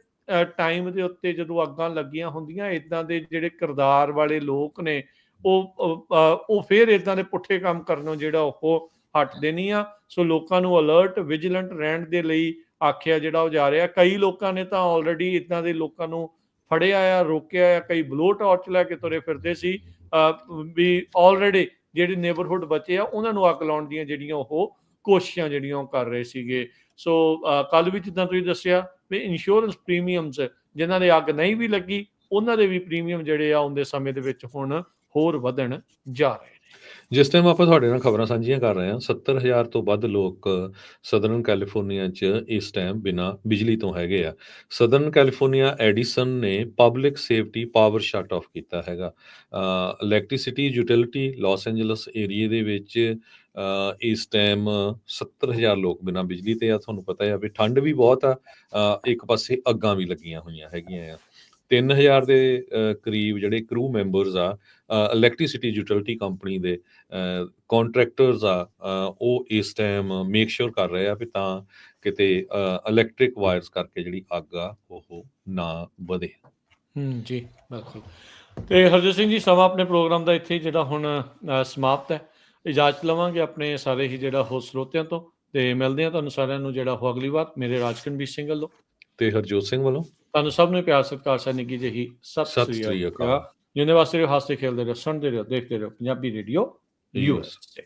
ਟਾਈਮ ਦੇ ਉੱਤੇ ਜਦੋਂ ਅੱਗਾਂ ਲੱਗੀਆਂ ਹੁੰਦੀਆਂ, ਇਦਾਂ ਦੇ ਜਿਹੜੇ ਕਿਰਦਾਰ ਵਾਲੇ ਲੋਕ ਨੇ ਉਹ ਫਿਰ ਇਦਾਂ ਦੇ ਪੁੱਠੇ ਕੰਮ ਕਰਨੋਂ ਜਿਹੜਾ ਉਹ ਹਟਦੇ ਨਹੀਂ ਆ। ਸੋ ਲੋਕਾਂ ਨੂੰ ਅਲਰਟ ਵਿਜੀਲੈਂਟ ਰਹਿਣ ਦੇ ਲਈ ਆਖਿਆ ਜਿਹੜਾ ਉਹ ਜਾ ਰਿਹਾ। ਕਈ ਲੋਕਾਂ ਨੇ ਤਾਂ ਆਲਰੇਡੀ ਇਦਾਂ ਦੇ ਲੋਕਾਂ ਨੂੰ ਫੜਿਆ ਆ, ਰੋਕਿਆ ਆ। ਕਈ ਬਲੋ ਟਾਰਚ ਲੈ ਕੇ ਤੁਰੇ ਫਿਰਦੇ ਸੀ ਵੀ ਆਲਰੇਡੀ ਜਿਹੜੇ ਨੇਬਰਹੁੱਡ ਬੱਚੇ ਆ ਉਹਨਾਂ ਨੂੰ ਅੱਗ ਲਾਉਣ ਦੀਆਂ ਜਿਹੜੀਆਂ ਉਹ ਕੋਸ਼ਿਸ਼ਾਂ ਜਿਹੜੀਆਂ ਉਹ ਕਰ ਰਹੇ ਸੀਗੇ। ਸੋ ਕੱਲ ਵੀ ਜਿੱਦਾਂ ਤੁਸੀਂ ਦੱਸਿਆ ਵੀ ਇੰਸ਼ੋਰੈਂਸ ਪ੍ਰੀਮੀਅਮਸ ਜਿਨ੍ਹਾਂ ਦੇ ਅੱਗ ਨਹੀਂ ਵੀ ਲੱਗੀ ਉਹਨਾਂ ਦੇ ਵੀ ਪ੍ਰੀਮੀਅਮ ਜਿਹੜੇ ਆ ਆਉਂਦੇ ਸਮੇਂ ਦੇ ਵਿੱਚ ਹੁਣ ਹੋਰ ਵਧਣ ਜਾ ਰਹੇ ਨੇ। ਜਿਸ ਟਾਈਮ ਆਪਾਂ ਤੁਹਾਡੇ ਨਾਲ ਖਬਰਾਂ ਸਾਂਝੀਆਂ ਕਰ ਰਹੇ ਹਾਂ, 70,000 ਤੋਂ ਵੱਧ ਲੋਕ ਸਦਰਨ ਕੈਲੀਫੋਰਨੀਆ 'ਚ ਇਸ ਟਾਈਮ ਬਿਨਾਂ ਬਿਜਲੀ ਤੋਂ ਹੈਗੇ ਆ। ਸਦਰਨ ਕੈਲੀਫੋਰਨੀਆ ਐਡੀਸਨ ਨੇ public safety power shut off ਕੀਤਾ ਹੈਗਾ। ਇਲੈਕਟ੍ਰਿਸਿਟੀ ਯੂਟਿਲਿਟੀ ਲਾਸ ਐਂਜਲਸ ਏਰੀਏ ਦੇ ਵਿੱਚ ਇਸ ਟਾਈਮ 70,000 ਲੋਕ ਬਿਨਾਂ ਬਿਜਲੀ ਤੇ ਆ। ਤੁਹਾਨੂੰ ਪਤਾ ਆ ਵੀ ਠੰਡ ਵੀ ਬਹੁਤ ਆ, ਇੱਕ ਪਾਸੇ ਅੱਗਾਂ ਵੀ ਲੱਗੀਆਂ ਹੋਈਆਂ ਹੈਗੀਆਂ ਆ। 3000 ਦੇ ਕਰੀਬ ਜਿਹੜੇ ਕਰੂ ਮੈਂਬਰਸ ਆ ਇਲੈਕਟ੍ਰਿਸਿਟੀ ਯੂਟਿਲਿਟੀ ਕੰਪਨੀ ਦੇ ਕੰਟਰੈਕਟਰਸ ਆ, ਉਹ ਇਸ ਟਾਈਮ ਮੇਕ ਸ਼ੋਰ ਕਰ ਰਹੇ ਆ ਵੀ ਤਾਂ ਕਿਤੇ ਇਲੈਕਟ੍ਰਿਕ ਵਾਇਰਸ ਕਰਕੇ ਜਿਹੜੀ ਅੱਗ ਆ ਉਹ ਨਾ ਵਧੇ। ਜੀ ਬਿਲਕੁਲ। ਤੇ ਹਰਜੋਤ ਸਿੰਘ ਜੀ ਸਮਾਂ ਆਪਣੇ ਪ੍ਰੋਗਰਾਮ ਦਾ ਇੱਥੇ ਜਿਹੜਾ ਹੁਣ ਸਮਾਪਤ ਹੈ। ਇਜਾਜ਼ਤ ਲਵਾਂਗੇ ਆਪਣੇ ਸਾਰੇ ਹੀ ਜਿਹੜਾ ਹੋ ਸਰੋਤਿਆਂ ਤੋਂ ਤੇ ਮਿਲਦੇ ਹਾਂ ਤੁਹਾਨੂੰ ਸਾਰਿਆਂ ਨੂੰ ਜਿਹੜਾ ਹੋ ਅਗਲੀ ਵਾਰ। ਮੇਰੇ ਰਾਜਕਨਵੀਰ ਸਿੰਘ ਵੱਲੋਂ ਤੇ ਹਰਜੋਤ ਸਿੰਘ ਵੱਲੋਂ ਤੁਹਾਨੂੰ ਸਭ ਨੂੰ ਪਿਆਰ ਸਤਿਕਾਰ ਸਾ ਨਿੱਘੀ ਜਿਹੀ ਸਤਿ ਸ੍ਰੀ ਅਕਾਲ। ਜਿੰਨੇ ਵਾਸਤੇ ਹੱਸਦੇ ਖੇਲਦੇ ਰਹੋ, ਸੁਣਦੇ ਰਹੋ, ਦੇਖਦੇ ਰਹੋ ਪੰਜਾਬੀ ਰੇਡੀਓ USA।